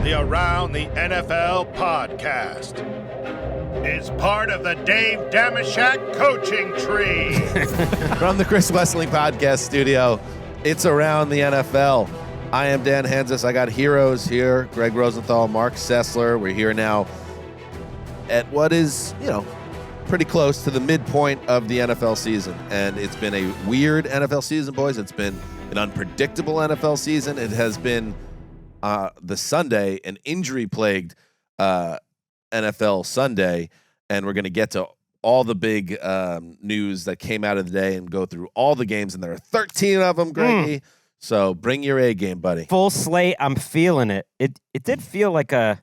The Around the NFL podcast is part of the Dave Damashek coaching tree. From the Chris Wesseling podcast studio, it's Around the NFL. I am Dan Hanzus. I got heroes here, Gregg Rosenthal, Marc Sessler. We're here now at what is, pretty close to the midpoint of the NFL season. And it's been a weird NFL season, boys. It's been an unpredictable NFL season. It has been the Sunday, an injury-plagued NFL Sunday. And we're going to get to all the big news that came out of the day and go through all the games. And there are 13 of them, Greggy. So bring your A game, buddy. Full slate. I'm feeling it. It did feel like a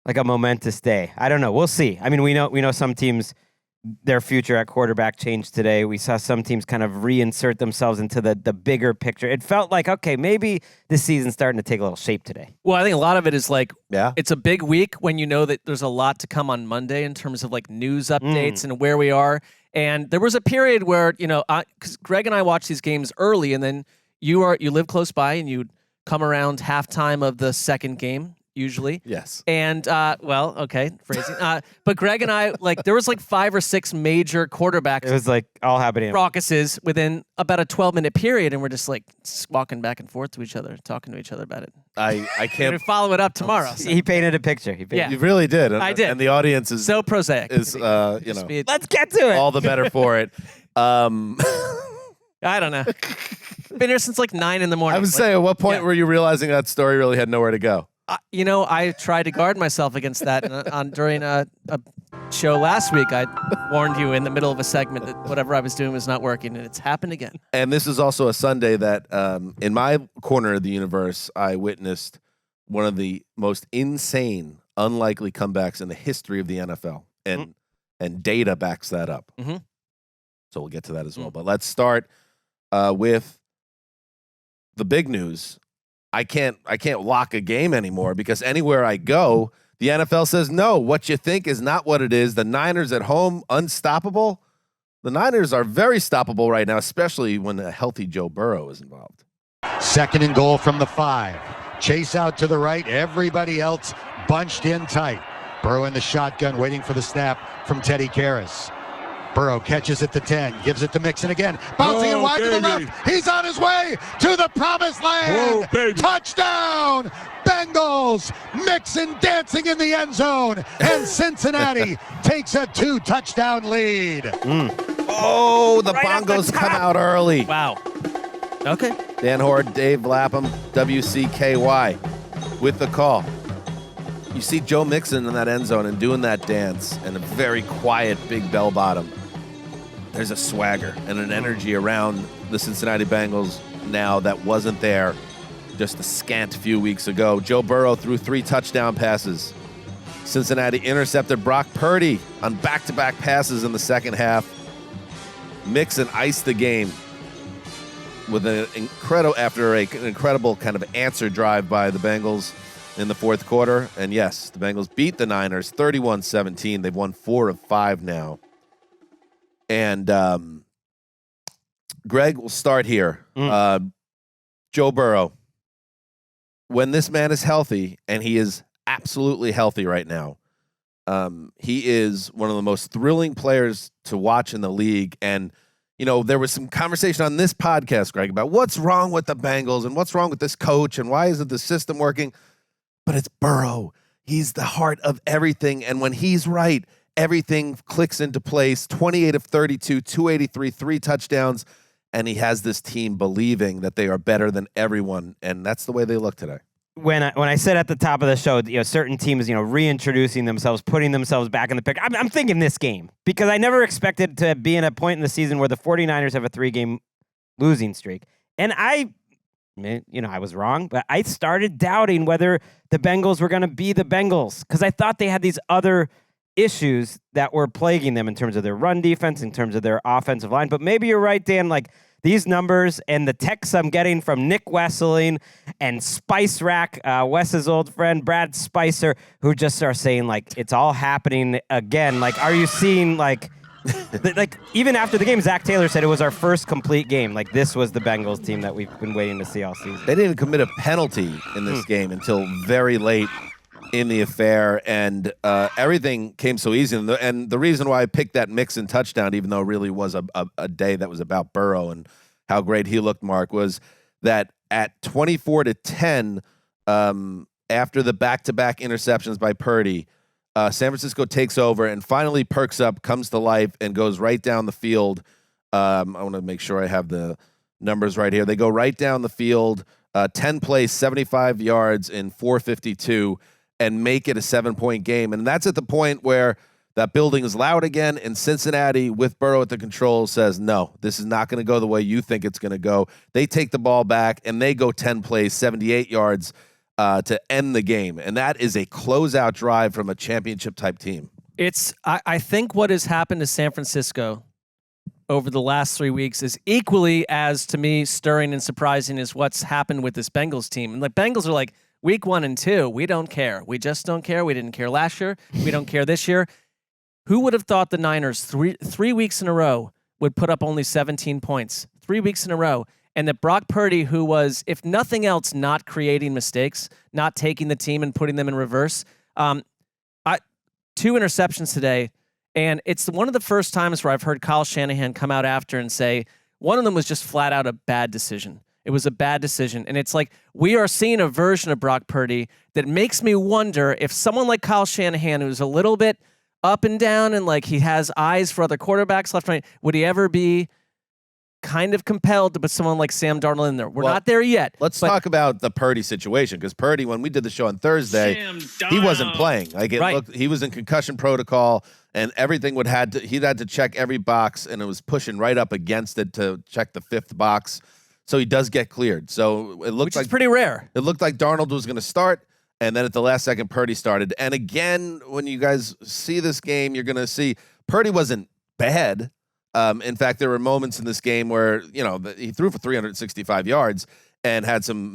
momentous day. I don't know. We'll see. I mean, we know some teams, their future at quarterback changed today. We saw some teams kind of reinsert themselves into the bigger picture. It felt like, okay, maybe this season's starting to take a little shape today. Well, I think a lot of it is it's a big week when you know that there's a lot to come on Monday in terms of news updates and where we are. And there was a period where, because Greg and I watched these games early, and then you live close by and you'd come around halftime of the second game. Usually. Yes. And, phrasing. But Greg and I, there was 5 or 6 major quarterbacks. It was all happening. Raucuses within about a 12-minute period, and we're just walking back and forth to each other, talking to each other about it. I can't follow it up tomorrow. So. He painted a picture. You really did. I did. And the audience is so prosaic. Let's get to it. All the better for it. I don't know. Been here since 9 in the morning. I would say, at what point were you realizing that story really had nowhere to go? I tried to guard myself against that during a show last week. I warned you in the middle of a segment that whatever I was doing was not working, and it's happened again. And this is also a Sunday that, in my corner of the universe, I witnessed one of the most insane, unlikely comebacks in the history of the NFL, and data backs that up. Mm-hmm. So we'll get to that as well. But let's start with the big news. I can't lock a game anymore because anywhere I go, the NFL says, no, what you think is not what it is. The Niners at home, unstoppable. The Niners are very stoppable right now, especially when a healthy Joe Burrow is involved. 2nd and goal from the 5. Chase out to the right. Everybody else bunched in tight. Burrow in the shotgun, waiting for the snap from Teddy Karras. Burrow catches it to 10, gives it to Mixon again, bouncing it wide to the left. He's on his way to the promised land. Touchdown, Bengals. Mixon dancing in the end zone, and Cincinnati takes a 2-touchdown lead. Oh, the Bongos come out early. Wow. Okay. Dan Horde, Dave Lapham, WCKY with the call. You see Joe Mixon in that end zone and doing that dance and a very quiet big bell bottom. There's a swagger and an energy around the Cincinnati Bengals now that wasn't there just a scant few weeks ago. Joe Burrow threw 3 touchdown passes. Cincinnati intercepted Brock Purdy on back-to-back passes in the second half. Mixon iced the game with an incredible kind of answer drive by the Bengals in the fourth quarter. And yes, the Bengals beat the Niners 31-17. They've won 4 of 5 now. And Greg, will start here. Joe Burrow, when this man is healthy, and he is absolutely healthy right now, he is one of the most thrilling players to watch in the league. And, there was some conversation on this podcast, Greg, about what's wrong with the Bengals and what's wrong with this coach and why isn't the system working? But it's Burrow. He's the heart of everything. And when he's right, everything clicks into place. 28 of 32, 283, 3 touchdowns. And he has this team believing that they are better than everyone. And that's the way they look today. When I said at the top of the show, certain teams, reintroducing themselves, putting themselves back in the picture. I'm thinking this game because I never expected to be in a point in the season where the 49ers have a 3-game losing streak. And I was wrong, but I started doubting whether the Bengals were going to be the Bengals because I thought they had these other issues that were plaguing them in terms of their run defense, in terms of their offensive line. But maybe you're right, Dan. These numbers and the texts I'm getting from Nick Wesseling and Spice Rack, Wes's old friend Brad Spicer, who just are saying it's all happening again. Are you seeing Like, even after the game, Zach Taylor said it was our first complete game. Like, this was the Bengals team that we've been waiting to see all season. They didn't even commit a penalty in this game until very late in the affair, and everything came so easy. And the reason why I picked that Mixon touchdown, even though it really was a day that was about Burrow and how great he looked, Mark, was that at 24-10, after the back-to-back interceptions by Purdy, San Francisco takes over and finally perks up, comes to life, and goes right down the field. I want to make sure I have the numbers right here. They go right down the field, 10 plays, 75 yards in 4:52, and make it a 7-point game. And that's at the point where that building is loud again, and Cincinnati, with Burrow at the controls, says, no, this is not going to go the way you think it's going to go. They take the ball back, and they go 10 plays, 78 yards to end the game. And that is a closeout drive from a championship-type team. I think what has happened to San Francisco over the last 3 weeks is equally as, to me, stirring and surprising as what's happened with this Bengals team. And the Bengals are like, week 1 and 2, we don't care. We just don't care. We didn't care last year. We don't care this year. Who would have thought the Niners three weeks in a row would put up only 17 points? 3 weeks in a row. And that Brock Purdy, who was, if nothing else, not creating mistakes, not taking the team and putting them in reverse. 2 interceptions today. And it's one of the first times where I've heard Kyle Shanahan come out after and say, one of them was just flat out a bad decision. It was a bad decision. And it's like, we are seeing a version of Brock Purdy that makes me wonder if someone like Kyle Shanahan, who's a little bit up and down and like he has eyes for other quarterbacks left and right, would he ever be kind of compelled to put someone like Sam Darnold in there? We're not there yet. Let's talk about the Purdy situation, because Purdy, when we did the show on Thursday, he wasn't playing. Like he was in concussion protocol, and everything he'd had to check every box, and it was pushing right up against it to check the 5th box. So he does get cleared. So it looked Which is pretty rare. It looked like Darnold was going to start, and then at the last second, Purdy started. And again, when you guys see this game, you're going to see Purdy wasn't bad. In fact, there were moments in this game where, he threw for 365 yards and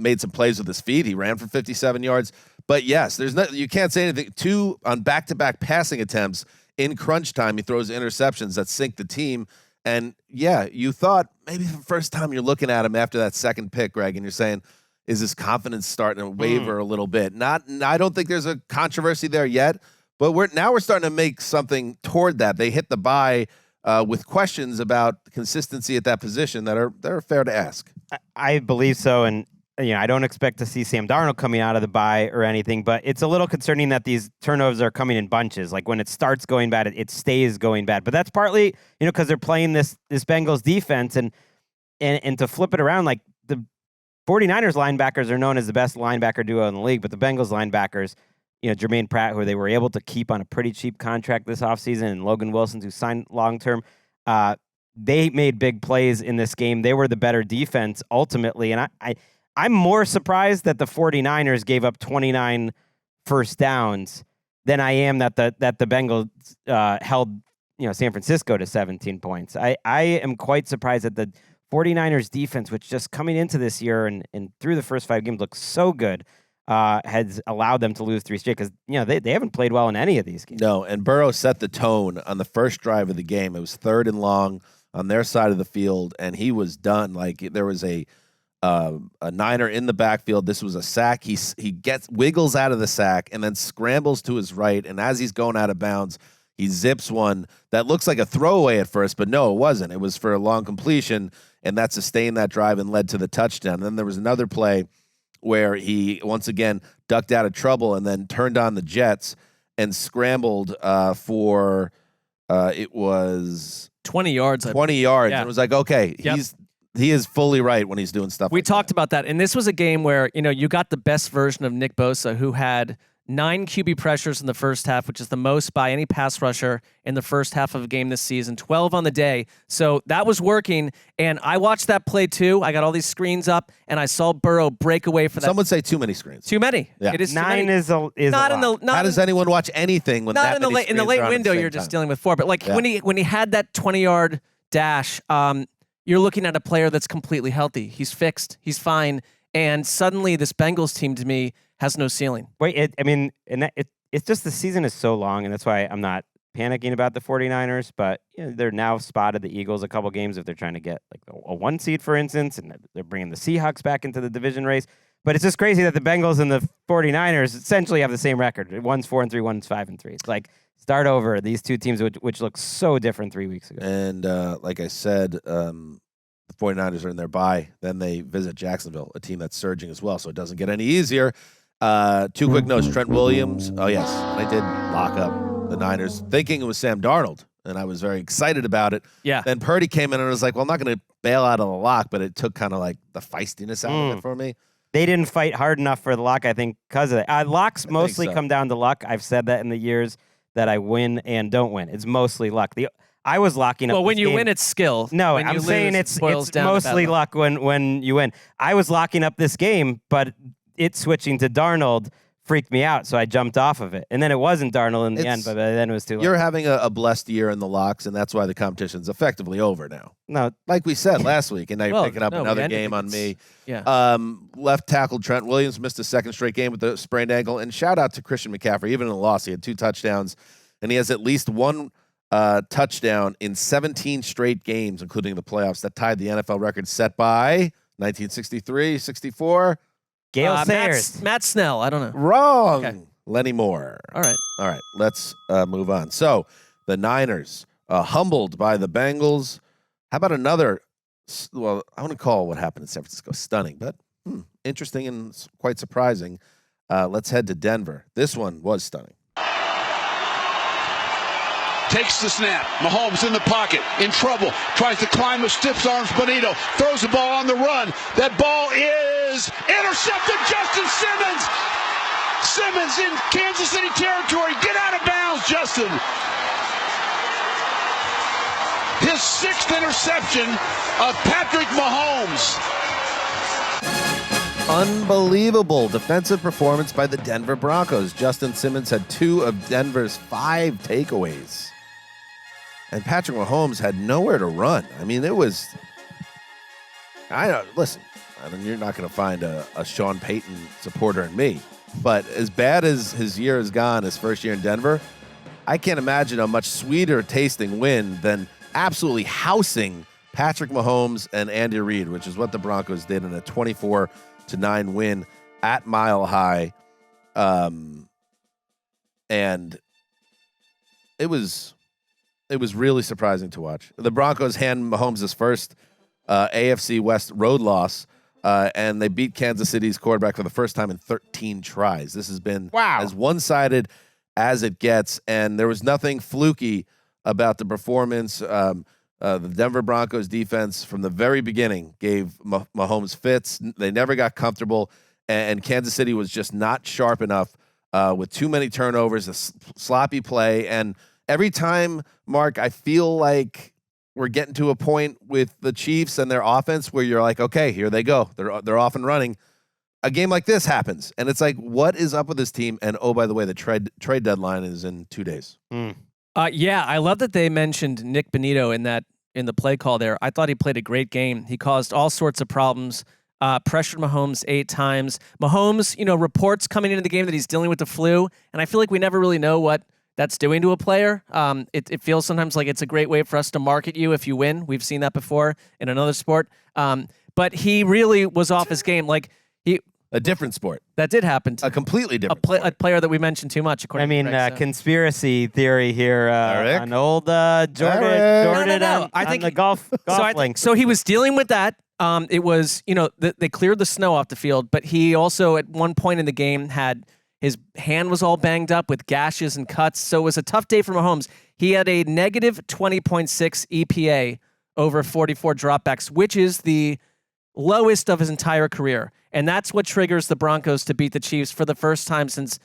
made some plays with his feet. He ran for 57 yards. But yes, you can't say anything. 2 on back-to-back passing attempts in crunch time. He throws interceptions that sink the team. And yeah, you thought maybe the first time you're looking at him after that second pick, Greg, and you're saying, is his confidence starting to waver a little bit? I don't think there's a controversy there yet, but we're starting to make something toward that. They hit the bye with questions about consistency at that position that are fair to ask. I believe so, and I don't expect to see Sam Darnold coming out of the bye or anything, but it's a little concerning that these turnovers are coming in bunches. Like when it starts going bad, it stays going bad. But that's partly, because they're playing this Bengals defense, and to flip it around, like the 49ers linebackers are known as the best linebacker duo in the league, but the Bengals linebackers, Jermaine Pratt, who they were able to keep on a pretty cheap contract this offseason, and Logan Wilson, who signed long-term, they made big plays in this game. They were the better defense ultimately, and I'm more surprised that the 49ers gave up 29 first downs than I am that the Bengals held San Francisco to 17 points. I am quite surprised that the 49ers defense, which just coming into this year and through the first 5 games looks so good, has allowed them to lose 3 straight, because they haven't played well in any of these games. No, and Burrow set the tone on the first drive of the game. It was 3rd and long on their side of the field, and he was done. Like there was a Niner in the backfield. This was a sack. He wiggles out of the sack and then scrambles to his right, and as he's going out of bounds, he zips one that looks like a throwaway at first, but no, it wasn't. It was for a long completion, and that sustained that drive and led to the touchdown. And then there was another play where he once again ducked out of trouble and then turned on the jets and scrambled for it was 20 yards. 20 yards. Yeah. And it was like, okay, he is fully right when he's doing stuff. We talked about that, and this was a game where you got the best version of Nick Bosa, who had 9 QB pressures in the first half, which is the most by any pass rusher in the first half of a game this season, 12 on the day. So that was working, and I watched that play too. I got all these screens up, and I saw Burrow break away for that. Some would say too many screens. Too many. Yeah. It is 9 too many. is not a in the lot. not How does anyone watch anything when not that in the many late in the screens late are on at window? the same You're just time? dealing with 4. But like when he had that 20-yard dash, you're looking at a player that's completely healthy. He's fixed. He's fine. And suddenly, this Bengals team to me has no ceiling. Wait, it's just the season is so long, and that's why I'm not panicking about the 49ers, but they're now spotted the Eagles a couple games if they're trying to get like a 1 seed, for instance, and they're bringing the Seahawks back into the division race. But it's just crazy that the Bengals and the 49ers essentially have the same record. One's 4-3, one's 5-3. It's like start over. These two teams, which look so different 3 weeks ago. And like I said, the 49ers are in their bye. Then they visit Jacksonville, a team that's surging as well, so it doesn't get any easier. 2 quick notes. Trent Williams. Oh, yes. And I did lock up the Niners, thinking it was Sam Darnold, and I was very excited about it. Yeah. Then Purdy came in, and I was like, well, I'm not going to bail out of the lock, but it took kind of like the feistiness out of it for me. They didn't fight hard enough for the lock, I think, because of that. Locks mostly come down to luck. I've said that in the years that I win and don't win. It's mostly luck. I was locking up. Well, when you game. win, it's skill. No, when I'm saying it's down mostly luck when you win. I was locking up this game, but it switching to Darnold freaked me out, so I jumped off of it. And then it wasn't Darnold in the end, but then it was too late. You're having a blessed year in the locks, and that's why the competition's effectively over now. No, like we said last week, and now you're picking up another game on me. Yeah. Left tackle Trent Williams missed a second straight game with a sprained ankle, and shout out to Christian McCaffrey. Even in the loss, he had 2 touchdowns, and he has at least 1 touchdown in 17 straight games, including the playoffs, that tied the NFL record set by 1963, 64. Gale Sayers. Matt Snell. I don't know. Wrong. Okay. Lenny Moore. All right. Let's move on. So the Niners humbled by the Bengals. How about another? Well, I want to call what happened in San Francisco stunning, but interesting and quite surprising. Let's head to Denver. This one was stunning. Takes the snap. Mahomes in the pocket, in trouble. Tries to climb with stiff arms. Bonito throws the ball on the run. That ball is intercepted. Justin Simmons. Simmons in Kansas City territory. Get out of bounds, Justin. His 6th interception of Patrick Mahomes. Unbelievable defensive performance by the Denver Broncos. Justin Simmons had 2 of Denver's 5 takeaways. And Patrick Mahomes had nowhere to run. I mean, it was... Listen, you're not going to find a Sean Payton supporter in me. But as bad as his year has gone, his first year in Denver, I can't imagine a much sweeter tasting win than absolutely housing Patrick Mahomes and Andy Reid, which is what the Broncos did in a 24-9 win at Mile High. And it was really surprising to watch. The Broncos hand Mahomes his first AFC West road loss, and they beat Kansas City's quarterback for the first time in 13 tries. This has been as one-sided as it gets, and there was nothing fluky about the performance. The Denver Broncos defense from the very beginning gave Mahomes fits. They never got comfortable, and Kansas City was just not sharp enough with too many turnovers, a sloppy play, and every time, Mark, I feel like we're getting to a point with the Chiefs and their offense where you're like, okay, here they go. They're off and running. A game like this happens, and it's like, what is up with this team? And oh, by the way, the trade deadline is in 2 days. Yeah, I love that they mentioned Nick Bonito in the play call there. I thought he played a great game. He caused all sorts of problems. Pressured Mahomes 8 times. Mahomes, reports coming into the game that he's dealing with the flu, and I feel like we never really know what that's doing to a player. It feels sometimes like it's a great way for us to market you if you win. We've seen that before in another sport. But he really was off his game. A different sport. That did happen. A completely different a player that we mentioned too much, according to Greg, conspiracy theory here on old Jordan. No. I think the golf link. So he was dealing with that. It was, they cleared the snow off the field, but he also at one point in the game had his hand was all banged up with gashes and cuts. So it was a tough day for Mahomes. He had a negative 20.6 EPA over 44 dropbacks, which is the lowest of his entire career. And that's what triggers the Broncos to beat the Chiefs for the first time since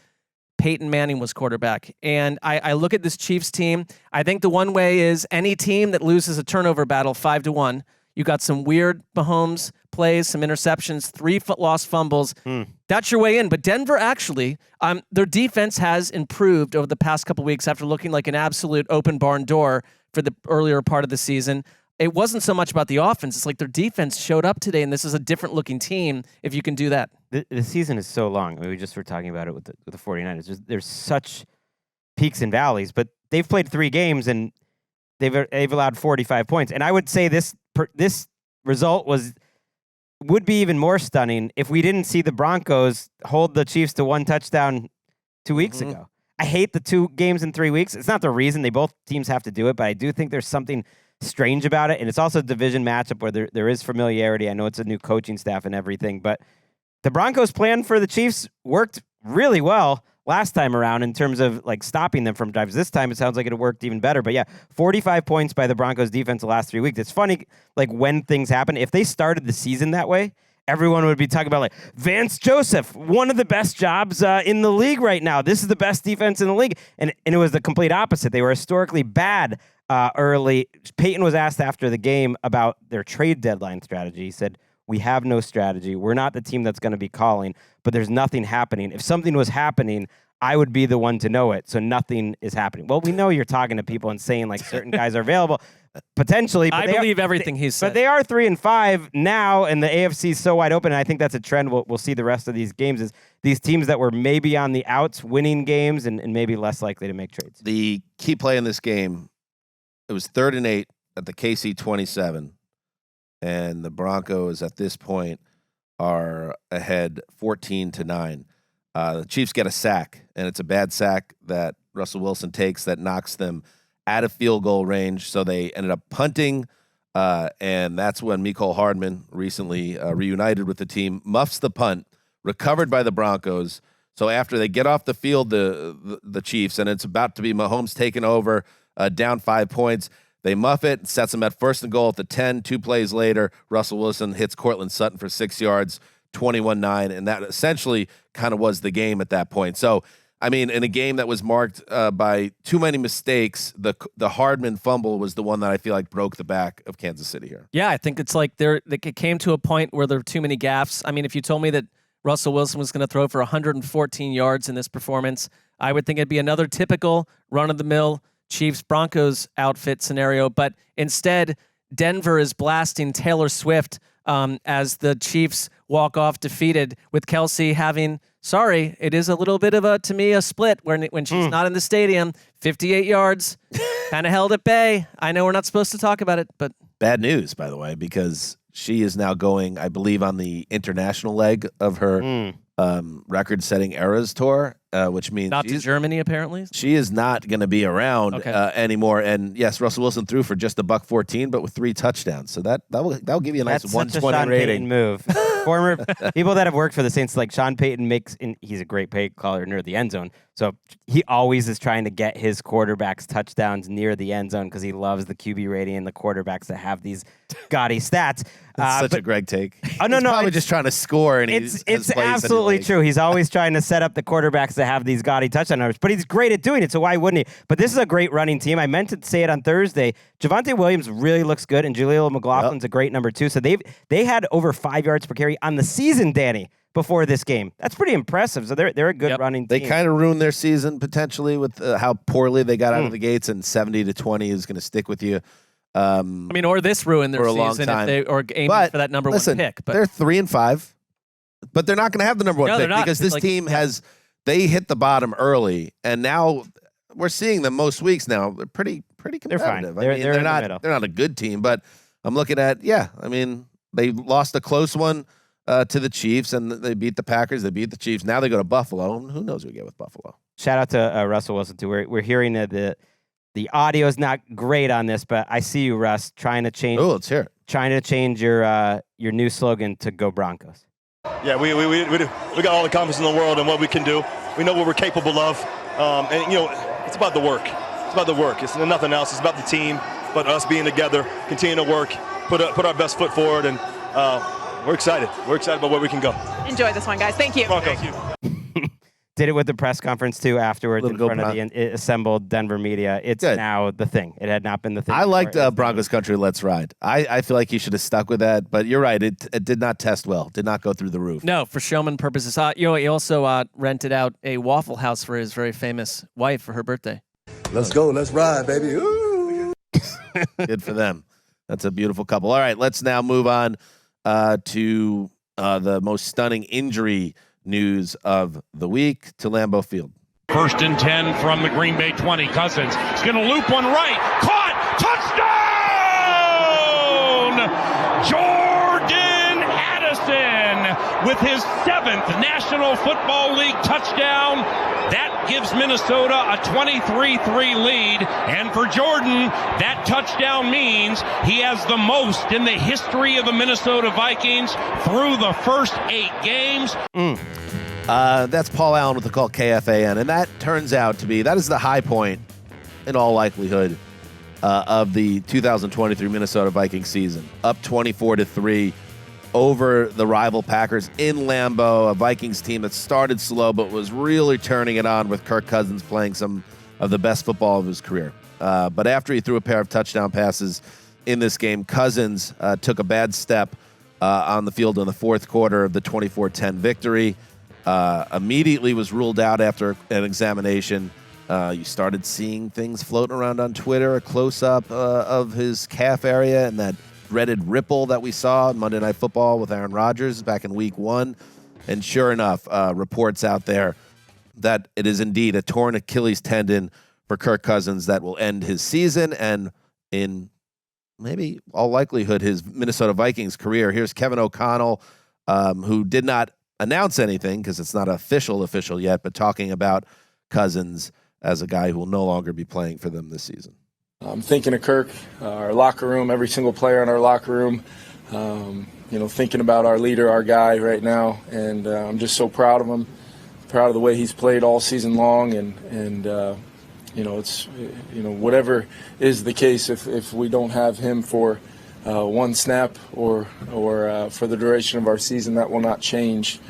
Peyton Manning was quarterback. And I look at this Chiefs team. I think the one way is any team that loses a turnover battle 5-1. You got some weird Mahomes plays, some interceptions, 3 lost fumbles. That's your way in. But Denver actually, their defense has improved over the past couple weeks after looking like an absolute open barn door for the earlier part of the season. It wasn't so much about the offense. It's like their defense showed up today, and this is a different looking team if you can do that. The season is so long. I mean, we just were talking about it with the 49ers. There's such peaks and valleys, but they've played 3 games and they've allowed 45 points. And I would say this result would be even more stunning if we didn't see the Broncos hold the Chiefs to 1 touchdown 2 weeks ago. I hate the 2 games in 3 weeks. It's not the reason both teams have to do it, but I do think there's something strange about it. And it's also a division matchup where there is familiarity. I know it's a new coaching staff and everything, but the Broncos' plan for the Chiefs worked really well last time around in terms of like stopping them from drives. This time it sounds like it worked even better. But yeah, 45 points by the Broncos defense the last 3 weeks. It's funny, like when things happen, if they started the season that way, everyone would be talking about like Vance Joseph, one of the best jobs in the league right now. This is the best defense in the league. And it was the complete opposite. They were historically bad early. Peyton was asked after the game about their trade deadline strategy. He said, "We have no strategy. We're not the team that's going to be calling, but there's nothing happening. If something was happening, I would be the one to know it. So nothing is happening." Well, we know you're talking to people and saying like certain guys are available. Potentially, but I believe everything he said. But they are 3-5 now, and the AFC is so wide open. And I think that's a trend we'll see the rest of these games is these teams that were maybe on the outs winning games and maybe less likely to make trades. The key play in this game, it was 3rd and 8 at the KC 27, and the Broncos at this point are ahead 14-9. The Chiefs get a sack, and it's a bad sack that Russell Wilson takes that knocks them out of field goal range. So they ended up punting, and that's when Mecole Hardman, recently reunited with the team, muffs the punt, recovered by the Broncos. So after they get off the field, the Chiefs, and it's about to be Mahomes taking over, down 5 points, they muff it, sets them at 1st and goal at the 10. 2 plays later, Russell Wilson hits Cortland Sutton for 6 yards, 21-9, and that essentially kind of was the game at that point. So, I mean, in a game that was marked by too many mistakes, the Hardman fumble was the one that I feel like broke the back of Kansas City here. Yeah, I think it's like it came to a point where there were too many gaffes. I mean, if you told me that Russell Wilson was going to throw for 114 yards in this performance, I would think it'd be another typical run-of-the-mill Chiefs-Broncos outfit scenario. But instead, Denver is blasting Taylor Swift as the Chiefs walk off defeated, with Kelsey having, sorry, it is a little bit of to me, a split when she's not in the stadium. 58 yards, kind of held at bay. I know we're not supposed to talk about it, but... Bad news, by the way, because she is now going, I believe, on the international leg of her record-setting Eras tour, which means not to Germany, apparently. She is not going to be around anymore. And yes, Russell Wilson threw for just $114, but with 3 touchdowns. So that'll give you a nice 120 rating. Payton move. Former people that have worked for the Saints, like Sean Payton, he's a great play caller near the end zone. So he always is trying to get his quarterbacks touchdowns near the end zone because he loves the QB rating and the quarterbacks that have these gaudy stats. That's such a Greg take. Oh no, he's probably just trying to score, and it's absolutely true. He's always trying to set up the quarterbacks that have these gaudy touchdown numbers, but he's great at doing it. So why wouldn't he? But this is a great running team. I meant to say it on Thursday. Javonte Williams really looks good, and Jaleel McLaughlin's a great number 2. So they had over 5 yards per carry on the season, Danny, before this game. That's pretty impressive. So they're a good running team. They kind of ruined their season potentially with how poorly they got out of the gates, and 70-20 is going to stick with you. I mean, or this ruined their season if they or aiming for that number 1 pick. But they're 3-5, but they're not going to have the number 1 pick because this team they hit the bottom early, and now we're seeing them most weeks now. They're pretty competitive. They're fine. They're not a good team, but I'm looking at I mean, they lost a close one to the Chiefs, and they beat the Packers. They beat the Chiefs. Now they go to Buffalo, and who knows what we get with Buffalo. Shout out to Russell Wilson too. We're hearing that the audio is not great on this, but I see you, Russ, trying to change. Oh, let's hear it. Trying to change your new slogan to "Go Broncos." Yeah, we got all the confidence in the world in what we can do. We know what we're capable of, and it's about the work. It's about the work. It's nothing else. It's about the team, about us being together, continue to work, put our best foot forward, and we're excited. We're excited about where we can go. Enjoy this one, guys. Thank you. Broncos. Thank you. Did it with the press conference too afterwards in front of the assembled Denver media. It's now the thing. It had not been the thing. I liked Broncos Country, Let's Ride. I feel like he should have stuck with that, but you're right. It did not test well. Did not go through the roof. No, for showman purposes. He also rented out a Waffle House for his very famous wife for her birthday. Let's go. Let's ride, baby. Ooh. Good for them. That's a beautiful couple. All right, let's now move on to the most stunning injury news of the week, to Lambeau Field. First and 10 from the Green Bay 20. Cousins is going to loop one right. Caught! Touchdown! Jordan Addison with his 7th National Football League touchdown. That gives Minnesota a 23-3 lead. And for Jordan, that touchdown means he has the most in the history of the Minnesota Vikings through the first 8 games. That's Paul Allen with the call KFAN, and that turns out to be, that is the high point, in all likelihood, of the 2023 Minnesota Vikings season. Up 24-3 over the rival Packers in Lambeau, a Vikings team that started slow but was really turning it on with Kirk Cousins playing some of the best football of his career. But after he threw a pair of touchdown passes in this game, Cousins took a bad step on the field in the fourth quarter of the 24-10 victory. Immediately was ruled out after an examination. You started seeing things floating around on Twitter, a close-up of his calf area and that dreaded ripple that we saw in Monday Night Football with Aaron Rodgers back in week 1. And sure enough, reports out there that it is indeed a torn Achilles tendon for Kirk Cousins that will end his season and in maybe all likelihood his Minnesota Vikings career. Here's Kevin O'Connell, who did not announce anything because it's not official yet, but talking about Cousins as a guy who will no longer be playing for them this season. I'm thinking of Kirk, our locker room, every single player in our locker room, thinking about our leader, our guy right now, and I'm just so proud of him, proud of the way he's played all season long, and it's whatever is the case, if we don't have him for one snap or for the duration of our season, that will not change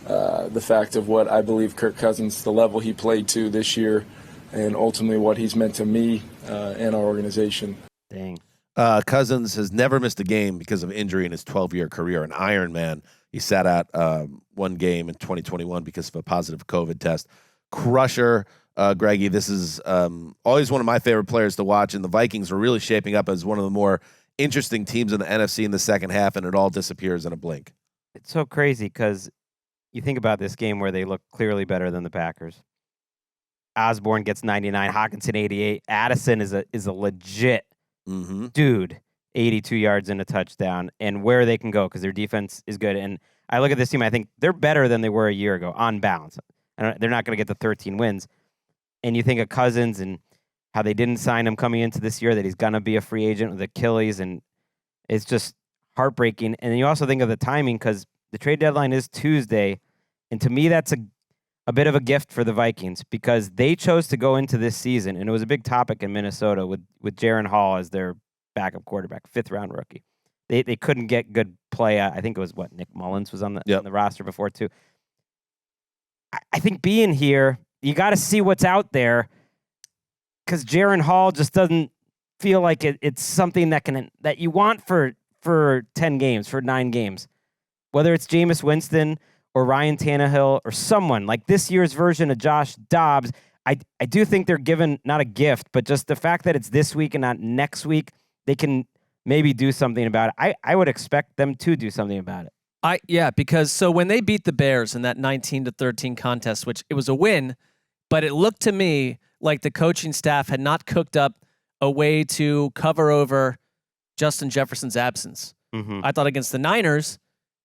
the fact of what I believe Kirk Cousins, the level he played to this year, and ultimately what he's meant to me and our organization. Dang. Cousins has never missed a game because of injury in his 12-year career. An Iron Man. He sat out one game in 2021 because of a positive COVID test. Crusher, Greggy. This is always one of my favorite players to watch, and the Vikings are really shaping up as one of the more interesting teams in the NFC in the second half, and it all disappears in a blink. It's so crazy because you think about this game where they look clearly better than the Packers. Osborne gets 99, Hockenson 88. Addison is a legit dude, 82 yards and a touchdown, and where they can go because their defense is good. And I look at this team, I think they're better than they were a year ago on balance. They're not going to get the 13 wins. And you think of Cousins and how they didn't sign him coming into this year, that he's going to be a free agent with Achilles, and it's just heartbreaking. And then you also think of the timing because the trade deadline is Tuesday, and to me that's a bit of a gift for the Vikings because they chose to go into this season, and it was a big topic in Minnesota with Jaron Hall as their backup quarterback, 5th-round rookie. They couldn't get good play. I think it was, Nick Mullins was on the roster before too. I think being here, you got to see what's out there because Jaron Hall just doesn't feel like it's something that you want for 10 games, for 9 games. Whether it's Jameis Winston or Ryan Tannehill or someone like this year's version of Josh Dobbs, I do think they're given not a gift, but just the fact that it's this week and not next week, they can maybe do something about it. I would expect them to do something about it. Because so when they beat the Bears in that 19-13 contest, which it was a win, but it looked to me like the coaching staff had not cooked up a way to cover over Justin Jefferson's absence. I thought against the Niners,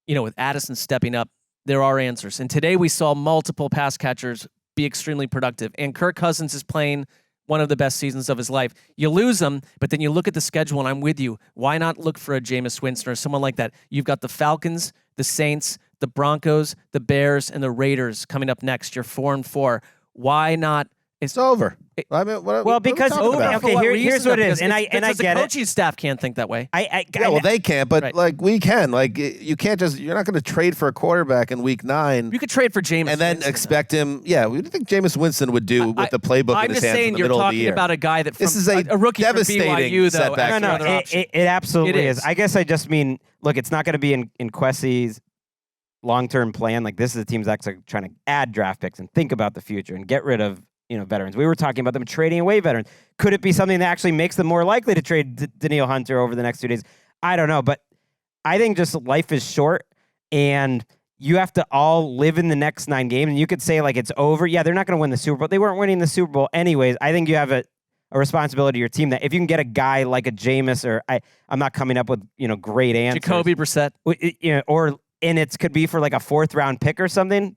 with Addison stepping up, there are answers. And today we saw multiple pass catchers be extremely productive. And Kirk Cousins is playing one of the best seasons of his life. You lose them, but then you look at the schedule, and I'm with you. Why not look for a Jameis Winston or someone like that? You've got the Falcons, the Saints, the Broncos, the Bears, and the Raiders coming up next. You're 4-4. Why not? It's over. Because here's what it is, and I get it. The coaching staff can't think that way. They can't, but we can. You can't you're not going to trade for a quarterback in week 9. You could trade for Jameis and then Winston, expect him. Yeah, what do you think Jameis Winston would do with the playbook in his hands in the middle of the year? I'm just saying you're talking about a guy that this is a rookie devastating from BYU, though. setback. No, it absolutely is. I guess I just mean, look, it's not going to be in Kwesi's long-term plan. Like, this is a team that's actually trying to add draft picks and think about the future and get rid of veterans. We were talking about them trading away veterans. Could it be something that actually makes them more likely to trade Danielle Hunter over the next 2 days? I don't know, but I think just life is short, and you have to all live in the next 9 games, and you could say like it's over. Yeah, they're not going to win the Super Bowl. They weren't winning the Super Bowl anyways. I think you have a responsibility to your team that if you can get a guy like a Jameis, or I'm not coming up with great answers. Jacoby Brissett, and it could be for like a 4th round pick or something,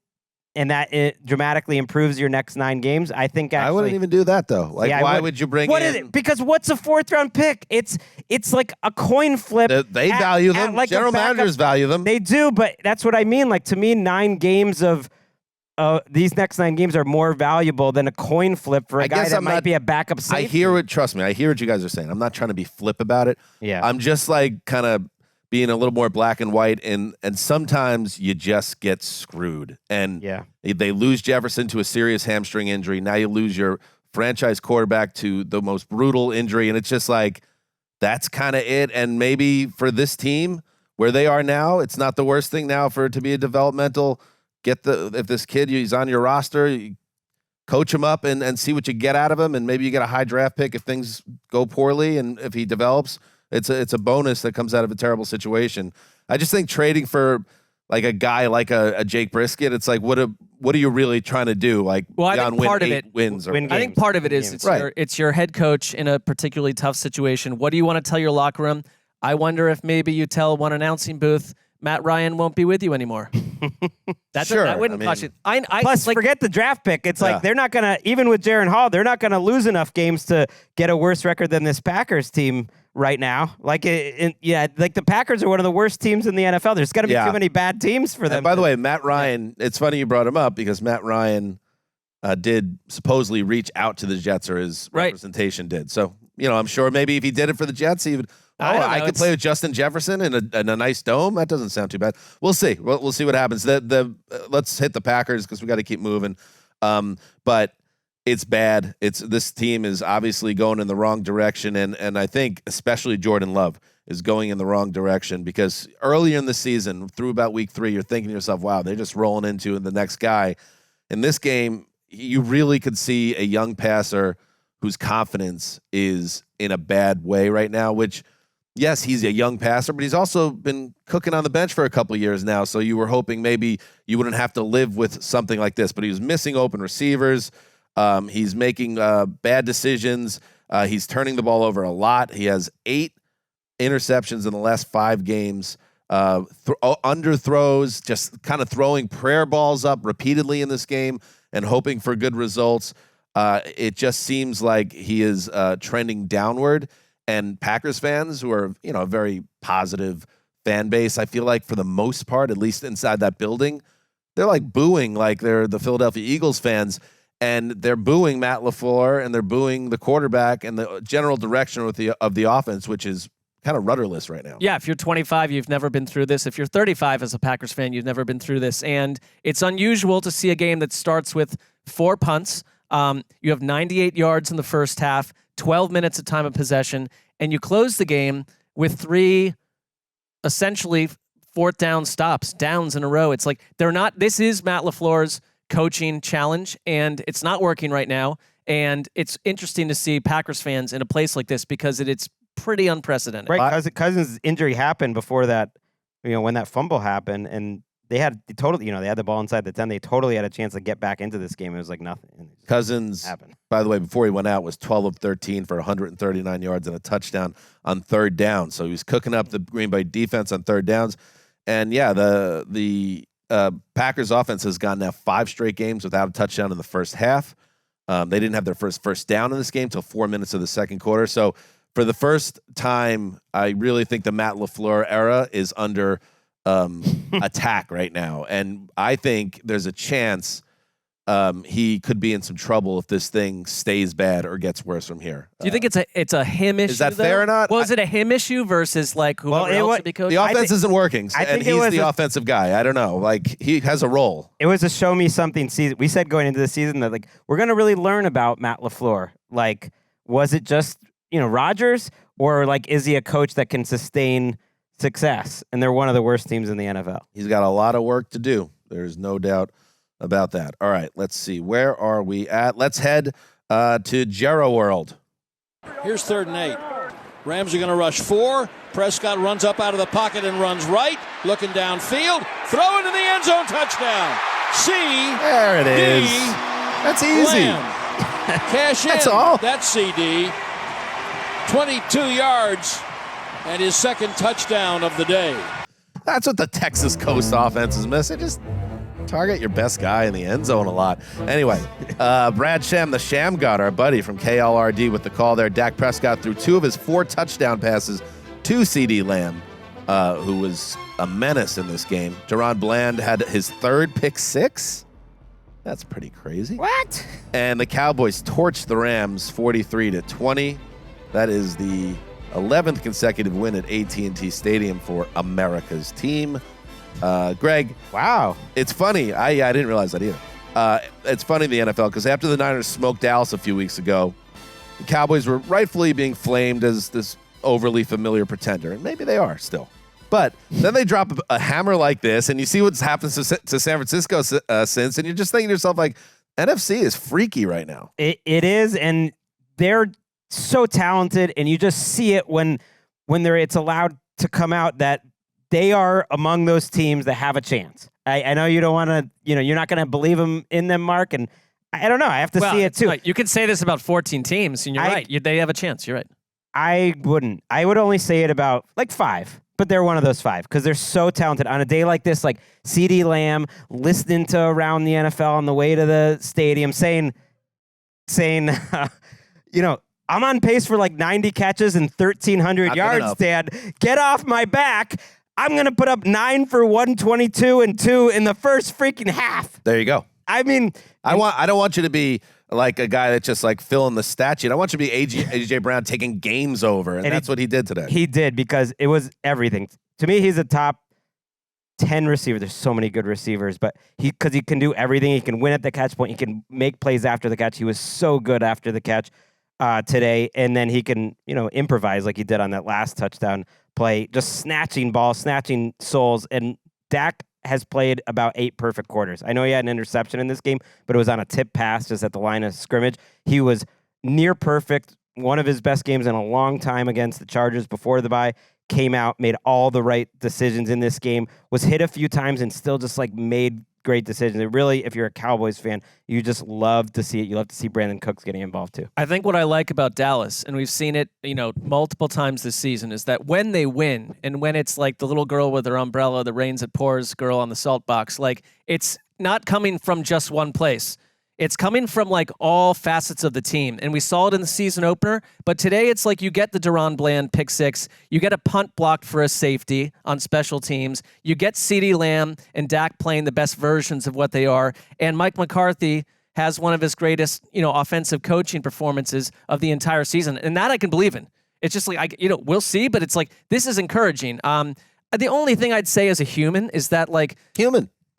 and that it dramatically improves your next 9 games. I think actually, I wouldn't even do that though. Like, why would you bring what in? Is it? Because what's a 4th round pick? It's like a coin flip. They value them. Like General managers value them. They do, but that's what I mean. Like, to me, 9 games of these next 9 games are more valuable than a coin flip for a guy that might be a backup safety. Trust me, I hear what you guys are saying. I'm not trying to be flip about it. Yeah. I'm just like kind of being a little more black and white, and sometimes you just get screwed. And they lose Jefferson to a serious hamstring injury. Now you lose your franchise quarterback to the most brutal injury, and it's just like, that's kind of it. And maybe for this team, where they are now, it's not the worst thing now for it to be a developmental. If this kid, he's on your roster, you coach him up and see what you get out of him, and maybe you get a high draft pick if things go poorly, and if he develops, it's a bonus that comes out of a terrible situation. I just think trading for like a guy like a Jake Brisket, it's like, what are you really trying to do? Like, I think part of it wins. I think part of it is it's your head coach in a particularly tough situation. What do you want to tell your locker room? I wonder if maybe you tell one announcing booth, Matt Ryan won't be with you anymore. That wouldn't touch it. Plus, forget the draft pick. It's like they're not going to, even with Jaron Hall, they're not going to lose enough games to get a worse record than this Packers team right now. Like, like the Packers are one of the worst teams in the NFL. There's got to be too many bad teams for them. And by the way, Matt Ryan, it's funny you brought him up because Matt Ryan did supposedly reach out to the Jets, or his representation did. So, I'm sure maybe if he did it for the Jets, he would. I could play with Justin Jefferson in a nice dome. That doesn't sound too bad. We'll see. We'll see what happens. Let's hit the Packers because we got to keep moving. But it's bad. This team is obviously going in the wrong direction, and I think especially Jordan Love is going in the wrong direction because earlier in the season, through about week 3, you're thinking to yourself, "Wow, they're just rolling into the next guy." In this game, you really could see a young passer whose confidence is in a bad way right now, which. Yes, he's a young passer, but he's also been cooking on the bench for a couple of years now. So you were hoping maybe you wouldn't have to live with something like this. But he was missing open receivers. He's making bad decisions. He's turning the ball over a lot. He has 8 interceptions in the last 5 games. Underthrows, just kind of throwing prayer balls up repeatedly in this game and hoping for good results. It just seems like he is trending downward. And Packers fans, who are, a very positive fan base, I feel like for the most part, at least inside that building, they're like booing like they're the Philadelphia Eagles fans, and they're booing Matt LaFleur, and they're booing the quarterback and the general direction of the offense, which is kind of rudderless right now. Yeah, if you're 25, you've never been through this. If you're 35 as a Packers fan, you've never been through this. And it's unusual to see a game that starts with 4 punts. You have 98 yards in the first half, 12 minutes of time of possession, and you close the game with 3 essentially 4th down downs in a row. It's like this is Matt LaFleur's coaching challenge, and it's not working right now. And it's interesting to see Packers fans in a place like this because it's pretty unprecedented. Right, Cousins' injury happened before that, when that fumble happened, and they had they had the ball inside the 10. They totally had a chance to get back into this game. It was like nothing. Cousins, by the way, before he went out, was 12 of 13 for 139 yards and a touchdown on 3rd down. So he was cooking up the Green Bay defense on 3rd downs. And yeah, the Packers offense has gone now 5 straight games without a touchdown in the first half. They didn't have their first down in this game till 4 minutes of the second quarter. So for the first time, I really think the Matt LaFleur era is under attack right now, and I think there's a chance he could be in some trouble if this thing stays bad or gets worse from here. Do you think it's a him issue? Is that fair or not? Well, is it a him issue versus like whoever else should be coaching? The offense isn't working, and he's the offensive guy. I don't know. Like, he has a role. It was a show me something season. We said going into the season that like we're going to really learn about Matt LaFleur. Like, was it just Rodgers, or like is he a coach that can sustain success? And they're one of the worst teams in the NFL. He's got a lot of work to do. There's no doubt about that. All right, let's see. Where are we at? Let's head to Jero World. Here's 3rd and 8. Rams are going to rush 4. Prescott runs up out of the pocket and runs right, looking downfield, throw into the end zone, touchdown. There it is. That's easy. Cash in. That's all. That's CD. 22 yards and his second touchdown of the day. That's what the Texas Coast offense is missing. Just target your best guy in the end zone a lot. Anyway, Brad Sham, the Sham God, our buddy from KLRD with the call there. Dak Prescott threw 2 of his 4 touchdown passes to CeeDee Lamb, who was a menace in this game. Jaron Bland had his 3rd pick 6. That's pretty crazy. What? And the Cowboys torched the Rams 43-20. That is the 11th consecutive win at AT&T Stadium for America's team. Greg. Wow. It's funny. I didn't realize that either. It's funny in the NFL because after the Niners smoked Dallas a few weeks ago, the Cowboys were rightfully being flamed as this overly familiar pretender, and maybe they are still. But then they drop a hammer like this, and you see what's happened to San Francisco since, and you're just thinking to yourself, like, NFC is freaky right now. It is, and they're so talented, and you just see it when it's allowed to come out that they are among those teams that have a chance. I know you don't want to, you're not going to believe them in them, Mark, and I don't know. I have to see it too. Right. You could say this about 14 teams, and you're right. They have a chance. You're right. I wouldn't. I would only say it about like 5, but they're one of those 5 because they're so talented. On a day like this, like CeeDee Lamb listening to Around the NFL on the way to the stadium saying, I'm on pace for like 90 catches and 1,300 yards, Dad. Get off my back. I'm going to put up 9 for 122 and 2 in the first freaking half. There you go. I mean, I don't want you to be like a guy that's just like filling the stat sheet. I want you to be AJ Brown taking games over, and that's what he did today. He did because it was everything. To me, he's a top 10 receiver. There's so many good receivers, but because he can do everything. He can win at the catch point. He can make plays after the catch. He was so good after the catch today, and then he can improvise like he did on that last touchdown play, just snatching balls, snatching souls, and Dak has played about 8 perfect quarters. I know he had an interception in this game, but it was on a tip pass just at the line of scrimmage. He was near perfect, one of his best games in a long time against the Chargers before the bye, came out, made all the right decisions in this game, was hit a few times and still just like made great decisions. It really, if you're a Cowboys fan, you just love to see it. You love to see Brandon Cooks getting involved too. I think what I like about Dallas, and we've seen it, multiple times this season, is that when they win, and when it's like the little girl with her umbrella, the rains it pours girl on the salt box, like it's not coming from just one place. It's coming from like all facets of the team. And we saw it in the season opener, but today it's like you get the Jaron Bland pick 6, you get a punt blocked for a safety on special teams, you get CeeDee Lamb and Dak playing the best versions of what they are, and Mike McCarthy has one of his greatest, offensive coaching performances of the entire season. And that I can believe in. It's just like, we'll see, but it's like, this is encouraging. The only thing I'd say as a human is that like...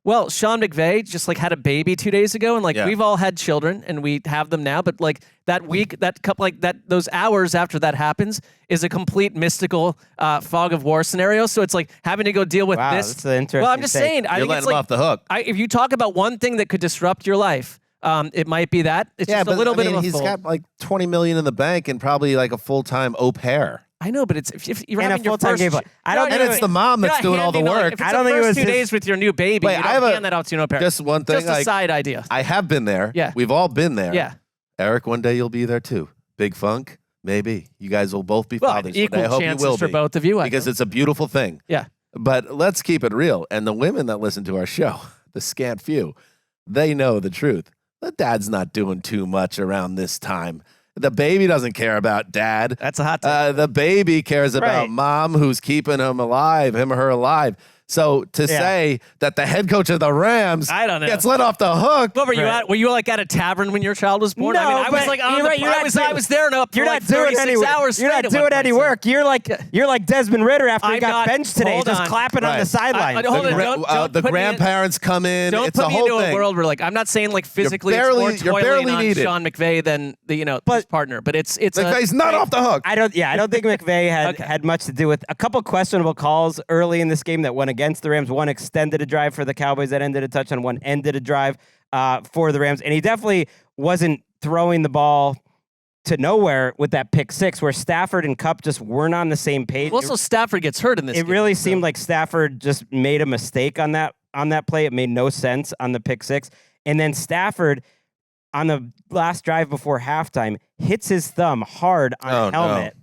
Well, Sean McVay just like had a baby 2 days ago, and like we've all had children and we have them now, but like that week, that couple, like that, those hours after that happens is a complete mystical fog of war scenario. So it's like having to go deal with this. That's interesting. Well, I'm just saying, I You're think letting it's them like, off the hook. If you talk about one thing that could disrupt your life, it might be that. It's just a little bit of a he's fold. got like $20 million in the bank and probably like a full-time au pair. I know, but it's if you're And having a your full-time first, game play. I don't And it's the mom that's doing all the work. If it's I don't the think it first was 2 days with your new baby, Wait, you I don't have hand that out to your parents. Just one thing. Just a side idea. I have been there. Yeah. We've all been there. Yeah. Eric, one day you'll be there too. Big Funk, maybe. You guys will both be Well, fathers. equal I hope you chances will for be, both of you, I because hope. it's a beautiful thing. Yeah. But let's keep it real. And the women that listen to our show, the scant few, they know the truth. The dad's not doing too much around this time. The baby doesn't care about dad. That's a hot take. The baby cares about Right. mom who's keeping him or her alive. So to say that the head coach of the Rams I don't know. gets let off the hook. What were you at? Were you like at a tavern when your child was born? No, I mean, I was but like, on you're the, right, you're I not was doing- there up for You're like not doing 36 any hours You're straight not at one doing any point, so- work. You're like Desmond Ritter after he I'm got not- benched today, hold just on. clapping on the sideline. Hold on, don't The put me in- grandparents come in. Don't It's put a me whole into thing. a world where like I'm not saying like physically barely- it's you're more toiling barely on needed. Sean McVay than his partner, but it's McVay's not off the hook. I don't think McVay had much to do with a couple questionable calls early in this game that went against the Rams. One extended a drive for the Cowboys that ended a touchdown. One ended a drive for the Rams, and he definitely wasn't throwing the ball to nowhere with that pick six where Stafford and Kupp just weren't on the same page. Also, Stafford gets hurt in this game. It really seemed like Stafford just made a mistake on that play. It made no sense on the pick six. And then Stafford, on the last drive before halftime, hits his thumb hard on the helmet. No.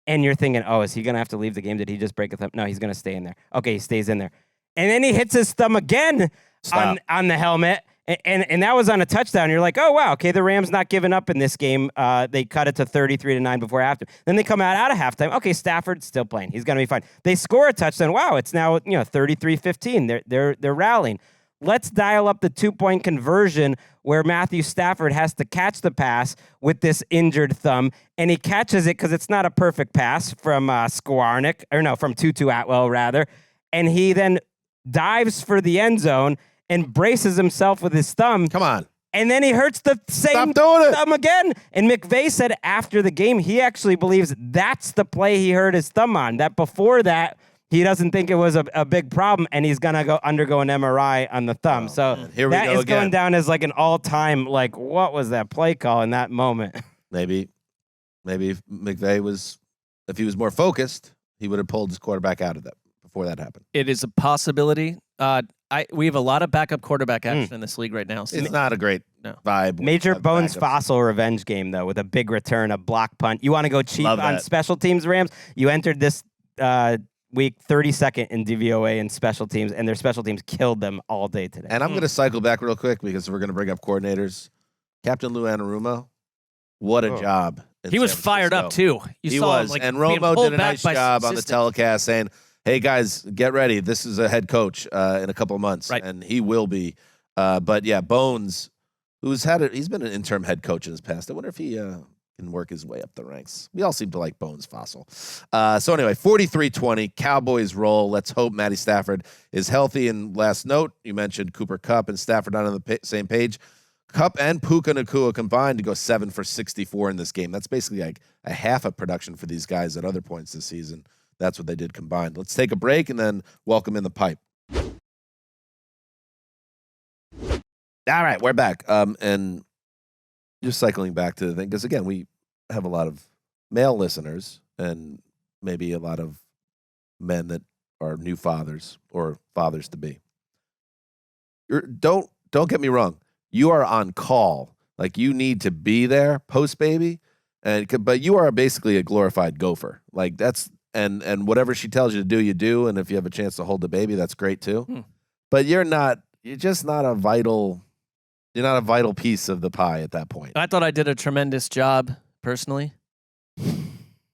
And you're thinking, is he going to have to leave the game? Did he just break a thumb? No, he's going to stay in there. Okay, he stays in there. And then he hits his thumb again on the helmet. And that was on a touchdown. You're like, oh, wow, okay, the Rams not giving up in this game. They cut it to 33-9 before halftime. Then they come out of halftime. Okay, Stafford's still playing. He's going to be fine. They score a touchdown. Wow, it's now 33-15. They're rallying. Let's dial up the 2-point conversion where Matthew Stafford has to catch the pass with this injured thumb, and he catches it because it's not a perfect pass from from Tutu Atwell, rather. And he then dives for the end zone and braces himself with his thumb. Come on. And then he hurts the same thumb again. And McVay said after the game, he actually believes that's the play he hurt his thumb on. That before that, he doesn't think it was a big problem, and he's going to undergo an MRI on the thumb. Here we that go is going down as like an all-time, like, what was that play call in that moment? Maybe if McVay was, if he was more focused, he would have pulled his quarterback out of that before that happened. It is a possibility. We have a lot of backup quarterback action in this league right now. So it's not a great vibe. Major Bones Fossil revenge game, though, with a big return, a block punt. You want to go cheap on special teams, Rams? You entered this week 32nd in DVOA and special teams, and their special teams killed them all day today. And I'm going to cycle back real quick because we're going to bring up coordinators. Captain Lou Anarumo, what a job. He was fired up, too. He was. And Romo did a nice job on the telecast saying, hey, guys, get ready. This is a head coach in a couple of months, and he will be. But, yeah, Bones, he's been an interim head coach in his past. I wonder if he can work his way up the ranks. We all seem to like Bones Fossil. So, anyway, 43-20, Cowboys roll. Let's hope Matty Stafford is healthy. And last note, you mentioned Cooper Kupp and Stafford not on the same page. Kupp and Puka Nacua combined to go 7 for 64 in this game. That's basically like a half of production for these guys at other points this season. That's what they did combined. Let's take a break and then welcome in the pipe. All right, we're back. And just cycling back to the thing, because again, we have a lot of male listeners and maybe a lot of men that are new fathers or fathers to be. Don't get me wrong. You are on call. Like, you need to be there post baby, but you are basically a glorified gopher. Like, that's and whatever she tells you to do, you do. And if you have a chance to hold the baby, that's great too. But you're just not a vital. You're not a vital piece of the pie at that point. I thought I did a tremendous job personally.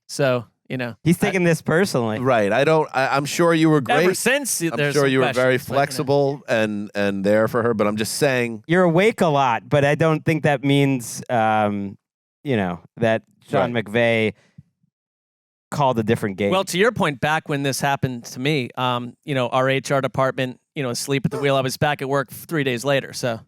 So, he's taking this personally. Right. I'm sure you were great. Ever since I'm sure you were very flexible and there for her, but I'm just saying. You're awake a lot, but I don't think that means, that Sean McVay called a different game. Well, to your point, back when this happened to me, our HR department, asleep at the wheel, I was back at work 3 days later. So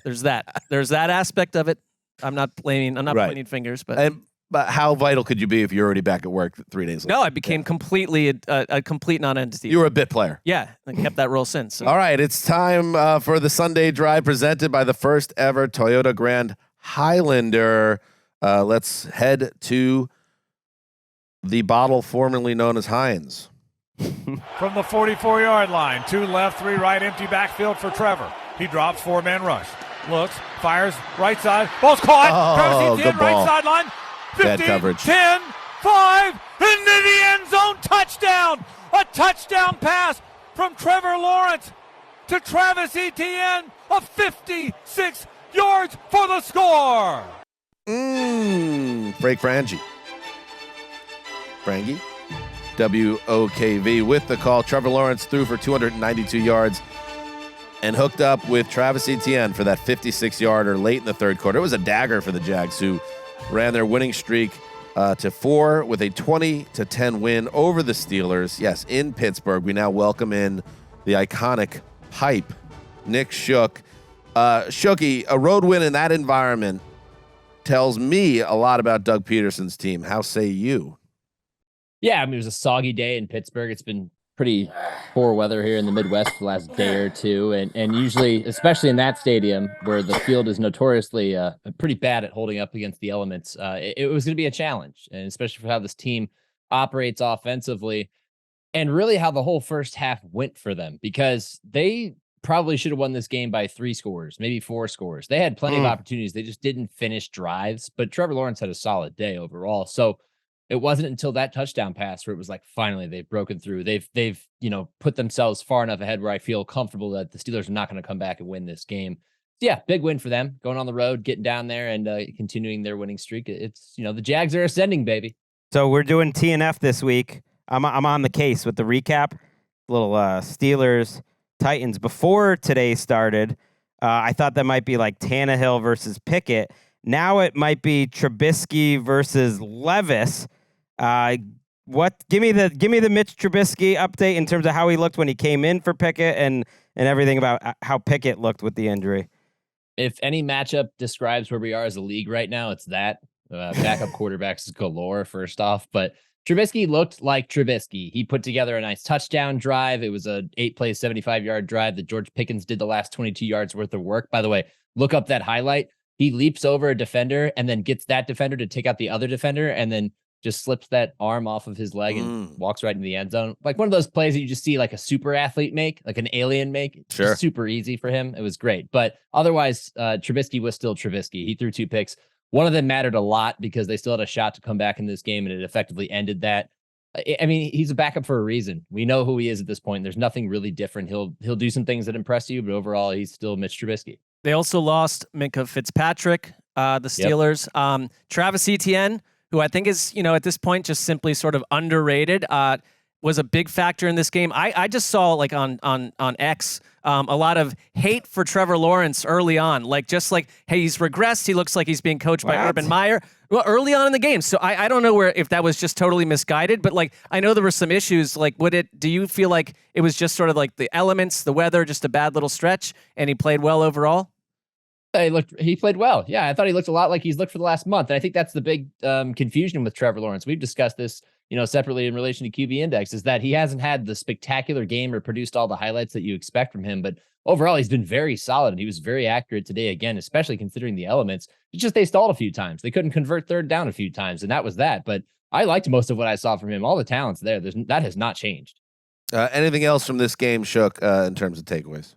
there's that. There's that aspect of it. I'm not pointing fingers, but how vital could you be if you're already back at work 3 days later? No, I became completely a complete non-entity. You were a bit player. Yeah, I kept that role since. So. All right, it's time for the Sunday Drive presented by the first ever Toyota Grand Highlander. Let's head to the bottle formerly known as Heinz. From the 44-yard line, 2 left, 3 right, empty backfield for Trevor. He drops, 4-man rush. Looks, fires, right side. Ball's caught. Travis Etienne, right sideline. 15, bad coverage. 10, 5, into the end zone. Touchdown. A touchdown pass from Trevor Lawrence to Travis Etienne of 56 yards for the score. Frank Frangie. Frangie. WOKV with the call. Trevor Lawrence threw for 292 yards and hooked up with Travis Etienne for that 56-yarder late in the third quarter. It was a dagger for the Jags, who ran their winning streak to 4 with a 20-10 win over the Steelers. Yes, in Pittsburgh. We now welcome in the iconic Pipe, Nick Shook. Shooky, a road win in that environment tells me a lot about Doug Peterson's team. How say you? Yeah, I mean, it was a soggy day in Pittsburgh. It's been pretty poor weather here in the Midwest for the last day or two. And usually, especially in that stadium where the field is notoriously pretty bad at holding up against the elements, it was going to be a challenge, and especially for how this team operates offensively and really how the whole first half went for them, because they probably should have won this game by 3 scores, maybe 4 scores. They had plenty of opportunities. They just didn't finish drives, but Trevor Lawrence had a solid day overall. So it wasn't until that touchdown pass where it was like, finally, they've broken through. They've put themselves far enough ahead where I feel comfortable that the Steelers are not going to come back and win this game. So yeah, big win for them, going on the road, getting down there and continuing their winning streak. It's, the Jags are ascending, baby. So we're doing TNF this week. I'm on the case with the recap. Little Steelers Titans before today started. I thought that might be like Tannehill versus Pickett. Now it might be Trubisky versus Levis. Give me the Mitch Trubisky update in terms of how he looked when he came in for Pickett and everything about how Pickett looked with the injury. If any matchup describes where we are as a league right now, it's that. Backup quarterbacks galore, first off, but Trubisky looked like Trubisky. He put together a nice touchdown drive. It was a 8-play, 75-yard drive that George Pickens did the last 22 yards worth of work. By the way, look up that highlight. He leaps over a defender and then gets that defender to take out the other defender and then just slips that arm off of his leg and walks right into the end zone. Like one of those plays that you just see like a super athlete make, like an alien make. Sure. Just super easy for him. It was great. But otherwise, Trubisky was still Trubisky. He threw 2 picks. One of them mattered a lot because they still had a shot to come back in this game, and it effectively ended that. I mean, he's a backup for a reason. We know who he is at this point. There's nothing really different. He'll do some things that impress you, but overall, he's still Mitch Trubisky. They also lost Minkah Fitzpatrick, the Steelers. Yep. Travis Etienne, who I think is, at this point just simply sort of underrated, was a big factor in this game. I just saw like on X a lot of hate for Trevor Lawrence early on, hey, he's regressed. He looks like he's being coached by Urban Meyer. Well, early on in the game. So I don't know if that was just totally misguided, but I know there were some issues. Do you feel like it was just sort of like the elements, the weather, just a bad little stretch, and he played well overall? He played well. Yeah, I thought he looked a lot like he's looked for the last month. And I think that's the big confusion with Trevor Lawrence. We've discussed this, separately in relation to QB index, is that he hasn't had the spectacular game or produced all the highlights that you expect from him. But overall, he's been very solid, and he was very accurate today again, especially considering the elements. It's just they stalled a few times. They couldn't convert third down a few times, and that was that. But I liked most of what I saw from him. All the talent's there. That has not changed. Anything else from this game, Shook, in terms of takeaways?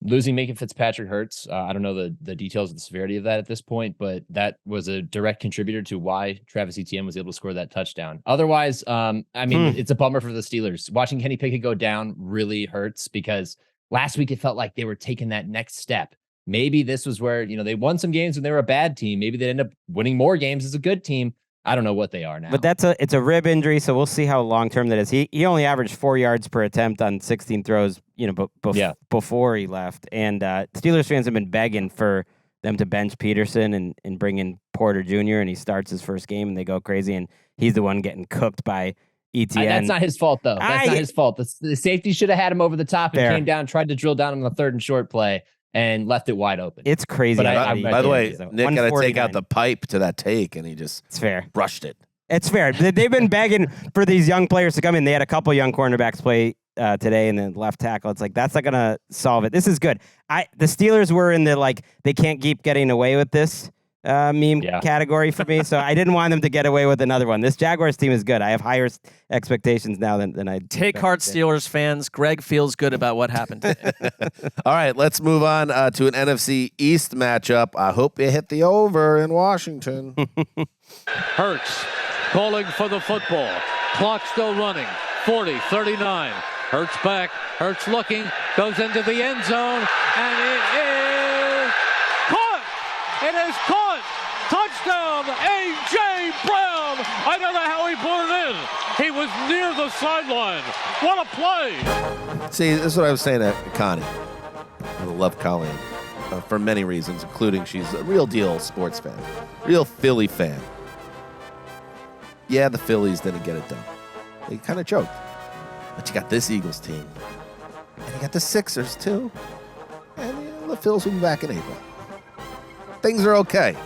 Losing Minkah Fitzpatrick hurts. I don't know the details of the severity of that at this point, but that was a direct contributor to why Travis Etienne was able to score that touchdown. Otherwise, it's a bummer for the Steelers. Watching Kenny Pickett go down really hurts because last week it felt like they were taking that next step. Maybe this was where, they won some games when they were a bad team. Maybe they end up winning more games as a good team. I don't know what they are now. But it's a rib injury, so we'll see how long-term that is. He only averaged 4 yards per attempt on 16 throws, before he left. And Steelers fans have been begging for them to bench Peterson and bring in Porter Jr., and he starts his first game, and they go crazy, and he's the one getting cooked by Etienne. That's not his fault, though. That's not his fault. The safety should have had him over the top and came down, tried to drill down on the 3rd and short play, and left it wide open. It's crazy. By the way, Nick got to take out the pipe to that take, and he just rushed it. It's fair. They've been begging for these young players to come in. They had a couple young cornerbacks play today, and then left tackle. It's like, that's not going to solve it. This is good. The Steelers were in the, they can't keep getting away with this meme category for me, so I didn't want them to get away with another one. This Jaguars team is good. I have higher expectations now than I take heart, Steelers fans. Greg feels good about what happened today. All right, let's move on to an NFC East matchup. I hope you hit the over in Washington. Hurts calling for the football. Clock still running. 40, 39. Hurts back. Hurts looking. Goes into the end zone. And it is caught. It is caught. Touchdown, A.J. Brown. I don't know how he put it in. He was near the sideline. What a play. See, this is what I was saying to Connie. I love Colleen for many reasons, including she's a real deal sports fan. Real Philly fan. Yeah, the Phillies didn't get it done. They kind of choked. But you got this Eagles team. And you got the Sixers, too. And the Phils will be back in April. Things are okay.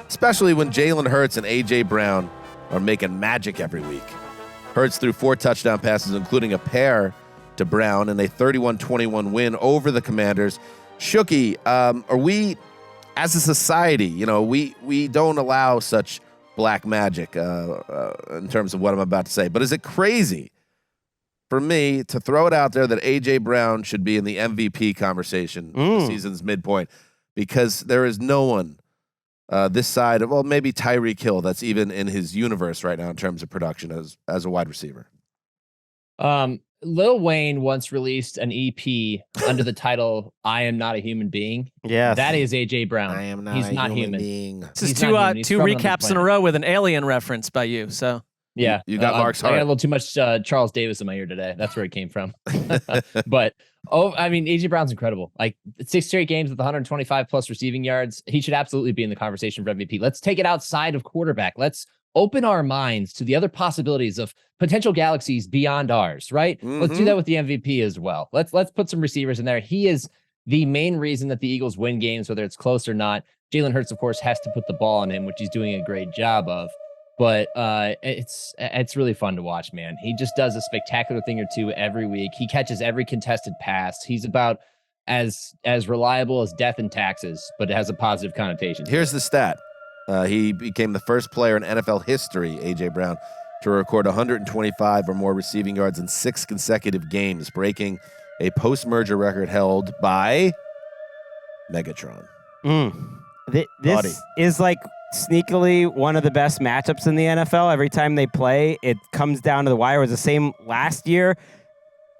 Especially when Jalen Hurts and A.J. Brown are making magic every week. Hurts threw 4 touchdown passes, including a pair to Brown, and a 31-21 win over the Commanders. Shooky, are we, as a society, we don't allow such black magic in terms of what I'm about to say, but is it crazy for me to throw it out there that A.J. Brown should be in the MVP conversation at the season's midpoint? Because there is no one this side of, well, maybe Tyreek Hill, that's even in his universe right now in terms of production as a wide receiver. Lil Wayne once released an EP under the title "I Am Not a Human Being." Yeah, that is AJ Brown. I am not. He's a not human human. being. This is two recaps in a row with an Alien reference by you. So yeah, you got Mark's I heart. got a little too much Charles Davis in my ear today. That's where it came from. But I mean, AJ Brown's incredible. Like 6 straight games with 125 plus receiving yards. He should absolutely be in the conversation for MVP. Let's take it outside of quarterback. Let's open our minds to the other possibilities of potential galaxies beyond ours, right? Let's do that with the MVP as well. Let's put some receivers in there. He is the main reason that the Eagles win games, whether it's close or not. Jalen Hurts, of course, has to put the ball on him, which he's doing a great job of. But it's really fun to watch, man. He just does a spectacular thing or two every week. He catches every contested pass. He's about as reliable as death and taxes, but it has a positive connotation. Here's the stat. He became the first player in NFL history, A.J. Brown, to record 125 or more receiving yards in 6 consecutive games, breaking a post-merger record held by Megatron. This is like sneakily one of the best matchups in the NFL. Every time they play, it comes down to the wire. It was the same last year.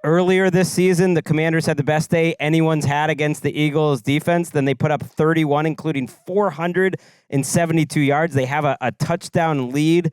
Earlier this season, the Commanders had the best day anyone's had against the Eagles defense. Then they put up 31, including 472 yards. They have a touchdown lead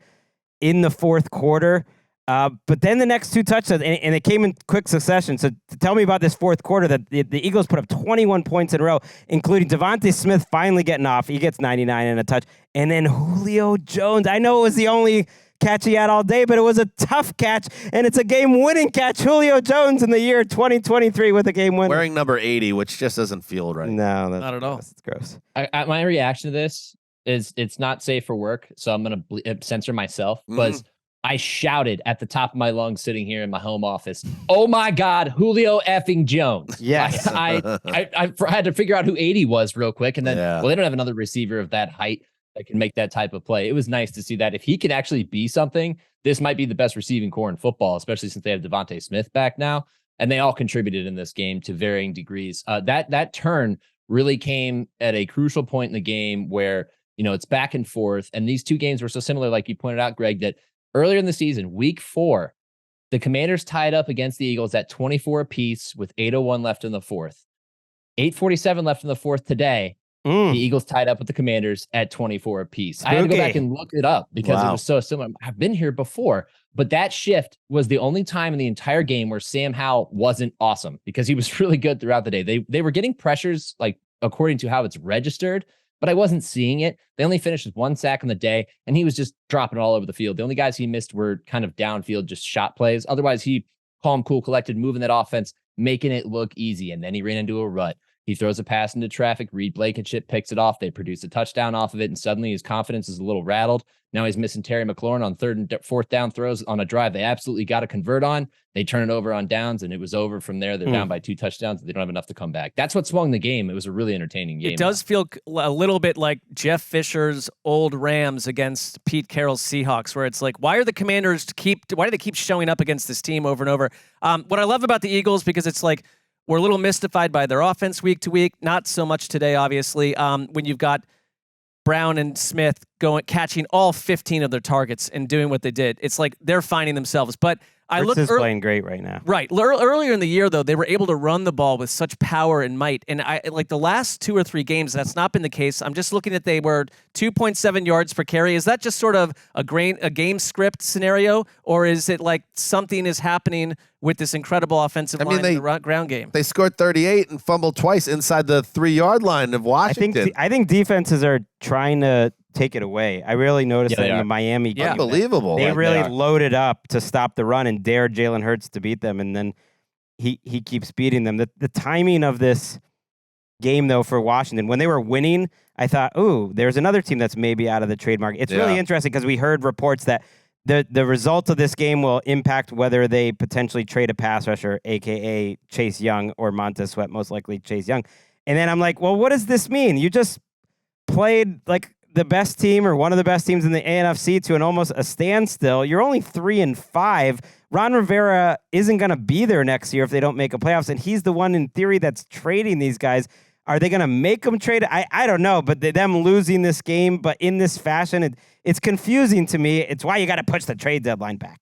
in the fourth quarter. But then the next 2 touchdowns, and it came in quick succession. So tell me about this fourth quarter that the Eagles put up 21 points in a row, including Devontae Smith finally getting off. He gets 99 and a touch. And then Julio Jones. I know it was the only catch he had all day, but it was a tough catch, and it's a game-winning catch. Julio Jones in the year 2023 with a game win. Wearing number 80, which just doesn't feel right. No, not at all. It's gross. My reaction to this is it's not safe for work, so I'm going to censor myself. But I shouted at the top of my lungs sitting here in my home office, "Oh my God, Julio effing Jones!" Yes, I had to figure out who 80 was real quick, and then well, they don't have another receiver of that height that can make that type of play. It was nice to see that. If he could actually be something, this might be the best receiving core in football, especially since they have Devontae Smith back now. And they all contributed in this game to varying degrees. That turn really came at a crucial point in the game where, it's back and forth. And these 2 games were so similar, like you pointed out, Greg, that earlier in the season, week 4, the Commanders tied up against the Eagles at 24 apiece with 8:01 left in the fourth. 8:47 left in the fourth today. The Eagles tied up with the Commanders at 24 apiece. I had to go back and look it up because it was so similar. I've been here before, but that shift was the only time in the entire game where Sam Howell wasn't awesome because he was really good throughout the day. They were getting pressures, like according to how it's registered, but I wasn't seeing it. They only finished with 1 sack on the day, and he was just dropping it all over the field. The only guys he missed were kind of downfield, just shot plays. Otherwise, he calm, cool, collected, moving that offense, making it look easy, and then he ran into a rut. He throws a pass into traffic. Reed Blankenship picks it off. They produce a touchdown off of it, and suddenly his confidence is a little rattled. Now he's missing Terry McLaurin on 3rd and 4th down throws on a drive they absolutely got to convert on. They turn it over on downs, and it was over from there. They're down by 2 touchdowns. They don't have enough to come back. That's what swung the game. It was a really entertaining game. It does feel a little bit like Jeff Fisher's old Rams against Pete Carroll's Seahawks, where it's like, why do they keep showing up against this team over and over? What I love about the Eagles, because it's like, we're a little mystified by their offense week to week. Not so much today, obviously. When you've got Brown and Smith catching all 15 of their targets and doing what they did, it's like they're finding themselves. But Hurts is playing great right now. Right. Earlier in the year, though, they were able to run the ball with such power and might. And like the last 2 or 3 games, that's not been the case. I'm just looking at they were 2.7 yards per carry. Is that just sort of a game script scenario, or is it like something is happening with this incredible offensive line in the ground game? They scored 38 and fumbled twice inside the 3-yard line of Washington. I think defenses are trying to take it away. I really noticed that in the Miami game. Unbelievable. They really loaded up to stop the run and dared Jalen Hurts to beat them, and then he keeps beating them. The timing of this game, though, for Washington, when they were winning, I thought, ooh, there's another team that's maybe out of the trademark. It's really interesting because we heard reports that the result of this game will impact whether they potentially trade a pass rusher, aka Chase Young, or Montez Sweat, most likely Chase Young. And then I'm like, well, what does this mean? You just played like the best team or one of the best teams in the NFC to an almost a standstill. You're only 3-5. Ron Rivera isn't going to be there next year if they don't make a playoffs, and he's the one in theory that's trading these guys. Are they going to make them trade? I don't know, but them losing this game, but in this fashion, it's confusing to me. It's why you got to push the trade deadline back.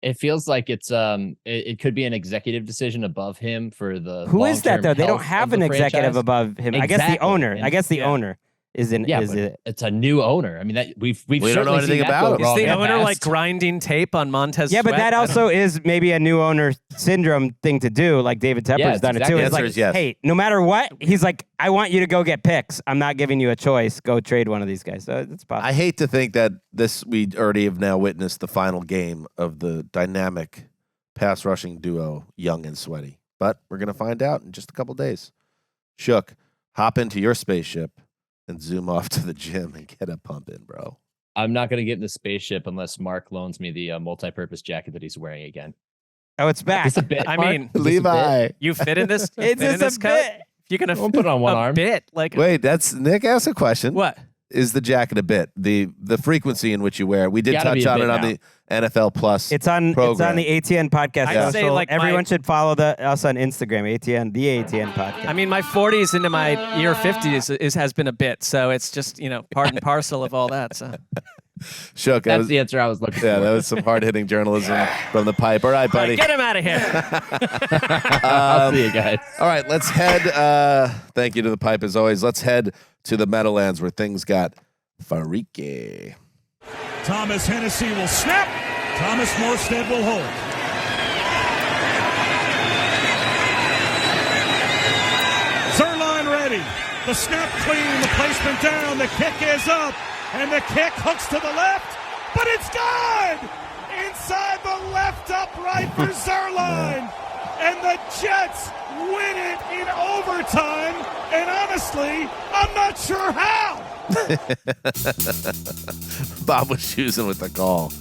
It feels like it's it could be an executive decision above him for the. Who is that though? They don't have an executive above him. Exactly. I guess the owner. I guess the owner is in. Yeah, is it? It's a new owner. I mean, that we don't know anything about him. Is the owner like grinding tape on Montez? Yeah, Sweat? but that also is maybe a new owner syndrome thing to do. Like David Tepper's done it too. It's like, hey, no matter what, he's like, I want you to go get picks. I'm not giving you a choice. Go trade one of these guys. So it's possible. I hate to think that we already have now witnessed the final game of the dynamic pass rushing duo, Young and Sweaty. But we're going to find out in just a couple days. Shook, hop into your spaceship and zoom off to the gym and get a pump in, bro. I'm not going to get in the spaceship unless Mark loans me the multi-purpose jacket that he's wearing again. Oh, it's back. It's a bit. I mean, Levi, you fit in this? It's just a bit. You're going to put it on one arm. Bit. Like, wait, that's Nick asked a question. What? Is the jacket a bit? The frequency in which you wear it. We did touch on it on the NFL Plus. It's on the ATN podcast. I'd say like everyone should follow us on Instagram, ATN, the ATN podcast. I mean, my 40s into my year 50s has been a bit, so it's just part and parcel of all that. So. Shook. That's the answer I was looking for. Yeah, that was some hard-hitting journalism from the pipe. All right, buddy. All right, get him out of here. I'll see you guys. All right, let's head. Thank you to the pipe as always. Let's head to the Meadowlands where things got freaky. Thomas Hennessy will snap. Thomas Morstead will hold. Zerline ready. The snap clean. The placement down. The kick is up. And the kick hooks to the left. But it's good! Inside the left upright for Zerline. And the Jets win it in overtime. And honestly, I'm not sure how. Bob was choosing with the call,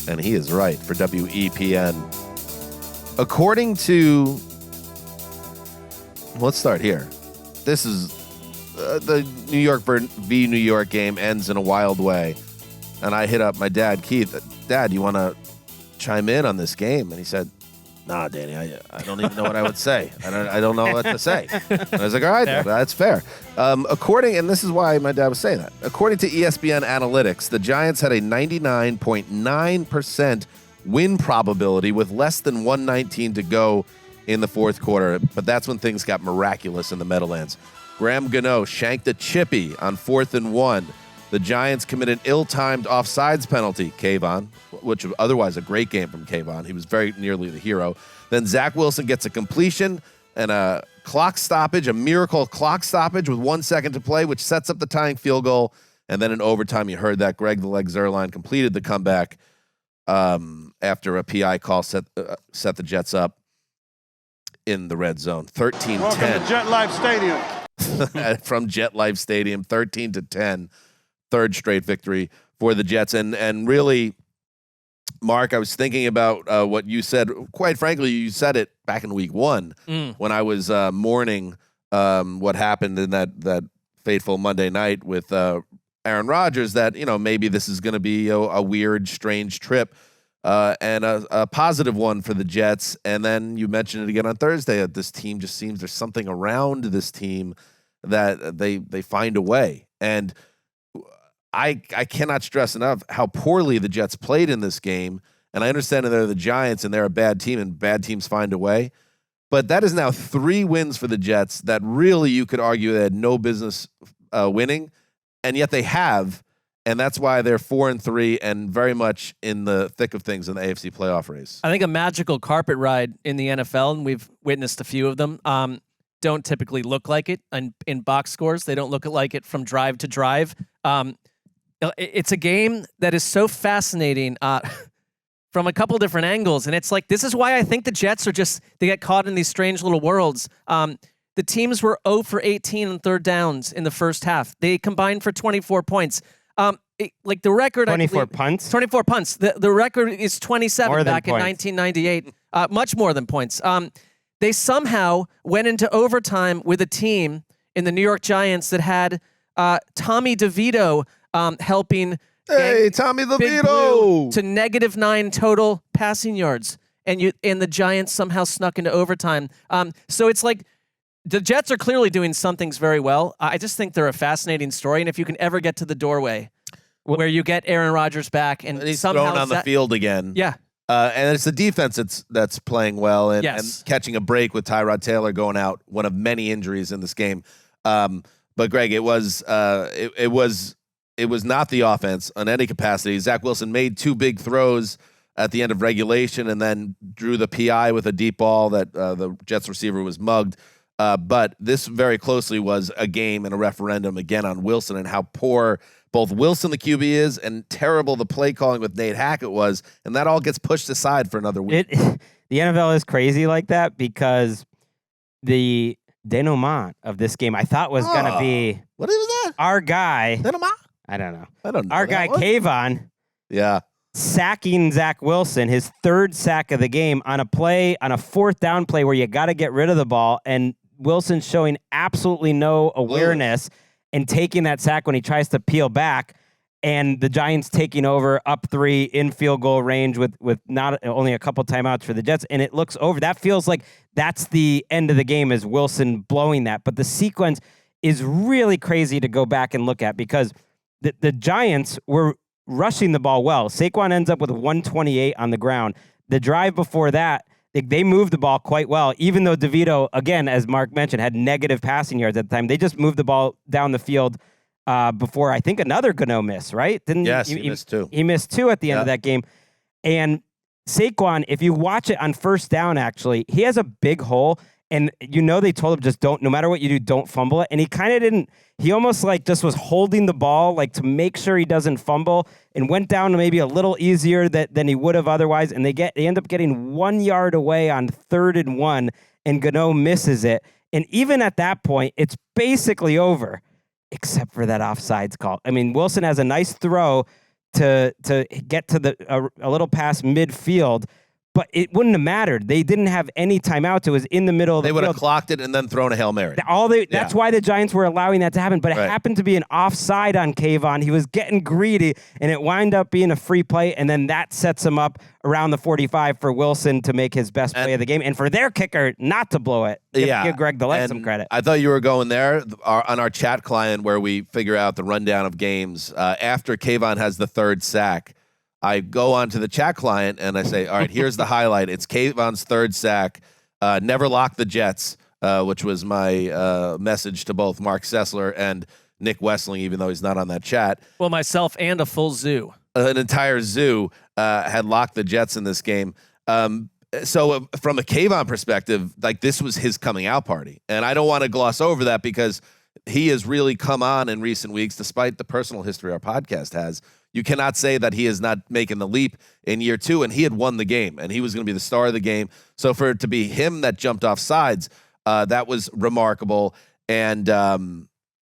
and he is right for WEPN. According to, let's start here. This is the New York v. New York game ends in a wild way, and I hit up my dad, Keith. Dad, you want to chime in on this game? And he said, nah, Danny, I don't even know what I would say. I don't know what to say. And I was like, all right, that's fair. And this is why my dad was saying that. According to ESPN Analytics, the Giants had a 99.9% win probability with less than 119 to go in the fourth quarter. But that's when things got miraculous in the Meadowlands. Graham Gano shanked a chippy on 4th and 1. The Giants committed ill-timed offsides penalty, Kayvon, which was otherwise a great game from Kayvon. He was very nearly the hero. Then Zach Wilson gets a completion and a clock stoppage, a miracle clock stoppage with 1 second to play, which sets up the tying field goal. And then in overtime, you heard that Greg the Leg Zuerlein completed the comeback after a PI call set the Jets up in the red zone. 13-10. Welcome to Jet Life Stadium. From Jet Life Stadium, 13-10. Third straight victory for the Jets. And really, Mark, I was thinking about what you said. Quite frankly, you said it back in week 1 when I was mourning what happened in that fateful Monday night with Aaron Rodgers, that, maybe this is going to be a weird, strange trip and a positive one for the Jets. And then you mentioned it again on Thursday that this team just seems there's something around this team that they find a way. And I cannot stress enough how poorly the Jets played in this game. And I understand that they're the Giants and they're a bad team and bad teams find a way. But that is now 3 wins for the Jets that really you could argue they had no business winning. And yet they have. And that's why they're 4-3 and very much in the thick of things in the AFC playoff race. I think a magical carpet ride in the NFL, and we've witnessed a few of them, don't typically look like it. And in box scores, they don't look like it from drive to drive. It's a game that is so fascinating from a couple different angles. And it's like, this is why I think the Jets they get caught in these strange little worlds. The teams were 0 for 18 on third downs in the first half. They combined for 24 points. like the record. 24 punts. 24 punts. The record is 27 More than back in points. 1998. Much more than points. They somehow went into overtime with a team in the New York Giants that had Tommy DeVito helping. Hey, Tommy Big DeVito! Blue to -9 total passing yards, and the Giants somehow snuck into overtime. So it's like the Jets are clearly doing some things very well. I just think they're a fascinating story, and if you can ever get to the doorway where you get Aaron Rodgers back and he's somehow thrown on the field again. Yeah. And it's the defense that's playing well and catching a break with Tyrod Taylor going out, one of many injuries in this game. But Greg, it was not the offense on any capacity. Zach Wilson made 2 big throws at the end of regulation and then drew the PI with a deep ball that the Jets receiver was mugged. But this very closely was a game and a referendum again on Wilson and how poor both Wilson, the QB, is and terrible the play calling with Nate Hackett was. And that all gets pushed aside for another week. The NFL is crazy like that because the denouement of this game I thought was going to be what was that? Our guy. Denouement? I don't know. I don't know. Our guy, Kayvon. Yeah. Sacking Zach Wilson, his 3rd sack of the game on a 4th down play where you got to get rid of the ball. And Wilson showing absolutely no awareness and taking that sack when he tries to peel back. And the Giants taking over up 3 in field goal range with not only a couple timeouts for the Jets. And it looks over. That feels like that's the end of the game is Wilson blowing that. But the sequence is really crazy to go back and look at because the Giants were rushing the ball well. Saquon ends up with 128 on the ground. The drive before that, they moved the ball quite well, even though DeVito, again, as Mark mentioned, had negative passing yards at the time. They just moved the ball down the field before, I think, another Gano miss, right? Yes, he missed 2. He missed 2 at the end of that game. And Saquon, if you watch it on 1st down, actually, he has a big hole. And they told him just no matter what you do, don't fumble it. And he kind of didn't. He almost just was holding the ball to make sure he doesn't fumble and went down to maybe a little easier than he would have otherwise. And they end up getting 1 yard away on 3rd and 1 and Gano misses it. And even at that point, it's basically over except for that offsides call. I mean, Wilson has a nice throw to get to a little past midfield. But it wouldn't have mattered. They didn't have any timeouts. It was in the middle of the field. They would have clocked it and then thrown a Hail Mary. That's why the Giants were allowing that to happen. But it happened to be an offside on Kayvon. He was getting greedy, and it wound up being a free play, and then that sets him up around the 45 for Wilson to make his best play of the game, and for their kicker not to blow it. Give Greg the leg some credit. I thought you were going there on our chat client where we figure out the rundown of games. After Kayvon has the 3rd sack, I go onto the chat client and I say, all right, here's the highlight. It's Kayvon's 3rd sack. Never lock the Jets, which was my message to both Marc Sessler and Nick Wessling, even though he's not on that chat. Well, myself and a full zoo. An entire zoo had locked the Jets in this game. So from a Kayvon perspective, this was his coming out party. And I don't want to gloss over that because he has really come on in recent weeks, despite the personal history our podcast has. You cannot say that he is not making the leap in year 2, and he had won the game, and he was going to be the star of the game. So for it to be him that jumped off sides, that was remarkable. And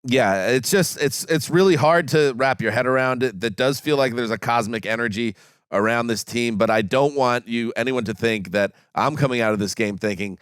it's really hard to wrap your head around it. That does feel like there's a cosmic energy around this team, but I don't want anyone to think that I'm coming out of this game thinking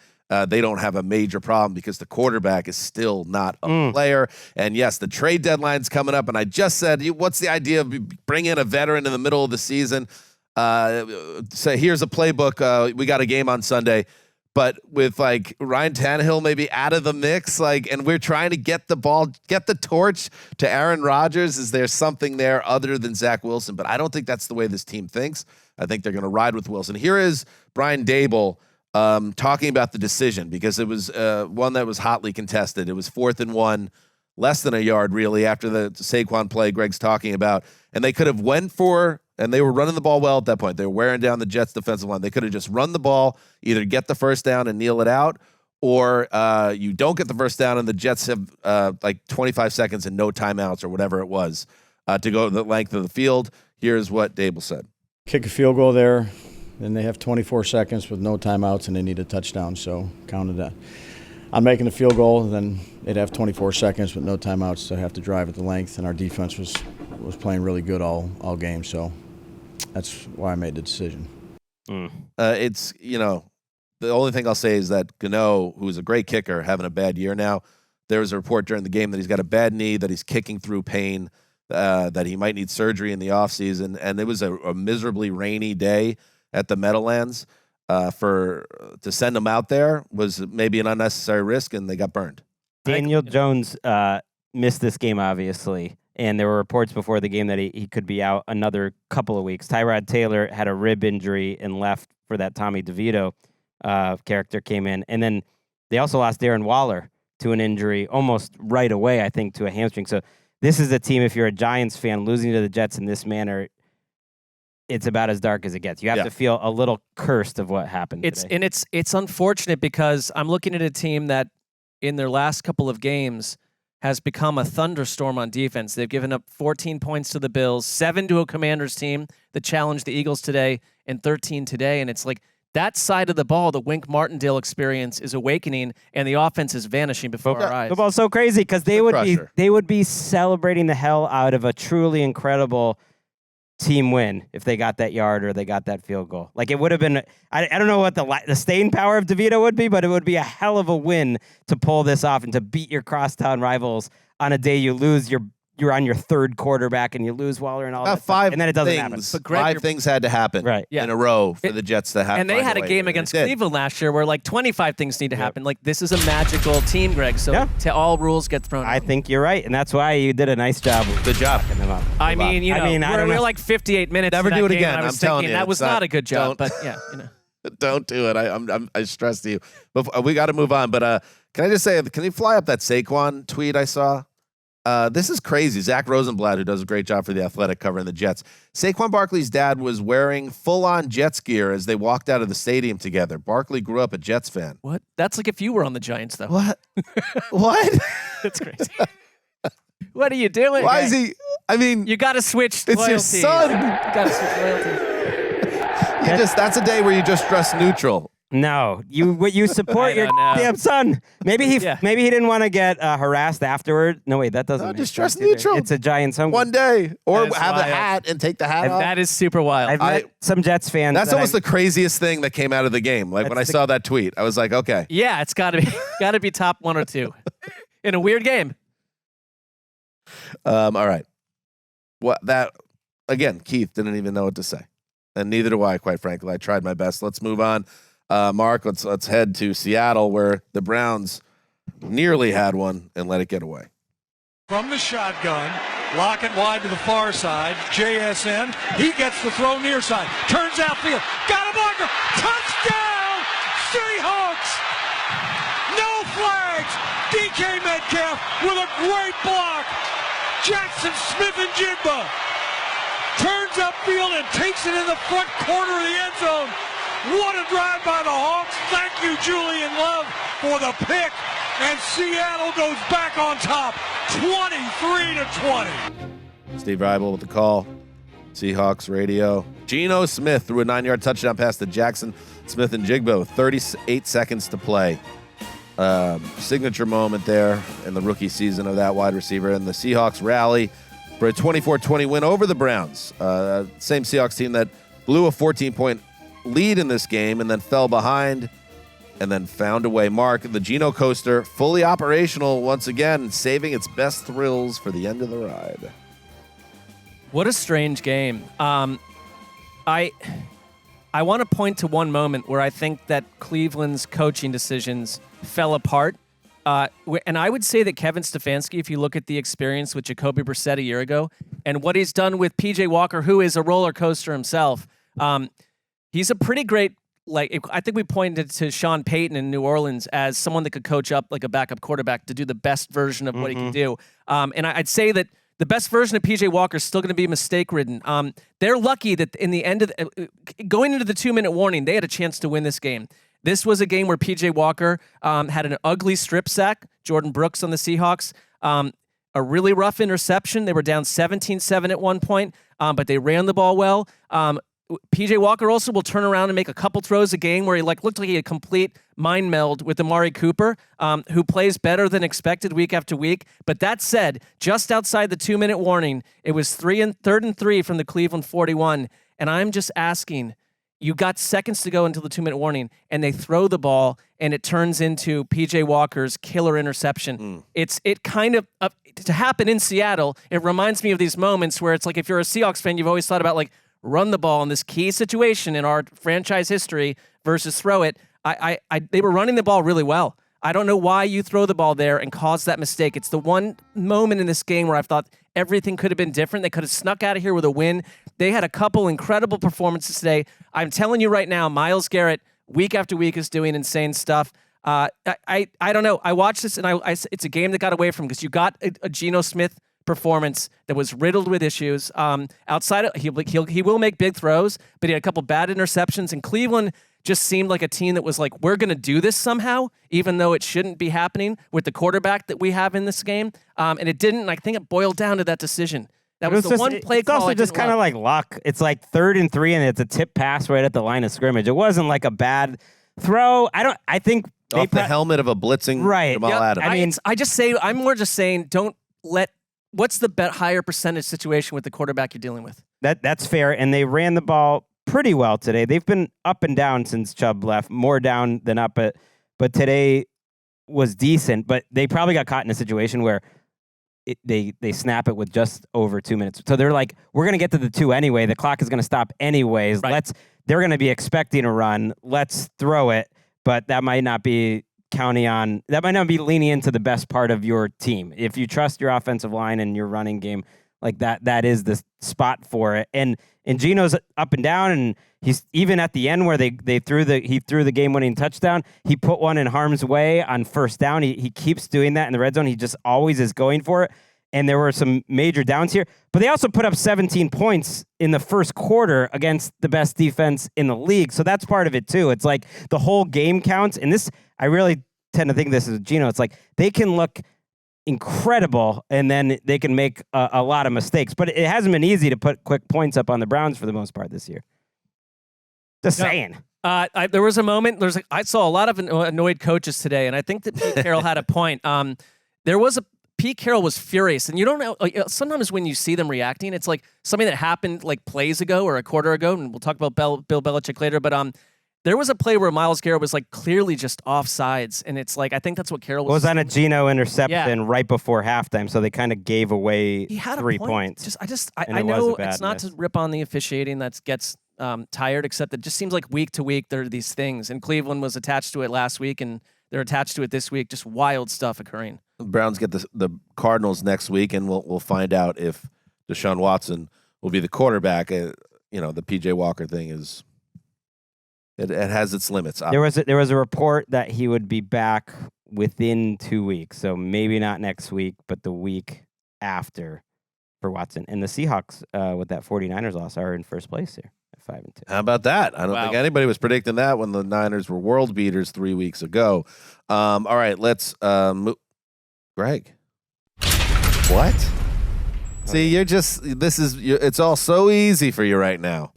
they don't have a major problem because the quarterback is still not a player. And yes, the trade deadline's coming up. And I just said, what's the idea of bringing in a veteran in the middle of the season? Say, here's a playbook. We got a game on Sunday. But with Ryan Tannehill maybe out of the mix, and we're trying to get the torch to Aaron Rodgers. Is there something there other than Zach Wilson? But I don't think that's the way this team thinks. I think they're going to ride with Wilson. Here is Brian Daboll talking about the decision because it was one that was hotly contested. It was 4th and 1, less than a yard really after the Saquon play Greg's talking about. And they could have went for, and they were running the ball well at that point. They were wearing down the Jets defensive line. They could have just run the ball, either get the first down and kneel it out, or you don't get the first down and the Jets have 25 seconds and no timeouts or whatever it was to go the length of the field. Here's what Daboll said. Kick a field goal there. Then they have 24 seconds with no timeouts, and they need a touchdown, so counted that. I'm making a field goal, then they'd have 24 seconds with no timeouts to have to drive at the length, and our defense was was playing really good all game. So that's why I made the decision. It's, the only thing I'll say is that Gano, who's a great kicker, having a bad year now. There was a report during the game that he's got a bad knee, that he's kicking through pain, that he might need surgery in the offseason. And it was a miserably rainy day at the Meadowlands. To send him out there was maybe an unnecessary risk, and they got burned. Daniel Jones missed this game, obviously, and there were reports before the game that he could be out another couple of weeks. Tyrod Taylor had a rib injury and left for that Tommy DeVito character came in. And then they also lost Darren Waller to an injury almost right away, I think, to a hamstring. So this is a team, if you're a Giants fan, losing to the Jets in this manner, it's about as dark as it gets. You have to feel a little cursed of what happened today. It's unfortunate because I'm looking at a team that in their last couple of games has become a thunderstorm on defense. They've given up 14 points to the Bills, 7 to a Commanders team that challenged the Eagles today, and 13 today. And it's like that side of the ball, the Wink Martindale experience, is awakening, and the offense is vanishing before our eyes. Football's so crazy because they would be celebrating the hell out of a truly incredible team win if they got that yard or they got that field goal. Like, it would have been, I don't know what the staying power of DeVito would be, but it would be a hell of a win to pull this off and to beat your crosstown rivals on a day you lose you're on your third quarterback and you lose Waller and all that stuff, and then it doesn't happen. But Greg, 5 things had to happen in a row for the Jets to happen. And they had a game against Cleveland last year where like 25 things need to happen. Like, this is a magical team, Greg. So all rules get thrown out. I think you're right, and that's why you did a nice job. Good job. Them up. I mean, we're like 58 minutes. Never do it again. I was I'm telling thinking you, that was not a good job. But yeah, don't do it. I stress to you. But we got to move on. But can I just say, can you fly up that Saquon tweet I saw? This is crazy. Zach Rosenblatt, who does a great job for The Athletic covering the Jets. Saquon Barkley's dad was wearing full-on Jets gear as they walked out of the stadium together. Barkley grew up a Jets fan. What? That's like if you were on the Giants, though. What? What? That's crazy. What are you doing? Why is he? I mean, you got to switch. It's loyalties. your son. You got to switch loyalties. That's a day where you just dress neutral. No, you support your damn son. Maybe he didn't want to get harassed afterward. No, wait, that doesn't. No, just dress neutral. It's a Giants home. One day, or have a hat and take the hat off. That is super wild. I've met some Jets fans. That's almost the craziest thing that came out of the game. Like when I saw that tweet, I was like, okay, yeah, it's got to be top 1 or 2 in a weird game. All right. Again, Keith didn't even know what to say, and neither do I. Quite frankly, I tried my best. Let's move on. Mark, let's head to Seattle, where the Browns nearly had one and let it get away. From the shotgun, Lockett wide to the far side. JSN, he gets the throw near side. Turns outfield, got a blocker, touchdown, Seahawks! No flags. DK Metcalf with a great block. Jackson Smith and Jigba turns upfield and takes it in the front corner of the end zone. What a drive by the Hawks. Thank you, Julian Love, for the pick. And Seattle goes back on top, 23-20. Steve Reibel with the call. Seahawks radio. Geno Smith threw a 9-yard touchdown pass to Jackson Smith and Jigba with 38 seconds to play. Signature moment there in the rookie season of that wide receiver. And the Seahawks rally for a 24-20 win over the Browns. Same Seahawks team that blew a 14-point lead in this game and then fell behind and then found a way. Mark, the Geno coaster, fully operational once again, saving its best thrills for the end of the ride. What a strange game. I want to point to one moment where I think that Cleveland's coaching decisions fell apart. And I would say that Kevin Stefanski, if you look at the experience with Jacoby Brissett a year ago and what he's done with P.J. Walker, who is a roller coaster himself, he's a pretty great, I think we pointed to Sean Payton in New Orleans as someone that could coach up like a backup quarterback to do the best version of what he can do. And I'd say that the best version of P.J. Walker is still going to be mistake-ridden. They're lucky that in the end of going into the 2-minute warning, they had a chance to win this game. This was a game where P.J. Walker had an ugly strip sack. Jordan Brooks on the Seahawks. A really rough interception. They were down 17-7 at one point, but they ran the ball well. PJ Walker also will turn around and make a couple throws a game where he looked like he had a complete mind meld with Amari Cooper, who plays better than expected week after week. But that said, just outside the 2-minute warning, it was 3rd and 3 from the Cleveland 41. And I'm just asking, you got seconds to go until the 2-minute warning, and they throw the ball, and it turns into PJ Walker's killer interception. It kind of to happen in Seattle. It reminds me of these moments where it's like, if you're a Seahawks fan, you've always thought about like run the ball in this key situation in our franchise history versus throw it. They were running the ball really well. I don't know why you throw the ball there and cause that mistake. It's the one moment in this game where I've thought everything could have been different. They could have snuck out of here with a win. They had a couple incredible performances today. I'm telling you right now, Myles Garrett, week after week, is doing insane stuff. I don't know. I watched this, and it's a game that got away from because you got a Geno Smith performance that was riddled with issues. Outside of he will make big throws, but he had a couple bad interceptions. And Cleveland just seemed like a team that was like, we're going to do this somehow, even though it shouldn't be happening with the quarterback that we have in this game. And it didn't. And I think it boiled down to that decision. That was the one play call. It's also just kind of like luck. It's like 3rd and 3, and it's a tip pass right at the line of scrimmage. It wasn't like a bad throw. I think off the helmet of a blitzing Jamal Adams. I'm more just saying, don't let. What's the higher percentage situation with the quarterback you're dealing with? That's fair, and they ran the ball pretty well today. They've been up and down since Chubb left, more down than up, but today was decent. But they probably got caught in a situation where they snap it with just over 2 minutes. So they're like, we're going to get to the 2 anyway. The clock is going to stop anyways. Right. They're going to be expecting a run. Let's throw it, but that might not be leaning into the best part of your team. If you trust your offensive line and your running game, like that is the spot for it. And Geno's up and down, and he's even at the end where he threw the game-winning touchdown. He put one in harm's way on 1st down. He keeps doing that in the red zone. He just always is going for it. And there were some major downs here, but they also put up 17 points in the first quarter against the best defense in the league. So that's part of it too. It's like the whole game counts. And this, I really tend to think this is Geno. It's like they can look incredible and then they can make a lot of mistakes, but it hasn't been easy to put quick points up on the Browns for the most part this year. Just saying. There was a moment, I saw a lot of annoyed coaches today, and I think that Pete Carroll had a point. Pete Carroll was furious, and you don't know. Sometimes when you see them reacting, it's like something that happened like plays ago or a quarter ago, and we'll talk about Bill Belichick later. But there was a play where Myles Garrett was like clearly just offsides, and it's like I think that's what Carroll was. It was on a Geno interception right before halftime, so they kind of gave away 3 points. I know it's not to rip on the officiating that gets tired, except it just seems like week to week there are these things, and Cleveland was attached to it last week, and they're attached to it this week. Just wild stuff occurring. The Browns get the Cardinals next week, and we'll find out if Deshaun Watson will be the quarterback. The PJ Walker thing is it has its limits. There was a report that he would be back within 2 weeks, so maybe not next week, but the week after for Watson. And the Seahawks with that 49ers loss are in first place here at 5-2. How about that? I don't think anybody was predicting that when the Niners were world beaters 3 weeks ago. All right, let's move. Greg. What? See, it's all so easy for you right now.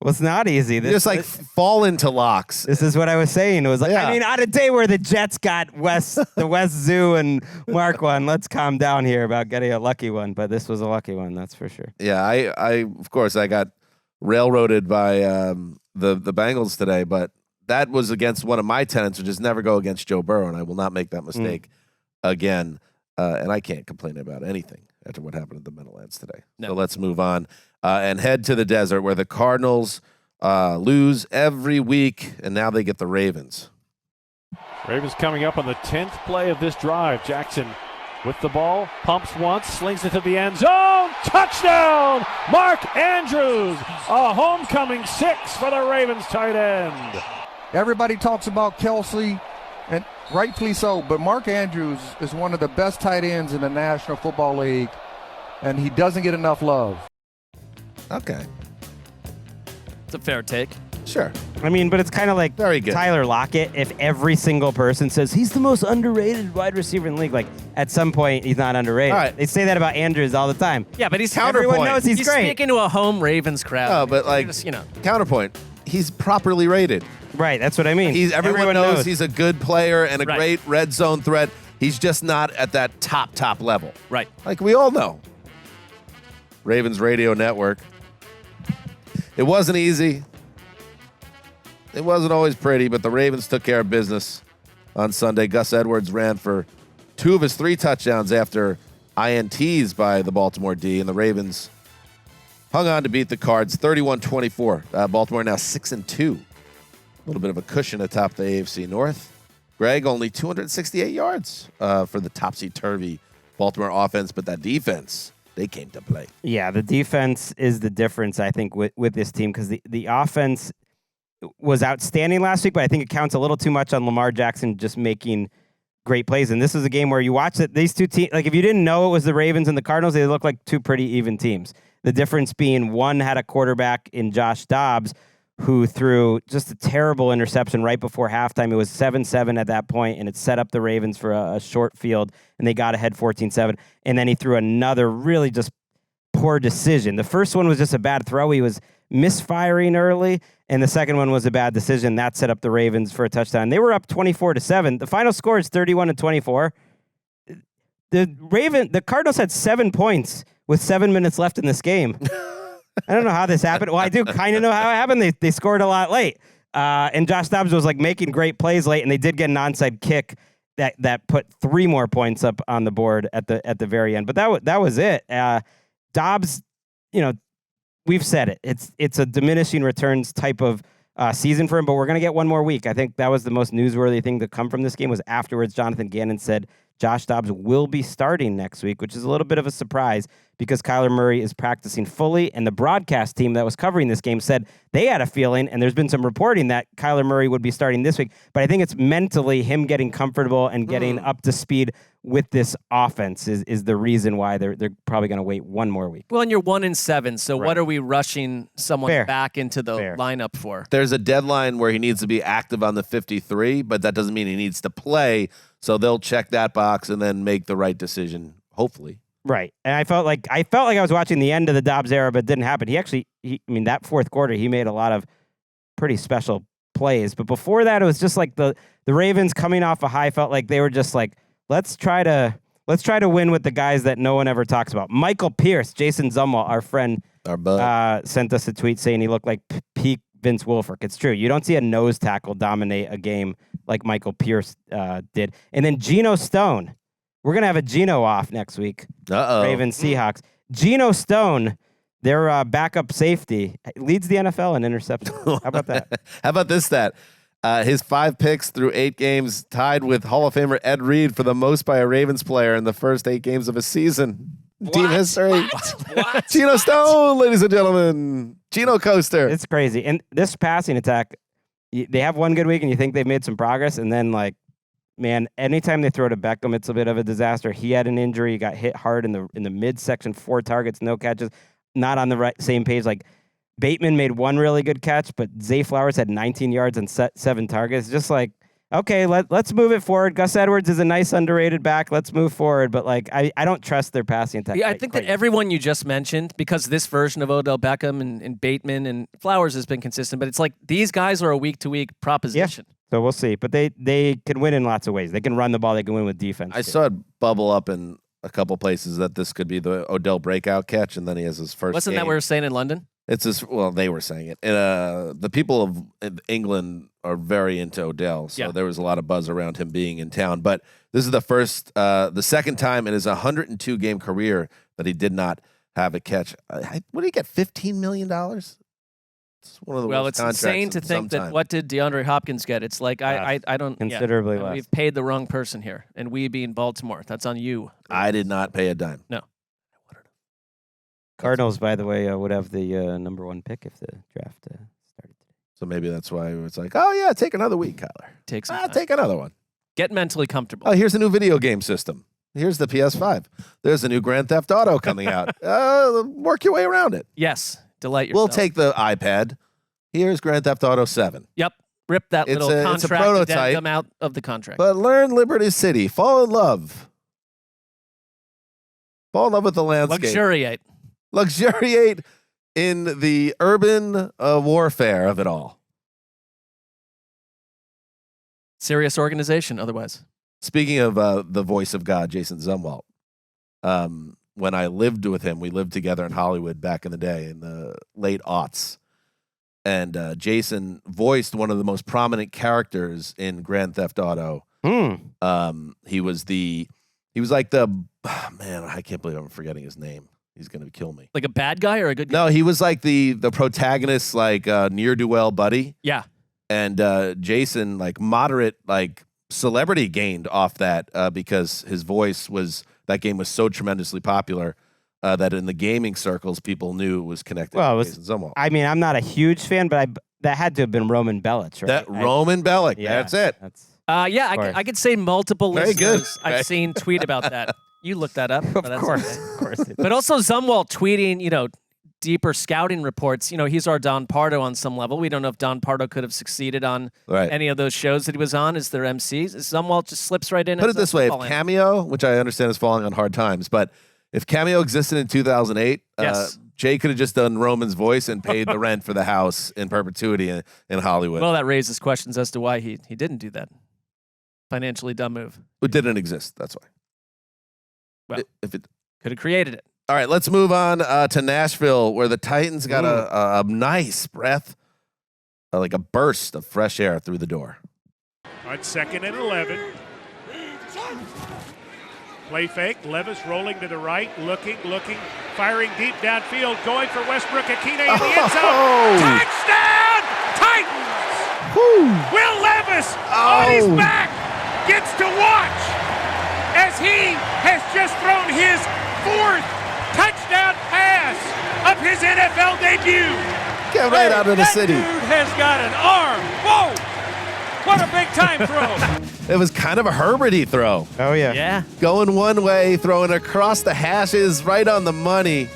Well, it's not easy. You just fall into locks. This is what I was saying. It was like, on a day where the Jets got the West Zoo and Mark won, let's calm down here about getting a lucky one. But this was a lucky one, that's for sure. Yeah, I of course, I got railroaded by the Bengals today, but that was against one of my tenets, which is never go against Joe Burrow, and I will not make that mistake again. And I can't complain about anything after what happened at the Meadowlands today. No. So let's move on and head to the desert where the Cardinals lose every week, and now they get the Ravens. Ravens coming up on the 10th play of this drive. Jackson with the ball, pumps once, slings it to the end zone. Touchdown! Mark Andrews, a homecoming 6 for the Ravens tight end. Everybody talks about Kelsey, and rightfully so, but Mark Andrews is one of the best tight ends in the National Football League, and he doesn't get enough love. Okay. It's a fair take. Sure. I mean, but it's kind of like very good. Tyler Lockett. If every single person says he's the most underrated wide receiver in the league, like at some point he's not underrated. All right. They say that about Andrews all the time. Yeah, but he's everyone knows he's great. speaking to a home Ravens crowd. Oh, but like, Just, counterpoint. He's properly rated. Right, that's what I mean. Everyone knows he's a good player and a Right. great red zone threat. He's just not at that top level. Right. Like we all know. Ravens Radio Network. It wasn't easy. It wasn't always pretty, but the Ravens took care of business on Sunday. Gus Edwards ran for 2 of his 3 touchdowns after INTs by the Baltimore D, and the Ravens hung on to beat the Cards 31-24. Baltimore now 6-2. A little bit of a cushion atop the AFC North. Gregg, only 268 yards for the topsy-turvy Baltimore offense, but that defense, they came to play. Yeah, the defense is the difference, I think, with this team, because the offense was outstanding last week, but I think it counts a little too much on Lamar Jackson just making great plays. And this is a game where you watch it, these two teams, like if you didn't know it was the Ravens and the Cardinals, they look like 2 pretty even teams. The difference being one had a quarterback in Josh Dobbs who threw just a terrible interception right before halftime. It was 7-7 at that point, and it set up the Ravens for a short field, and they got ahead 14-7. And then he threw another really just poor decision. The first one was just a bad throw. He was misfiring early, and the second one was a bad decision. That set up the Ravens for a touchdown. They were up 24-7. The final score is 31-24. The Cardinals had 7 points with 7 minutes left in this game. I don't know how this happened. Well, I do kind of know how it happened. They scored a lot late. And Josh Dobbs was like making great plays late, and they did get an onside kick that put 3 more points up on the board at the very end. But that was it. Dobbs, we've said it. It's a diminishing returns type of season for him, but we're going to get one more week. I think that was the most newsworthy thing to come from this game was afterwards Jonathan Gannon said Josh Dobbs will be starting next week, which is a little bit of a surprise because Kyler Murray is practicing fully, and the broadcast team that was covering this game said they had a feeling, and there's been some reporting that Kyler Murray would be starting this week, but I think it's mentally him getting comfortable and getting up to speed with this offense is the reason why they're probably going to wait one more week. Well, and you're 1-7, so Right. what are we rushing someone back into the lineup for? There's a deadline where he needs to be active on the 53, but that doesn't mean he needs to play. So they'll check that box and then make the right decision, hopefully. Right. And I felt like I was watching the end of the Dobbs era, but it didn't happen. That fourth quarter, he made a lot of pretty special plays. But before that, it was just like the Ravens coming off a high felt like they were just like, let's try to win with the guys that no one ever talks about. Michael Pierce, Jason Zumwalt, our friend, our bud, sent us a tweet saying he looked like peak Vince Wilfork. It's true. You don't see a nose tackle dominate a game like Michael Pierce did. And then Geno Stone. We're going to have a Geno off next week. Uh-oh. Ravens Seahawks. Geno Stone, their backup safety, leads the NFL in interceptions. How about that? How about this stat? His 5 picks through 8 games tied with Hall of Famer Ed Reed for the most by a Ravens player in the first 8 games of a season. Team history. What? Geno Stone, ladies and gentlemen. Geno Coaster. It's crazy. And this passing attack, they have one good week and you think they've made some progress. And then, man, anytime they throw to Beckham, it's a bit of a disaster. He had an injury. He got hit hard in the midsection, 4 targets, no catches, not on the same page. Like, Bateman made 1 really good catch, but Zay Flowers had 19 yards and 7 targets. Just like, okay, let's move it forward. Gus Edwards is a nice underrated back. Let's move forward. But I don't trust their passing attack. Yeah, I think that everyone you just mentioned, because this version of Odell Beckham and Bateman and Flowers has been consistent, but it's like these guys are a week-to-week proposition. Yeah. So we'll see. But they can win in lots of ways. They can run the ball. They can win with defense. I saw it bubble up in a couple places that this could be the Odell breakout catch, and then he has his first Wasn't that what we were saying in London? It's they were saying it. The people of England are very into Odell, so there was a lot of buzz around him being in town. But this is the second time in his 102-game career that he did not have a catch. What did he get, $15 million? It's one of the worst it's contracts insane to think that what did DeAndre Hopkins get? It's like, I don't... Considerably less. We've paid the wrong person here, and we being Baltimore. That's on you. I did not pay a dime. No. Cardinals, by the way, would have the number 1 pick if the draft started today. So maybe that's why it's like, oh, yeah, take another week, Kyler. Take another one. Get mentally comfortable. Oh, here's a new video game system. Here's the PS5. There's a new Grand Theft Auto coming out. Work your way around it. Yes. Delight yourself. We'll take the iPad. Here's Grand Theft Auto 7. Yep. Rip that little it's a contract prototype, addendum out of the contract. But learn Liberty City. Fall in love. Fall in love with the landscape. Luxuriate in the urban warfare of it all. Serious organization, otherwise. Speaking of the voice of God, Jason Zumwalt, when I lived with him, we lived together in Hollywood back in the day, in the late aughts. And Jason voiced one of the most prominent characters in Grand Theft Auto. He was like the man. I can't believe I'm forgetting his name. He's gonna kill me. Like a bad guy or a good guy? No, he was like the protagonist, like ne'er-do-well buddy. Yeah. And Jason, like moderate, like celebrity gained off that because his voice that game was so tremendously popular. That in the gaming circles, people knew it was connected to Jason Zumwalt. I mean, I'm not a huge fan, but that had to have been Roman Bellich, right? Roman Bellich, that's it. I could say multiple Very listeners good. I've seen tweet about that. You looked that up. Of course. But also Zumwalt tweeting, deeper scouting reports. He's our Don Pardo on some level. We don't know if Don Pardo could have succeeded on any of those shows that he was on as their MCs. Zumwalt just slips right in. Put it this way, if Cameo, which I understand is falling on hard times, but if Cameo existed in 2008, Jay could have just done Roman's voice and paid the rent for the house in perpetuity in Hollywood. Well, that raises questions as to why he didn't do that. Financially dumb move. It didn't exist, that's why. Well, if it could have created it. All right, let's move on to Nashville, where the Titans got a nice breath, like a burst of fresh air through the door. On 2nd and 11. Play fake. Levis rolling to the right, looking, firing deep downfield, going for Westbrook Akine in the end zone. Touchdown, Titans! Will Levis on his back gets to watch as he has just thrown his 4th touchdown pass of his NFL debut. Get right out of the city. Dude has got an arm. Whoa! What a big time throw. It was kind of a Herbert-y throw. Oh, yeah. Yeah. Going one way, throwing across the hashes, right on the money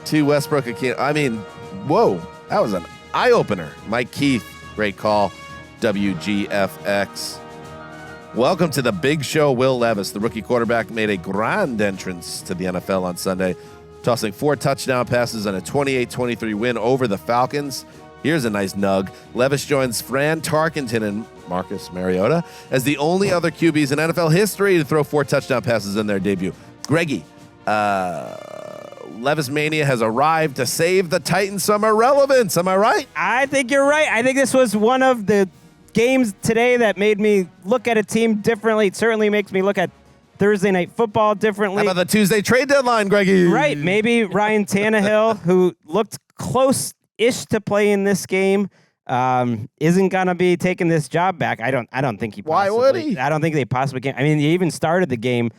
to Westbrook Akine. I mean, whoa, that was an eye-opener. Mike Keith, great call. WGFX. Welcome to the big show. Will Levis, the rookie quarterback, made a grand entrance to the NFL on Sunday, tossing 4 touchdown passes and a 28-23 win over the Falcons. Here's a nice nug. Levis joins Fran Tarkenton and Marcus Mariota as the only other QBs in NFL history to throw 4 touchdown passes in their debut. Greggy, Levis Mania has arrived to save the Titans some irrelevance. Am I right? I think you're right. I think this was one of the games today that made me look at a team differently. It certainly makes me look at Thursday Night Football differently. How about the Tuesday trade deadline, Greggy? Right. Maybe Ryan Tannehill, who looked close-ish to play in this game, isn't gonna be taking this job back. I don't think he. Why would he? I don't think they possibly can. I mean, he even started the game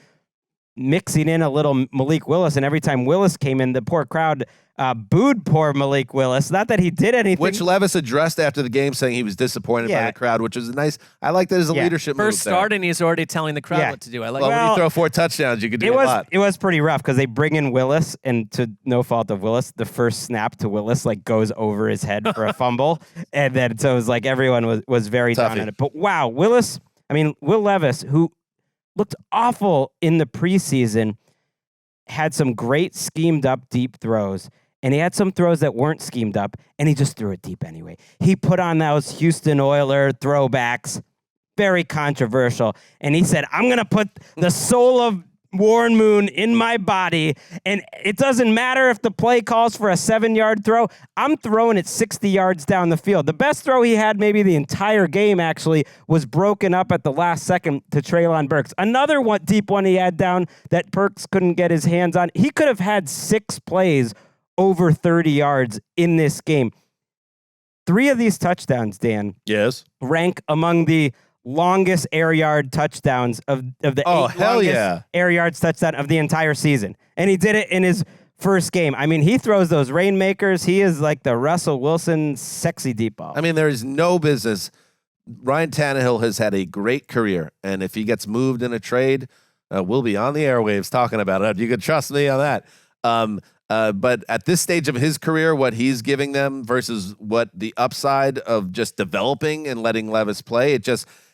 mixing in a little Malik Willis, and every time Willis came in, the poor crowd booed poor Malik Willis. Not that he did anything. Which Levis addressed after the game, saying he was disappointed by the crowd, which was nice. I like that as a leadership move. First start, and he's already telling the crowd what to do. I like. Well, when you throw 4 touchdowns, you could do a lot. It was pretty rough because they bring in Willis, and to no fault of Willis, the first snap to Willis goes over his head for a fumble, and then so it was like everyone was very down on it. But wow, Will Levis, who looked awful in the preseason, had some great schemed up deep throws. And he had some throws that weren't schemed up, and he just threw it deep anyway. He put on those Houston Oilers throwbacks, very controversial. And he said, I'm going to put the soul of Warren Moon in my body, and it doesn't matter if the play calls for a 7-yard throw. I'm throwing it 60 yards down the field. The best throw he had maybe the entire game, actually, was broken up at the last second to Treylon Burks. Another deep one he had down that Burks couldn't get his hands on. He could have had 6 plays over 30 yards in this game. 3 of these touchdowns, Dan, rank among the longest air yard touchdowns of the 8 longest air yards touchdown of the entire season. And he did it in his first game. I mean, he throws those rainmakers. He is like the Russell Wilson sexy deep ball. I mean, there is no business. Ryan Tannehill has had a great career, and if he gets moved in a trade, we'll be on the airwaves talking about it. You can trust me on that. But at this stage of his career, what he's giving them versus what the upside of just developing and letting Levis play,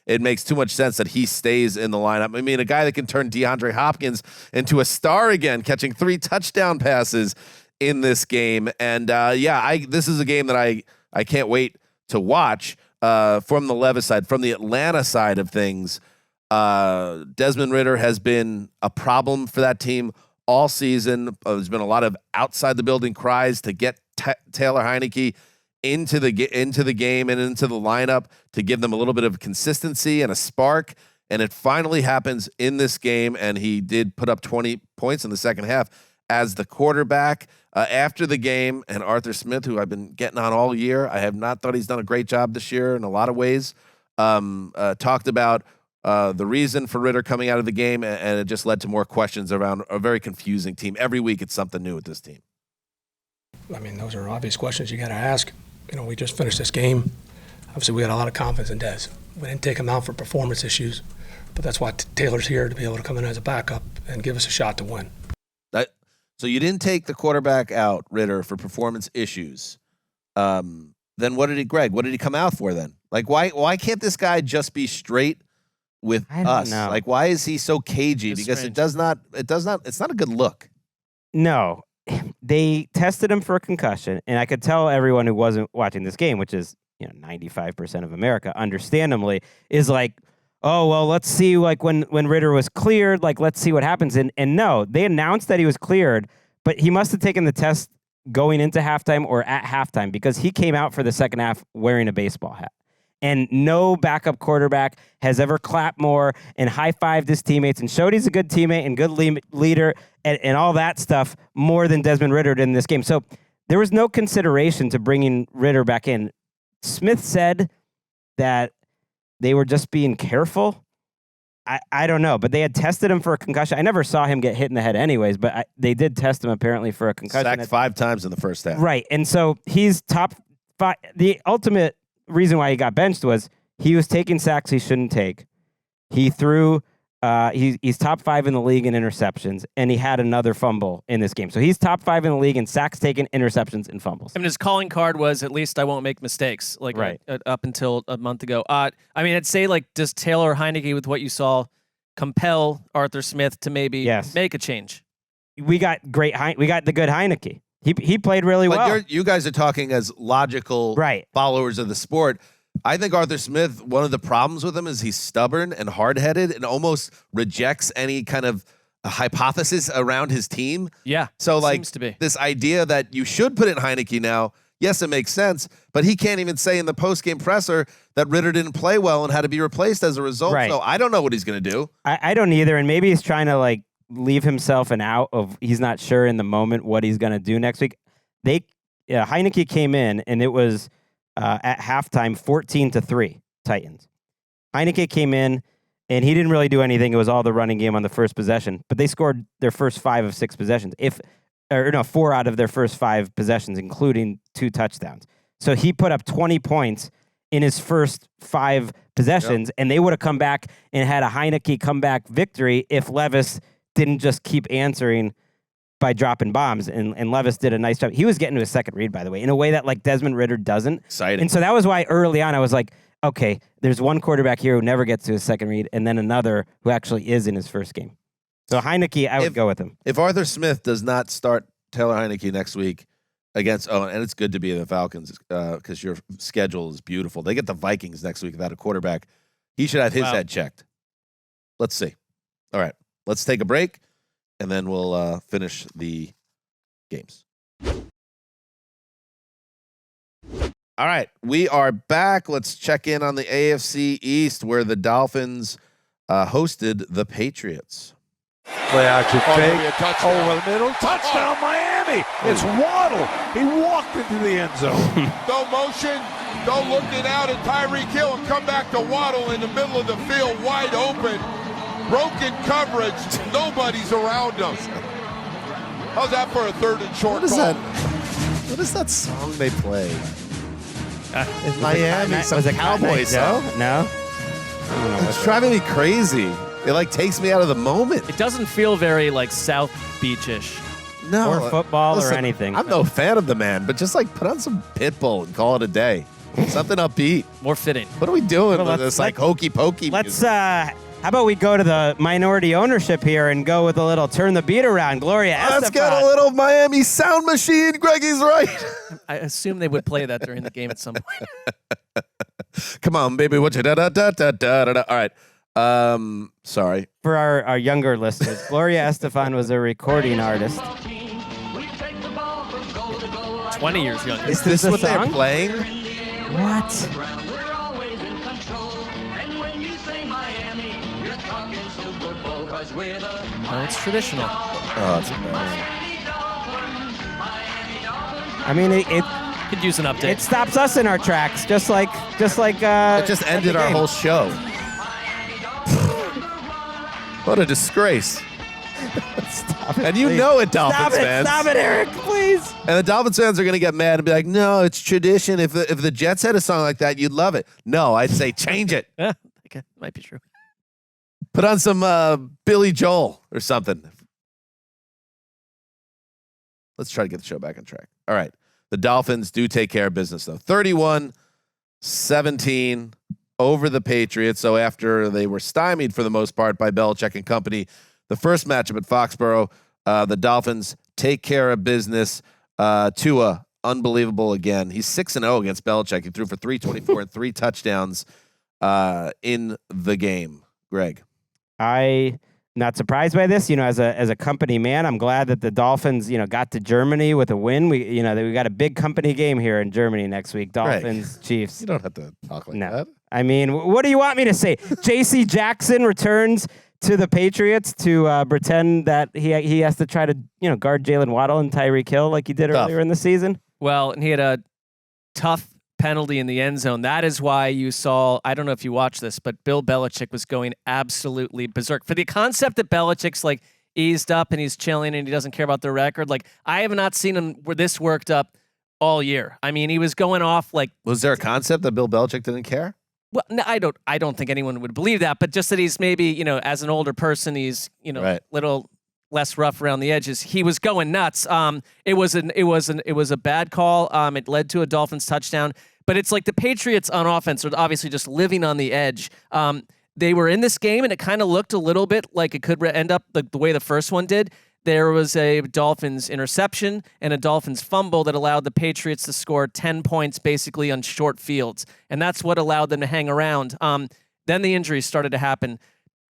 it makes too much sense that he stays in the lineup. I mean, a guy that can turn DeAndre Hopkins into a star again, catching 3 touchdown passes in this game. And this is a game that I can't wait to watch from the Levis side. From the Atlanta side of things, Desmond Ridder has been a problem for that team all season. There's been a lot of outside the building cries to get Taylor Heineke into the game and into the lineup to give them a little bit of consistency and a spark. And it finally happens in this game, and he did put up 20 points in the second half as the quarterback. After the game, and Arthur Smith, who I've been getting on all year, I have not thought he's done a great job this year in a lot of ways, talked about the reason for Ridder coming out of the game, and it just led to more questions around a very confusing team. Every week it's something new with this team. I mean, those are obvious questions you got to ask. We just finished this game. Obviously, we got a lot of confidence in Dez. We didn't take him out for performance issues, but that's why Taylor's here, to be able to come in as a backup and give us a shot to win. So you didn't take the quarterback out, Ridder, for performance issues. Then what did he come out for then? Like, why can't this guy just be straight with us? Know. Like, why is he so cagey? Because strange. It's not a good look. No. They tested him for a concussion, and I could tell everyone who wasn't watching this game, which is 95% of America, understandably, is like, oh, well, let's see, like, when Ridder was cleared, like, let's see what happens. And no, they announced that he was cleared, but he must have taken the test going into halftime or at halftime, because he came out for the second half wearing a baseball hat. And no backup quarterback has ever clapped more and high-fived his teammates and showed he's a good teammate and good leader and all that stuff more than Desmond Ridder did in this game. So there was no consideration to bringing Ridder back in. Smith said that they were just being careful. I don't know, but they had tested him for a concussion. I never saw him get hit in the head anyways, but they did test him apparently for a concussion. Sacked 5 times in the first half. Right, and so he's top 5. The ultimate reason why he got benched was he was taking sacks he shouldn't take. He threw, he's top 5 in the league in interceptions, and he had another fumble in this game. So he's top 5 in the league in sacks taken, interceptions, and fumbles. I mean, his calling card was, at least I won't make mistakes, like right. Up until a month ago. I mean, I'd say, like, does Taylor Heineke, with what you saw, compel Arthur Smith to maybe make a change? We got the good Heineke. He played really well. You guys are talking as logical followers of the sport. I think Arthur Smith, one of the problems with him is he's stubborn and hard-headed and almost rejects any kind of hypothesis around his team. Yeah, so like seems to be. This idea that you should put in Heineke now, yes, it makes sense, but he can't even say in the post-game presser that Ridder didn't play well and had to be replaced as a result. Right. So I don't know what he's going to do. I don't either, and maybe he's trying to like leave himself an out of he's not sure in the moment what he's going to do next week. Heineke came in, and it was at halftime 14-3 Titans. Heineke came in, and he didn't really do anything. It was all the running game on the first possession, but they scored their first 5 of 6 possessions. 4 out of their first 5 possessions, including 2 touchdowns. So he put up 20 points in his first 5 possessions, and they would have come back and had a Heineke comeback victory if Levis didn't just keep answering by dropping bombs, and Levis did a nice job. He was getting to his second read, by the way, in a way that like Desmond Ridder doesn't. Exciting. And so that was why early on I was like, okay, there's one quarterback here who never gets to his second read, and then another who actually is in his first game. So Heineke, I would go with him. If Arthur Smith does not start Taylor Heineke next week against, and it's good to be in the Falcons because your schedule is beautiful. They get the Vikings next week without a quarterback. He should have his head checked. Let's see. All right. Let's take a break, and then we'll finish the games. All right, we are back. Let's check in on the AFC East, where the Dolphins hosted the Patriots. Play action fake over the middle. Touchdown, Miami. It's Waddle. He walked into the end zone. No motion. Go looking out at Tyreek Hill and come back to Waddle in the middle of the field, wide open. Broken coverage. Nobody's around him. How's that for a 3rd and short call? What is that song they play? In Miami, some Cowboys song. No? It's driving me crazy. It like takes me out of the moment. It doesn't feel very like South Beach-ish. No. or football Listen, or anything. I'm no fan of the man, but just like put on some Pitbull and call it a day. Something upbeat. More fitting. What are we doing Well, with this like hokey pokey Let's music? how about we go to the minority ownership here and go with a little turn the beat around. Gloria Estefan. Let's get a little Miami sound machine. Greggy's right. I assume they would play that during the game at some point. Come on, baby. What you da da da da da da. All right. Sorry. For our younger listeners, Gloria Estefan was a recording artist. 20 years younger. Is this what they're song? playing? What? No, it's traditional. Oh, it's embarrassing. I mean, it could use an update. It stops us in our tracks, just like. It just ended our whole show. What a disgrace. Stop it, And you please. know it, Dolphins fans. Stop it, Eric, please. And the Dolphins fans are going to get mad and be like, no, it's tradition. If the Jets had a song like that, you'd love it. No, I'd say change it. Yeah, okay, might be true. Put on some Billy Joel or something. Let's try to get the show back on track. All right. The Dolphins do take care of business, though. 31-17 over the Patriots. So after they were stymied for the most part by Belichick and company, the first matchup at Foxborough, the Dolphins take care of business. Tua, unbelievable again. He's 6-0 against Belichick. He threw for 324 and 3 touchdowns in the game. Greg. I not surprised by this. As a company man, I'm glad that the Dolphins, got to Germany with a win. We got a big company game here in Germany next week. Dolphins, Chiefs. You don't have to talk like that. I mean, what do you want me to say? J.C. Jackson returns to the Patriots to pretend that he has to try to guard Jalen Waddle and Tyreek Hill like he did earlier in the season. Well, and he had a tough penalty in the end zone. That is why you saw, I don't know if you watched this, but Bill Belichick was going absolutely berserk. For the concept that Belichick's like eased up and he's chilling and he doesn't care about the record, like I have not seen him this worked up all year. I mean, he was going off like. Was there a concept that Bill Belichick didn't care? Well, no, I don't think anyone would believe that, but just that he's maybe, as an older person, he's, little less rough around the edges. He was going nuts. It was a bad call. It led to a Dolphins touchdown. But it's like the Patriots on offense are obviously just living on the edge. They were in this game, and it kind of looked a little bit like it could end up the way the first one did. There was a Dolphins interception and a Dolphins fumble that allowed the Patriots to score 10 points basically on short fields, and that's what allowed them to hang around. Then the injuries started to happen.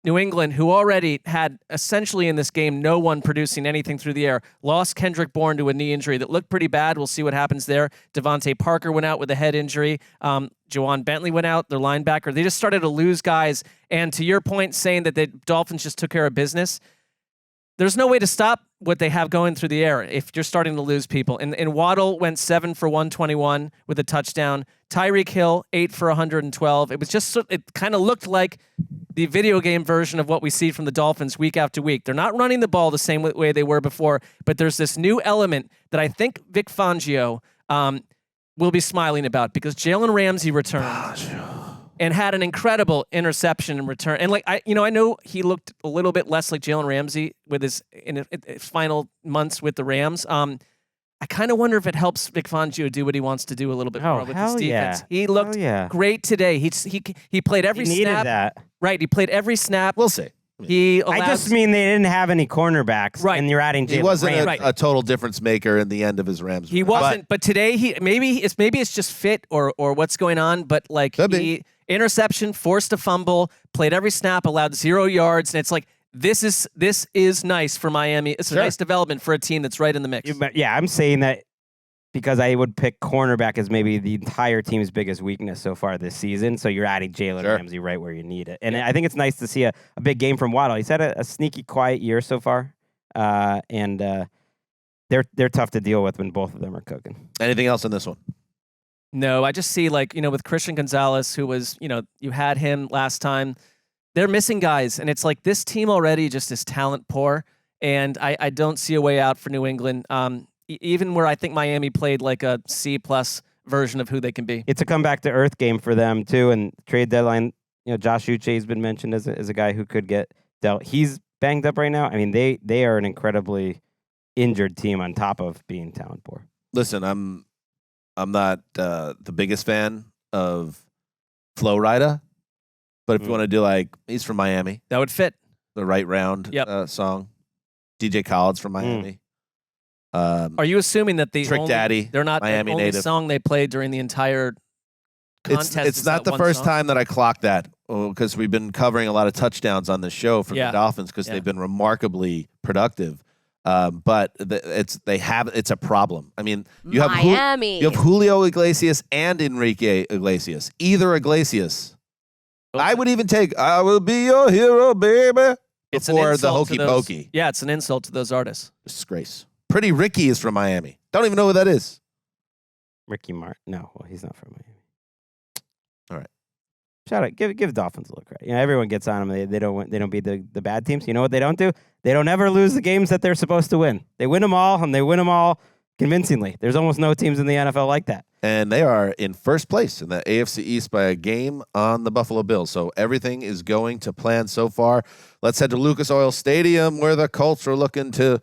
New England, who already had essentially in this game no one producing anything through the air, lost Kendrick Bourne to a knee injury that looked pretty bad. We'll see what happens there. Devontae Parker went out with a head injury. Juwan Bentley went out, their linebacker. They just started to lose guys. And to your point, saying that the Dolphins just took care of business, there's no way to stop what they have going through the air if you're starting to lose people. And Waddle went 7 for 121 with a touchdown. Tyreek Hill, 8 for 112. It was just, it kind of looked like the video game version of what we see from the Dolphins week after week. They're not running the ball the same way they were before, but there's this new element that I think Vic Fangio will be smiling about because Jalen Ramsey returned and had an incredible interception in return. And I know he looked a little bit less like Jalen Ramsey with his final months with the Rams. I kind of wonder if it helps Vic Fangio do what he wants to do a little bit more with his defense. Yeah. He looked great today. He played every snap. He needed that. Right, he played every snap. We'll see. I just mean they didn't have any cornerbacks, right? And you're adding Jalen. He wasn't Ramsey. a total difference maker in the end of his Rams. He wasn't, but today maybe it's just fit or what's going on. But interception, forced a fumble, played every snap, allowed 0 yards, and it's like this is nice for Miami. It's a nice development for a team that's right in the mix. Yeah, I'm saying that because I would pick cornerback as maybe the entire team's biggest weakness so far this season. So you're adding Jalen Ramsey right where you need it. And I think it's nice to see a big game from Waddle. He's had a sneaky quiet year so far. And they're tough to deal with when both of them are cooking. Anything else in this one? No, I just see with Christian Gonzalez, who was, you had him last time. They're missing guys. And it's like this team already just is talent poor. And I don't see a way out for New England. Even where I think Miami played like a C+ version of who they can be. It's a come back to earth game for them too. And trade deadline, Josh Uche has been mentioned as a guy who could get dealt. He's banged up right now. I mean, they are an incredibly injured team on top of being talent poor. Listen, I'm not the biggest fan of Flo Rida, but if you want to do like, he's from Miami. That would fit. The Right Round song. DJ Khaled's from Miami. Are you assuming that Trick Daddy, they're not Miami the only native. song they played during the entire contest? It's not the first time that I clocked that, because we've been covering a lot of touchdowns on this show from the Dolphins because they've been remarkably productive. But it's a problem. I mean, you have Miami. You have Julio Iglesias and Enrique Iglesias. Either Iglesias. I would even take "I Will Be Your Hero, Baby" before the Hokey Pokey. Yeah, it's an insult to those artists. Disgrace. Pretty Ricky is from Miami. Don't even know who that is. Ricky Martin. No, well, he's not from Miami. All right. Shout out. Give Dolphins a look, right? You know, everyone gets on them. They don't beat the bad teams. You know what they don't do? They don't ever lose the games that they're supposed to win. They win them all, and they win them all convincingly. There's almost no teams in the NFL like that. And they are in first place in the AFC East by a game on the Buffalo Bills. So everything is going to plan so far. Let's head to Lucas Oil Stadium, where the Colts are looking to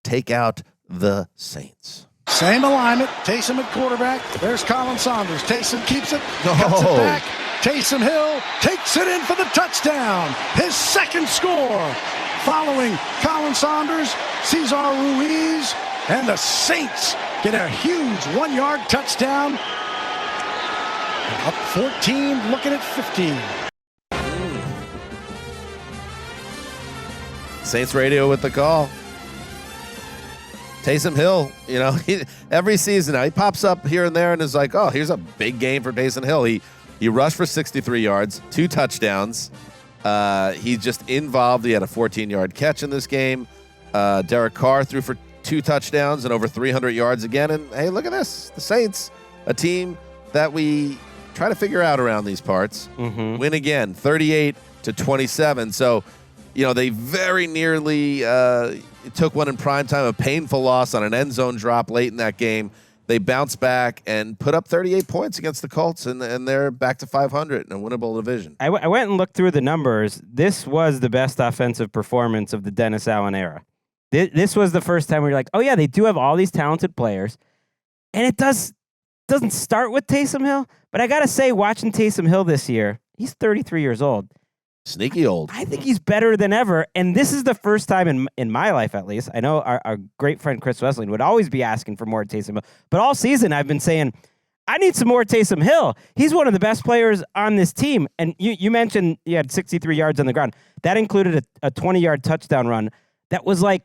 take out the Saints. Same alignment. Taysom at quarterback. There's Colin Saunders. Taysom keeps it. Cuts it back. Taysom Hill takes it in for the touchdown. His second score. Following Colin Saunders, Cesar Ruiz, and the Saints get a huge 1-yard touchdown. And up 14, looking at 15. Saints radio with the call. Taysom Hill, you know, every season now he pops up here and there and is like, oh, here's a big game for Taysom Hill. He rushed for 63 yards, 2 touchdowns. He's just involved. He had a 14-yard catch in this game. Derek Carr threw for 2 touchdowns and over 300 yards again. And hey, look at this. The Saints, a team that we try to figure out around these parts, win again, 38-27. So, you know, they very nearly took one in prime time, a painful loss on an end zone drop late in that game. They bounced back and put up 38 points against the Colts, and they're back to 500 in a winnable division. I went and looked through the numbers. This was the best offensive performance of the Dennis Allen era. This was the first time we were like, oh, yeah, they do have all these talented players. And it doesn't start with Taysom Hill. But I got to say, watching Taysom Hill this year, he's 33 years old. Sneaky old. I think he's better than ever. And this is the first time in my life, at least. I know our great friend Chris Wesseling would always be asking for more Taysom Hill. But all season, I've been saying, I need some more Taysom Hill. He's one of the best players on this team. And you mentioned he had 63 yards on the ground. That included a 20-yard touchdown run. That was like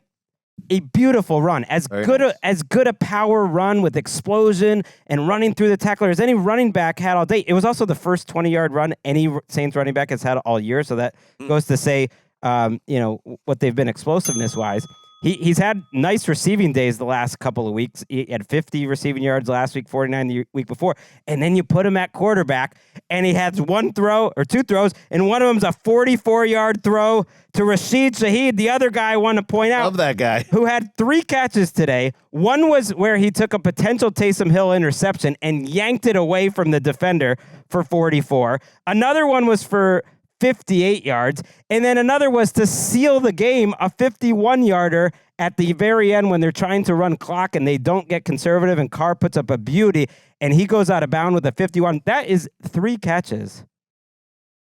a beautiful run. As good a power run with explosion and running through the tackler as any running back had all day. It was also the first 20-yard run any Saints running back has had all year. So that goes to say, what they've been explosiveness-wise. He's had nice receiving days the last couple of weeks. He had 50 receiving yards last week, 49 the week before. And then you put him at quarterback, and he has 1 throw or 2 throws, and one of them's a 44-yard throw to Rashid Shaheed, the other guy I want to point out. Love that guy. Who had 3 catches today. One was where he took a potential Taysom Hill interception and yanked it away from the defender for 44. Another one was for 58 yards. And then another was to seal the game, a 51-yarder at the very end when they're trying to run clock and they don't get conservative and Carr puts up a beauty and he goes out of bounds with a 51. That is 3 catches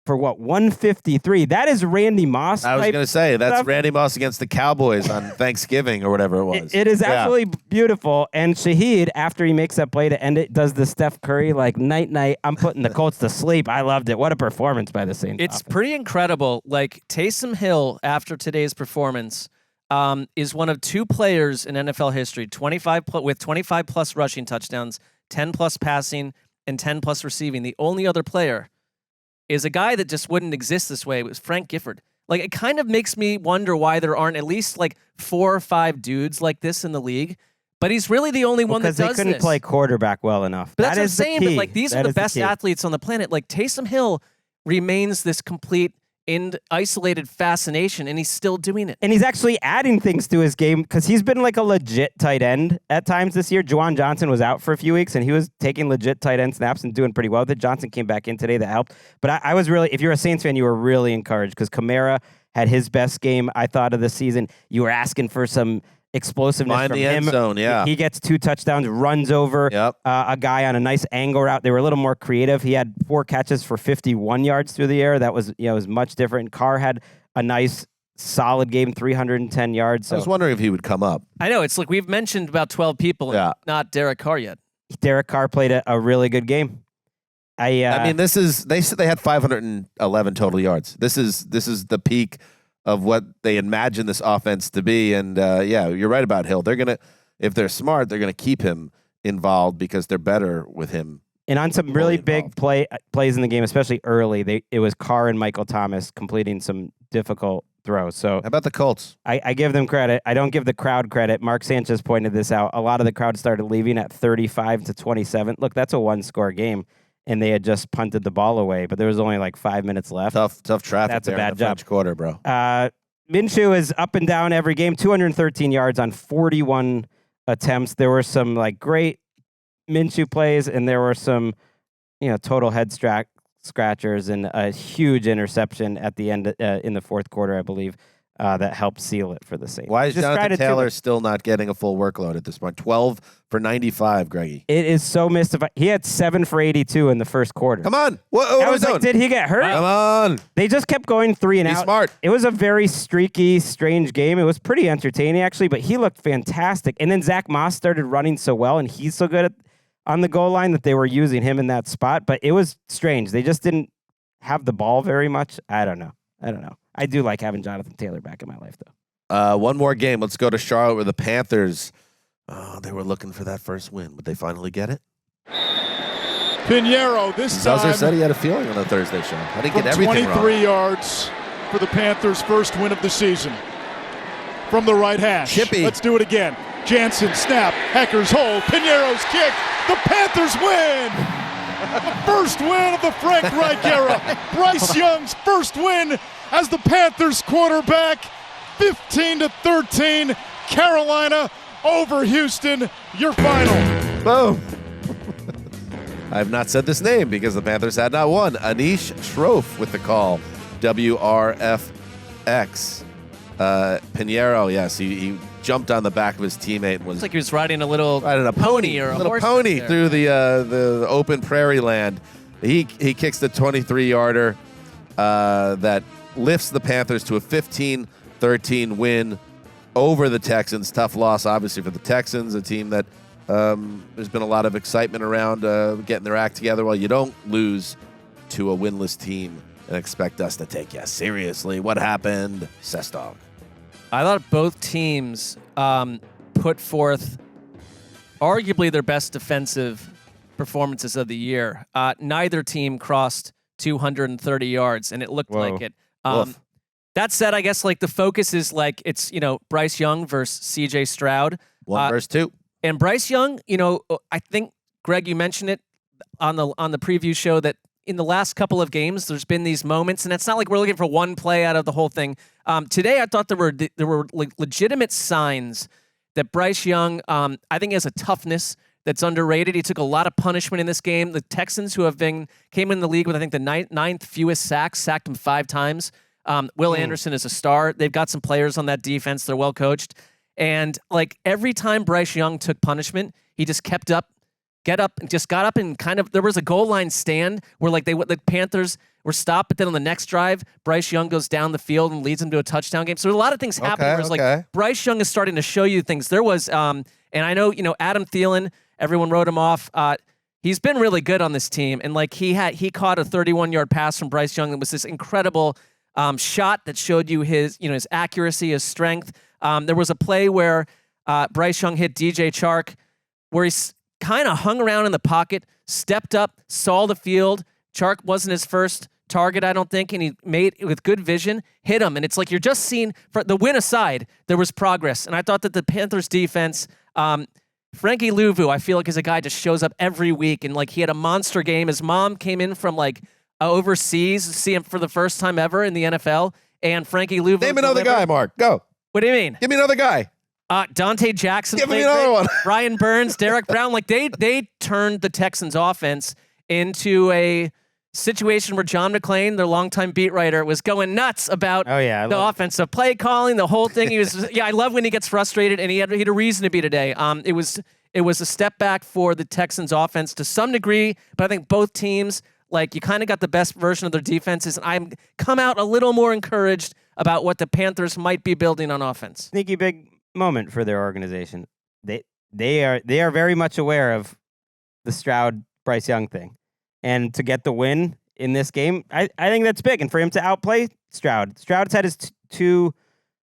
for 153. That is Randy Moss. I was going to say, that's stuff. Randy Moss against the Cowboys on Thanksgiving or whatever it was. It is absolutely beautiful. And Shaheed, after he makes that play to end it, does the Steph Curry, like, night, I'm putting the Colts to sleep. I loved it. What a performance by the Saints. It's pretty incredible. Like, Taysom Hill, after today's performance, is one of 2 players in NFL history, 25+ rushing touchdowns, 10+ passing, and 10+ receiving. The only other player is a guy that just wouldn't exist this way. It was Frank Gifford. Like, it kind of makes me wonder why there aren't at least like 4 or 5 dudes like this in the league. But he's really the only one that does this. Because they couldn't play quarterback well enough. But that's what I'm is the saying. key. But like, these are the best athletes on the planet. Like, Taysom Hill remains this complete and isolated fascination, and he's still doing it. And he's actually adding things to his game because he's been like a legit tight end at times this year. Juwan Johnson was out for a few weeks, and he was taking legit tight end snaps and doing pretty well with it. Johnson came back in today. That helped. But I was really, if you're a Saints fan, you were really encouraged because Kamara had his best game, I thought, of the season. You were asking for some explosiveness Find from the end him. zone, yeah. He gets 2 touchdowns, runs over a guy on a nice angle route. They were a little more creative. He had 4 catches for 51 yards through the air. That was, was much different. Carr had a nice, solid game, 310 yards. So. I was wondering if he would come up. I know. It's like we've mentioned about 12 people and not Derek Carr yet. Derek Carr played a really good game. I mean, this is, they said they had 511 total yards. This is the peak of what they imagine this offense to be. And yeah, you're right about Hill. They're going to, if they're smart, they're going to keep him involved because they're better with him. And on some really big plays in the game, especially early, it was Carr and Michael Thomas completing some difficult throws. So how about the Colts? I give them credit. I don't give the crowd credit. Marc Sanchez pointed this out. A lot of the crowd started leaving at 35-27. Look, that's a 1-score game. And they had just punted the ball away, but there was only like 5 minutes left. Tough traffic. That's there a bad in the job. French Quarter, bro. Minshew is up and down every game. 213 yards on 41 attempts. There were some like great Minshew plays, and there were some, total head scratchers and a huge interception at the end in the fourth quarter, I believe, that helped seal it for the Saints. Why is Jonathan Taylor still not getting a full workload at this point? 12 for 95, Greggy. It is so mystifying. He had 7 for 82 in the first quarter. Come on. What I was like, did he get hurt? Come on. They just kept going 3 and out. He's smart. It was a very streaky, strange game. It was pretty entertaining, actually, but he looked fantastic. And then Zach Moss started running so well, and he's so good on the goal line that they were using him in that spot. But it was strange. They just didn't have the ball very much. I don't know. I do like having Jonathan Taylor back in my life, though. One more game. Let's go to Charlotte where the Panthers, they were looking for that first win. Would they finally get it? Pinheiro this time. Zelzer said he had a feeling on the Thursday show. I didn't get everything 23 wrong. yards for the Panthers' first win of the season. From the right hash. Chippy. Let's do it again. Jansen, snap, Hecker's hold, Pinheiro's kick. The Panthers win! The first win of the Frank Reich era. Bryce Young's first win as the Panthers quarterback. 15-13, Carolina over Houston. Your final. Boom. I have not said this name because the Panthers had not won. Anish Shroff with the call. WRFX. Pinheiro, yes, he jumped on the back of his teammate and was It's like he was riding a pony or a little horse pony there. through the open prairie land. He kicks the 23-yarder that lifts the Panthers to a 15-13 win over the Texans. Tough loss, obviously, for the Texans, a team that there's been a lot of excitement around getting their act together. Well, you don't lose to a winless team and expect us to take you seriously. What happened, Sestog? I thought both teams put forth arguably their best defensive performances of the year. Neither team crossed 230 yards, and it looked like it. That said, I guess like the focus is like it's Bryce Young versus C.J. Stroud. 1 versus 2. And Bryce Young, I think Greg, you mentioned it on the preview show that in the last couple of games, there's been these moments, and it's not like we're looking for one play out of the whole thing. Today, I thought there were like legitimate signs that Bryce Young, I think, has a toughness that's underrated. He took a lot of punishment in this game. The Texans, who came in the league with I think the ninth fewest sacks, sacked him 5 times. Will Anderson is a star. They've got some players on that defense. They're well coached, and like every time Bryce Young took punishment, he just got up and kind of, there was a goal line stand where like the Panthers were stopped, but then on the next drive, Bryce Young goes down the field and leads them to a touchdown game. So there's a lot of things happening where it's like Bryce Young is starting to show you things. There was, and I know, Adam Thielen, everyone wrote him off. He's been really good on this team. And like he caught a 31-yard pass from Bryce Young that was this incredible shot that showed you his accuracy, his strength. There was a play where Bryce Young hit DJ Chark where he's kind of hung around in the pocket, stepped up, saw the field. Chark wasn't his first target, I don't think, and he made it with good vision, hit him. And it's like you're just seeing, for the win aside, there was progress. And I thought that the Panthers defense, Frankie Louvu, I feel like is a guy just shows up every week. And like he had a monster game. His mom came in from like overseas to see him for the first time ever in the NFL. And Frankie Louvu. Name another guy, Mark. Go. What do you mean? Give me another guy. Dante Jackson. Give me another one. Brian Burns, Derek Brown. Like they turned the Texans offense into a situation where John McClain, their longtime beat writer, was going nuts about the offensive play calling, the whole thing. He was, I love when he gets frustrated, and he had a reason to be today. It was a step back for the Texans offense to some degree, but I think both teams, like, you kind of got the best version of their defenses. And I'm come out a little more encouraged about what the Panthers might be building on offense. Sneaky big moment for their organization. They are very much aware of the Stroud Bryce Young thing. And to get the win in this game, I think that's big. And for him to outplay Stroud's had his two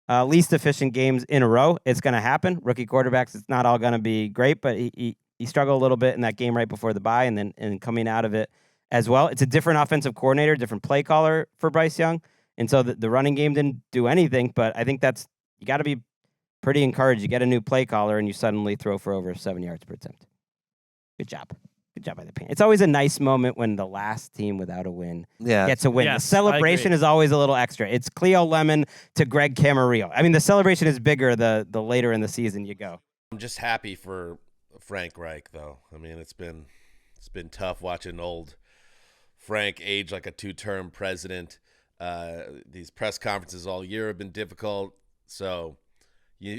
least efficient games in a row. It's going to happen. Rookie quarterbacks, it's not all going to be great, but he struggled a little bit in that game right before the bye and coming out of it as well. It's a different offensive coordinator, different play caller for Bryce Young. And so the running game didn't do anything, but I think you got to be pretty encouraged. You get a new play caller and you suddenly throw for over 7 yards per attempt. Good job. Good job by the Panthers. It's always a nice moment when the last team without a win gets a win. Yes, the celebration is always a little extra. It's Cleo Lemon to Greg Camarillo. I mean, the celebration is bigger the later in the season you go. I'm just happy for Frank Reich, though. I mean, it's been tough watching old Frank age like a two-term president. These press conferences all year have been difficult, so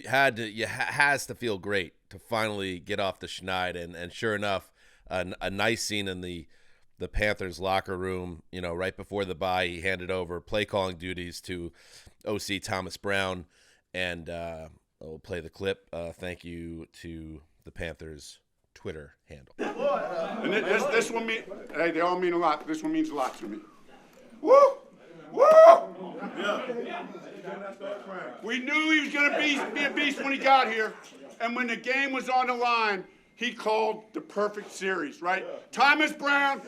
has to feel great to finally get off the schneid, and sure enough, a nice scene in the Panthers locker room. Right before the bye, he handed over play calling duties to OC Thomas Brown, and we'll play the clip. Thank you to the Panthers Twitter handle. And this one they all mean a lot. This one means a lot to me. Woo! Woo! Yeah. We knew he was going to be a beast when he got here, and when the game was on the line, he called the perfect series, right? Thomas Brown.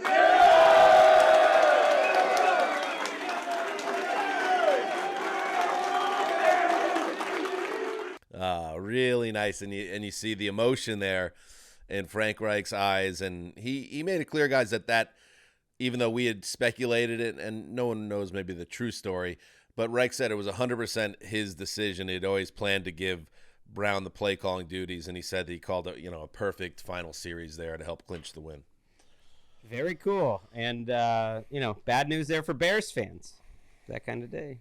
Really nice, and you see the emotion there in Frank Reich's eyes, and he made it clear, guys, that even though we had speculated it, and no one knows maybe the true story, but Reich said it was 100% his decision. He'd always planned to give Brown the play calling duties, and he said that he called it, a perfect final series there to help clinch the win. Very cool. And bad news there for Bears fans. That kind of day.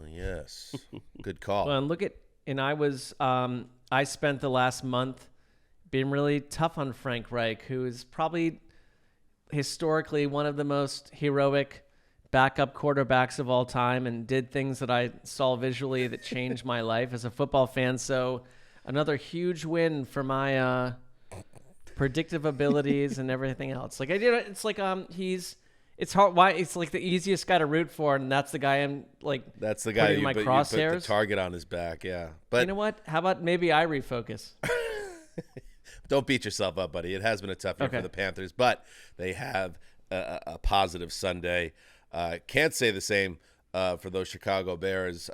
Yes. Good call. Well, and I spent the last month being really tough on Frank Reich, who is probably historically one of the most heroic backup quarterbacks of all time, and did things that I saw visually that changed my life as a football fan. So another huge win for my predictive abilities and everything else. Like it's like it's hard. Why it's like the easiest guy to root for, and that's the guy that's the guy you put the target on his back. Yeah, but you know what? How about maybe I refocus? Don't beat yourself up, buddy. It has been a tough year for the Panthers, but they have a positive Sunday. Can't say the same for those Chicago Bears.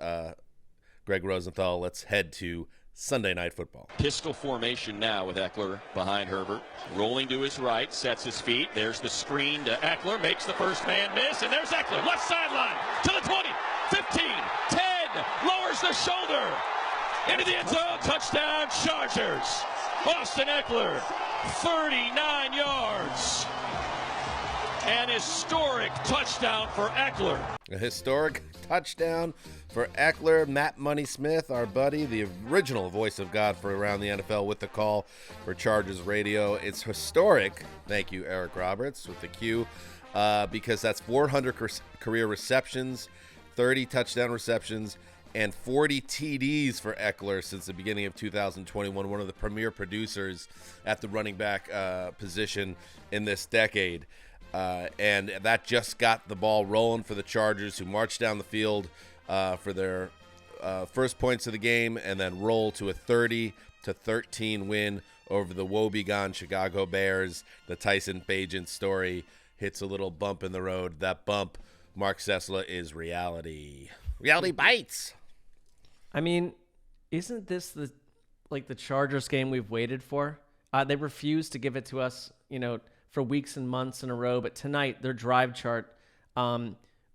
Gregg Rosenthal, let's head to Sunday Night Football. Pistol formation now with Eckler behind Herbert. Rolling to his right, sets his feet. There's the screen to Eckler, makes the first man miss, and there's Eckler. Left sideline to the 20, 15, 10, lowers the shoulder. Into the end zone, touchdown Chargers. Austin Eckler, 39 yards. An historic touchdown for Eckler. A historic touchdown for Eckler. Matt Money Smith, our buddy, the original voice of God for Around the NFL, with the call for Chargers Radio. It's historic. Thank you, Eric Roberts, with the cue, because that's 400 career receptions, 30 touchdown receptions, and 40 TDs for Eckler since the beginning of 2021, one of the premier producers at the running back position in this decade. And that just got the ball rolling for the Chargers, who marched down the field for their first points of the game and then roll to a 30-13 win over the woebegone Chicago Bears. The Tyson Bagent story hits a little bump in the road. That bump, Marc Sessler, is reality. Reality bites. I mean, isn't this the Chargers game we've waited for? They refuse to give it to us, for weeks and months in a row. But tonight, their drive chart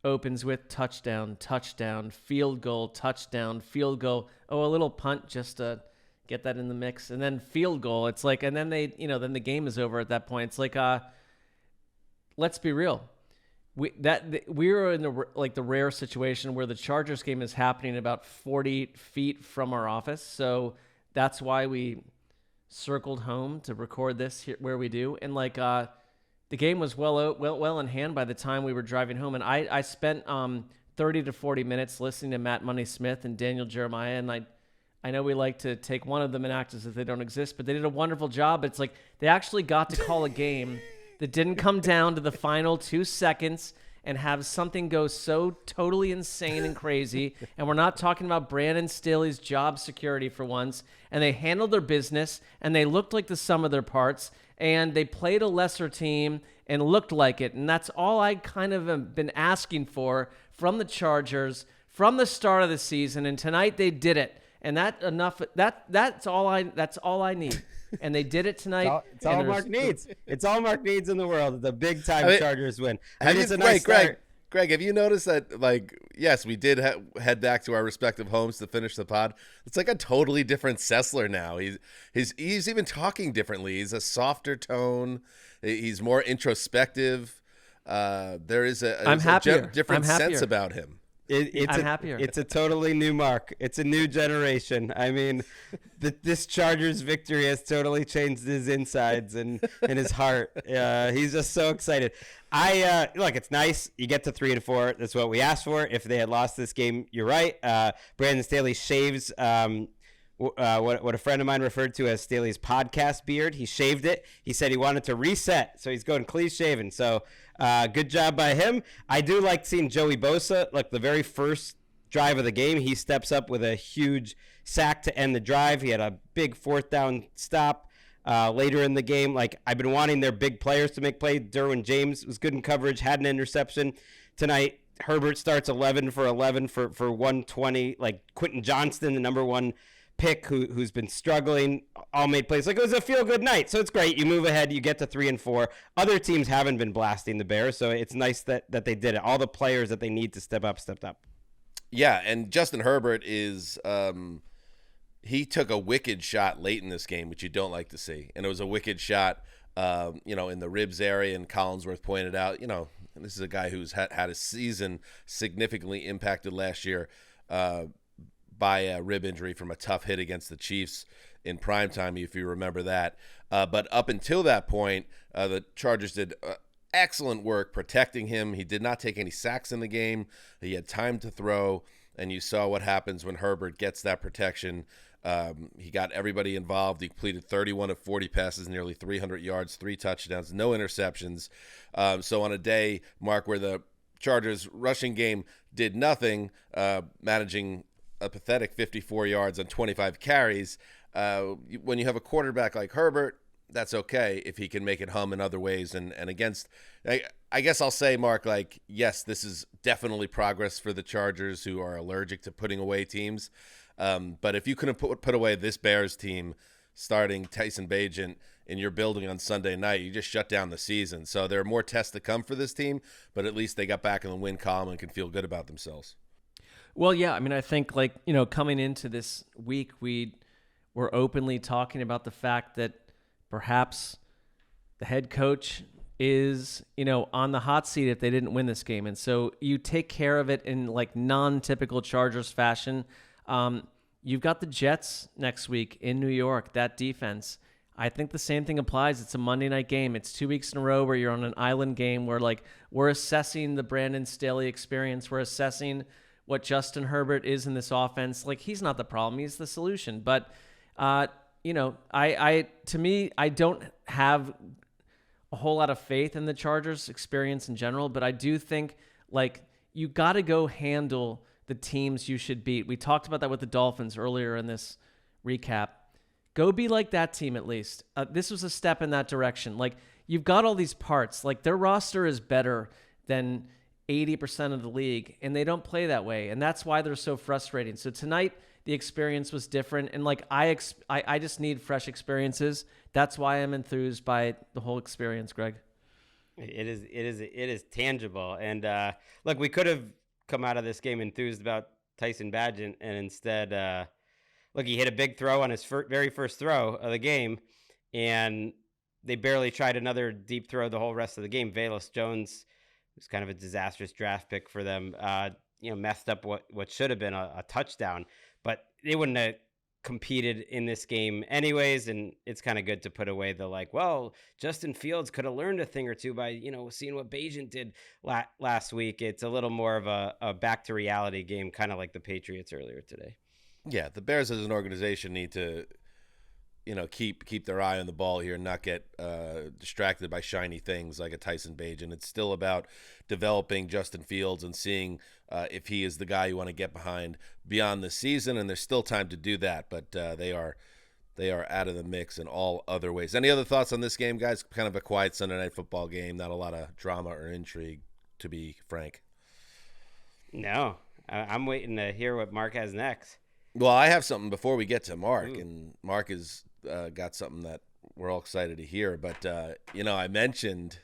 opens with touchdown, touchdown, field goal, touchdown, field goal. Oh, a little punt just to get that in the mix, and then field goal. It's like, and then then the game is over at that point. It's like, let's be real. We were in the rare situation where the Chargers game is happening about 40 feet from our office. So that's why we circled home to record this here where we do. And the game was well in hand by the time we were driving home. And I spent 30 to 40 minutes listening to Matt Money Smith and Daniel Jeremiah. And I know we like to take one of them and act as if they don't exist, but they did a wonderful job. It's like they actually got to call a game that didn't come down to the final 2 seconds and have something go so totally insane and crazy. And we're not talking about Brandon Staley's job security for once. And they handled their business, and they looked like the sum of their parts, and they played a lesser team and looked like it. And that's all I kind of have been asking for from the Chargers from the start of the season. And tonight they did it. And that's all I need. And they did it tonight. It's all Mark needs. It's all Mark needs in the world. The big time Chargers win. Greg, have you noticed that, yes, we did head back to our respective homes to finish the pod. It's like a totally different Sessler now. He's even talking differently. He's a softer tone. He's more introspective. There is a different sense about him. I'm happier. It's a totally new Mark. It's a new generation. I mean, this Chargers victory has totally changed his insides and his heart. He's just so excited. Look, it's nice. You get to 3-4. That's what we asked for. If they had lost this game, you're right. Brandon Staley shaves what a friend of mine referred to as Staley's podcast beard. He shaved it. He said he wanted to reset, so he's going clean shaven. So good job by him. I do like seeing Joey Bosa. Like the very first drive of the game, he steps up with a huge sack to end the drive. He had a big 4th down stop later in the game. Like I've been wanting their big players to make plays. Derwin James was good in coverage, had an interception tonight. Herbert starts 11 for 11 for 120. Like Quentin Johnston, the number 1 pick who's been struggling, all made plays. Like it was a feel-good night, so it's great. You move ahead, you get to 3-4. Other teams haven't been blasting the Bears, so it's nice that they did it. All the players that they need to step up, stepped up. Yeah, and Justin Herbert is he took a wicked shot late in this game, which you don't like to see, and it was a wicked shot, in the ribs area. And Collinsworth pointed out, this is a guy who's had a season significantly impacted last year by a rib injury from a tough hit against the Chiefs in primetime, if you remember that. But up until that point, the Chargers did excellent work protecting him. He did not take any sacks in the game. He had time to throw, and you saw what happens when Herbert gets that protection. He got everybody involved. He completed 31 of 40 passes, nearly 300 yards, 3 touchdowns, no interceptions. So on a day, Mark, where the Chargers rushing game did nothing, managing a pathetic 54 yards on 25 carries. When you have a quarterback like Herbert, that's okay if he can make it hum in other ways. And against, I guess I'll say, Mark, yes, this is definitely progress for the Chargers, who are allergic to putting away teams. But if you couldn't put away this Bears team starting Tyson Bagent in your building on Sunday night, you just shut down the season. So there are more tests to come for this team, but at least they got back in the win column and can feel good about themselves. Well, yeah, I mean, I think coming into this week, we were openly talking about the fact that perhaps the head coach is, on the hot seat if they didn't win this game. And so you take care of it in non-typical Chargers fashion. You've got the Jets next week in New York, that defense. I think the same thing applies. It's a Monday night game. It's 2 weeks in a row where you're on an island game where we're assessing the Brandon Staley experience. We're assessing what Justin Herbert is in this offense. He's not the problem. He's the solution. But, to me, I don't have a whole lot of faith in the Chargers experience in general, but I do think, you got to go handle the teams you should beat. We talked about that with the Dolphins earlier in this recap. Go be like that team at least. This was a step in that direction. You've got all these parts. Their roster is better than 80% of the league, and they don't play that way, and that's why they're so frustrating. So tonight the experience was different, and I just need fresh experiences. That's why I'm enthused by the whole experience, Greg. It is tangible, and look, we could have come out of this game enthused about Tyson Bagent, and instead, he hit a big throw on his very first throw of the game, and they barely tried another deep throw the whole rest of the game. Velus Jones was kind of a disastrous draft pick for them. Messed up what should have been a touchdown, but they wouldn't have competed in this game anyways. And it's kind of good to put away the Justin Fields could have learned a thing or two by, seeing what Bagent did last week. It's a little more of a back to reality game, kind of like the Patriots earlier today. Yeah, the Bears as an organization need to, keep their eye on the ball here and not get distracted by shiny things like a Tyson Bagent. It's still about developing Justin Fields and seeing if he is the guy you want to get behind beyond the season, and there's still time to do that, but they are out of the mix in all other ways. Any other thoughts on this game, guys? Kind of a quiet Sunday night football game, not a lot of drama or intrigue, to be frank. No, I'm waiting to hear what Mark has next. Well, I have something before we get to Mark, and Mark has got something that we're all excited to hear. But I mentioned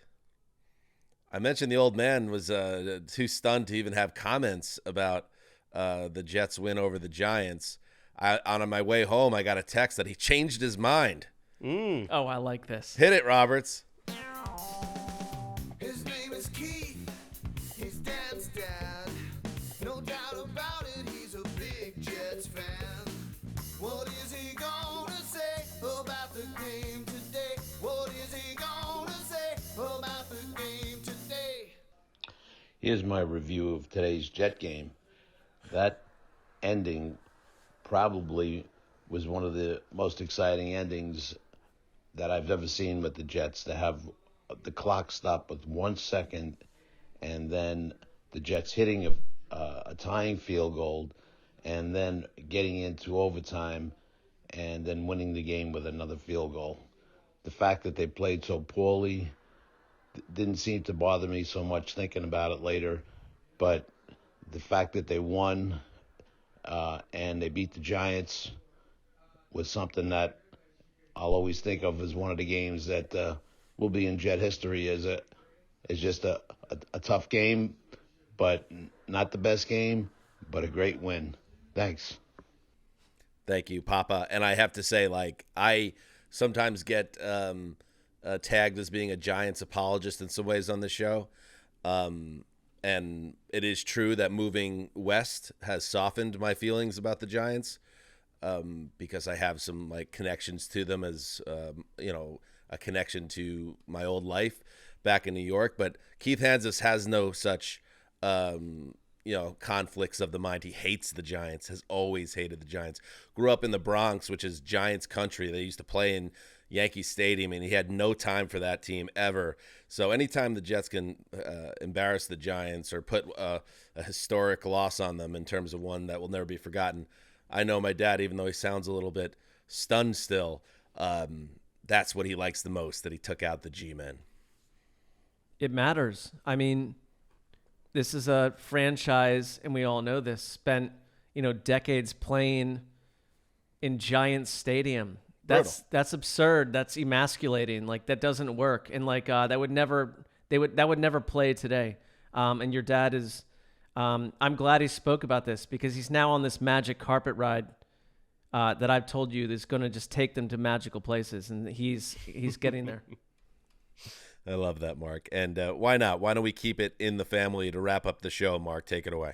the old man was too stunned to even have comments about the Jets' win over the Giants. On my way home, I got a text that he changed his mind. Oh, I like this. Hit it, Roberts. His name is Keith. He's Dan's dad. No doubt about it, he's a big Jets fan. What is he gonna say about the game today? What is he gonna say about the game today? Here's my review of today's Jet game. That ending probably was one of the most exciting endings that I've ever seen with the Jets, to have the clock stop with 1 second and then the Jets hitting a tying field goal and then getting into overtime and then winning the game with another field goal. The fact that they played so poorly didn't seem to bother me so much thinking about it later, but the fact that they won and they beat the Giants was something that I'll always think of as one of the games that will be in Jet history as just a tough game, but not the best game, but a great win. Thanks. Thank you, Papa. And I have to say, I sometimes get tagged as being a Giants apologist in some ways on the show. And it is true that moving west has softened my feelings about the Giants, because I have some connections to them as a connection to my old life back in New York. But Keith Hanzus has no such conflicts of the mind. He hates the Giants, has always hated the Giants. Grew up in the Bronx, which is Giants country. They used to play in Yankee Stadium, and he had no time for that team ever. So anytime the Jets can embarrass the Giants or put a historic loss on them in terms of one that will never be forgotten, I know my dad, even though he sounds a little bit stunned still, that's what he likes the most, that he took out the G-men. It matters. I mean, this is a franchise, and we all know this, spent, decades playing in Giants Stadium. That's absurd. That's emasculating. That doesn't work. And that would never play today. And your dad is, I'm glad he spoke about this, because he's now on this magic carpet ride that I've told you is going to just take them to magical places, and he's getting there. I love that, Mark. And why not? Why don't we keep it in the family to wrap up the show? Mark, take it away.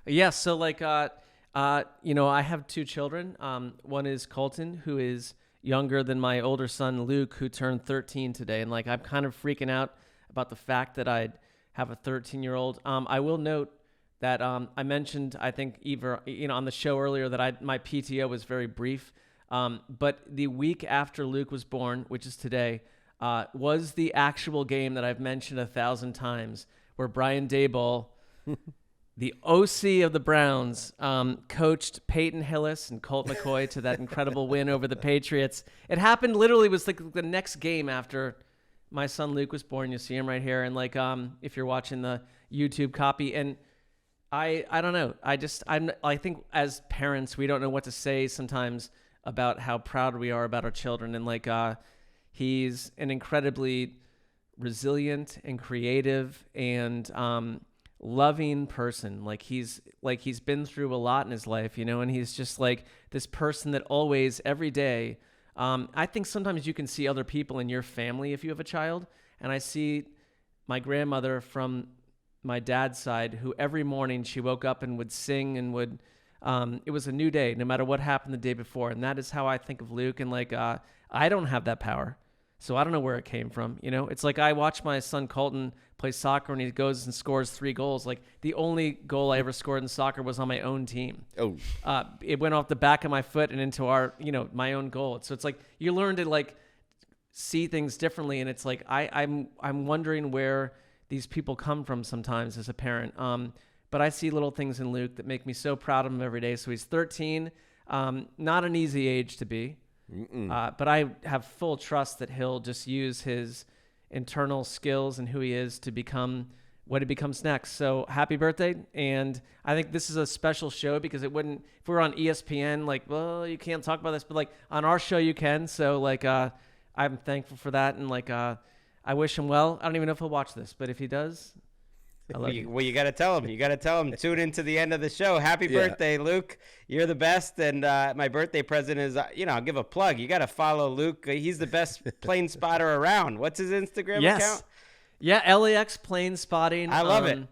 Yeah. So I have two children. One is Colton, who is younger than my older son, Luke, who turned 13 today. And I'm kind of freaking out about the fact that I have a 13-year-old. I will note that I mentioned, I think, either on the show earlier, that my PTO was very brief. But the week after Luke was born, which is today, was the actual game that I've mentioned 1,000 times, where Brian Daboll, the OC of the Browns, coached Peyton Hillis and Colt McCoy to that incredible win over the Patriots. It happened literally, was the next game after my son Luke was born. You see him right here. And if you're watching the YouTube copy, and I don't know. I think as parents, we don't know what to say sometimes about how proud we are about our children. And he's an incredibly resilient and creative and loving person. He's been through a lot in his life, and he's just this person that always, every day, I think sometimes you can see other people in your family if you have a child. And I see my grandmother from my dad's side, who every morning she woke up and would sing and would, it was a new day, no matter what happened the day before. And that is how I think of Luke. And like, I don't have that power. So I don't know where it came from. You know, it's like I watch my son Colton play soccer and he goes and scores 3 goals. Like the only goal I ever scored in soccer was on my own team. Oh, it went off the back of my foot and into my own goal. So it's like you learn to like see things differently. And it's like I'm wondering where these people come from sometimes as a parent. But I see little things in Luke that make me so proud of him every day. So he's 13, not an easy age to be. But I have full trust that he'll just use his internal skills and who he is to become what he becomes next. So happy birthday. And I think this is a special show because it wouldn't, if we were on ESPN, like, well, you can't talk about this, but like on our show you can. So like, I'm thankful for that. And like, I wish him well. I don't even know if he'll watch this, but if he does, I love you. Well, you got to tell him. You got to tell him. Tune into the end of the show. Happy birthday, Luke. You're the best. And my birthday present is, I'll give a plug. You got to follow Luke. He's the best plane spotter around. What's his Instagram account? Yeah, LAX Plane Spotting. I love it.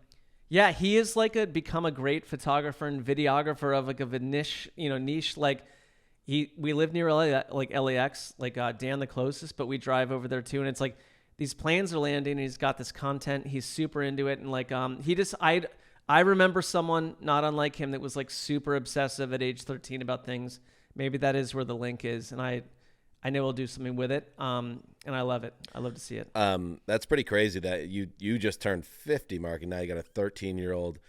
Yeah, he is like become a great photographer and videographer of a niche, niche. Like we live near LAX, like Dan the closest, but we drive over there too. And it's like, these planes are landing and he's got this content. He's super into it. And like, I remember someone not unlike him that was like super obsessive at age 13 about things. Maybe that is where the link is. And I know we'll do something with it. And I love it. I love to see it. That's pretty crazy that you just turned 50, Mark, and now you got a 13-year-old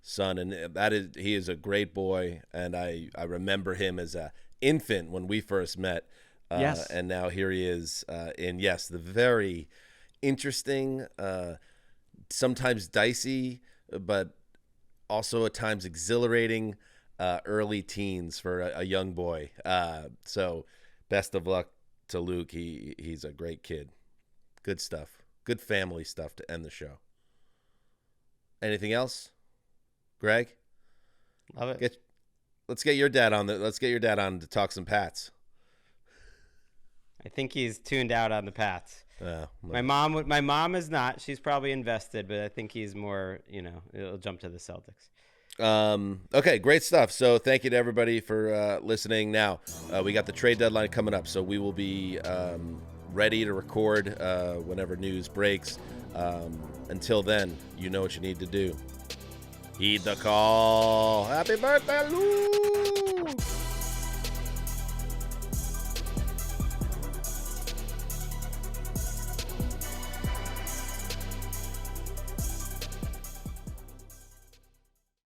son. And he is a great boy. And I remember him as a infant when we first met. Yes. And now here he is in, the very interesting, sometimes dicey, but also at times exhilarating early teens for a young boy. So best of luck to Luke. He's a great kid. Good stuff. Good family stuff to end the show. Anything else? Greg? Love it. Let's get your dad on to talk some Pats. I think he's tuned out on the Pats. My mom is not. She's probably invested, but I think he's more, it'll jump to the Celtics. Okay, great stuff. So thank you to everybody for listening. Now, we got the trade deadline coming up, so we will be ready to record whenever news breaks. Until then, you know what you need to do. Heed the call. Happy birthday, Luke!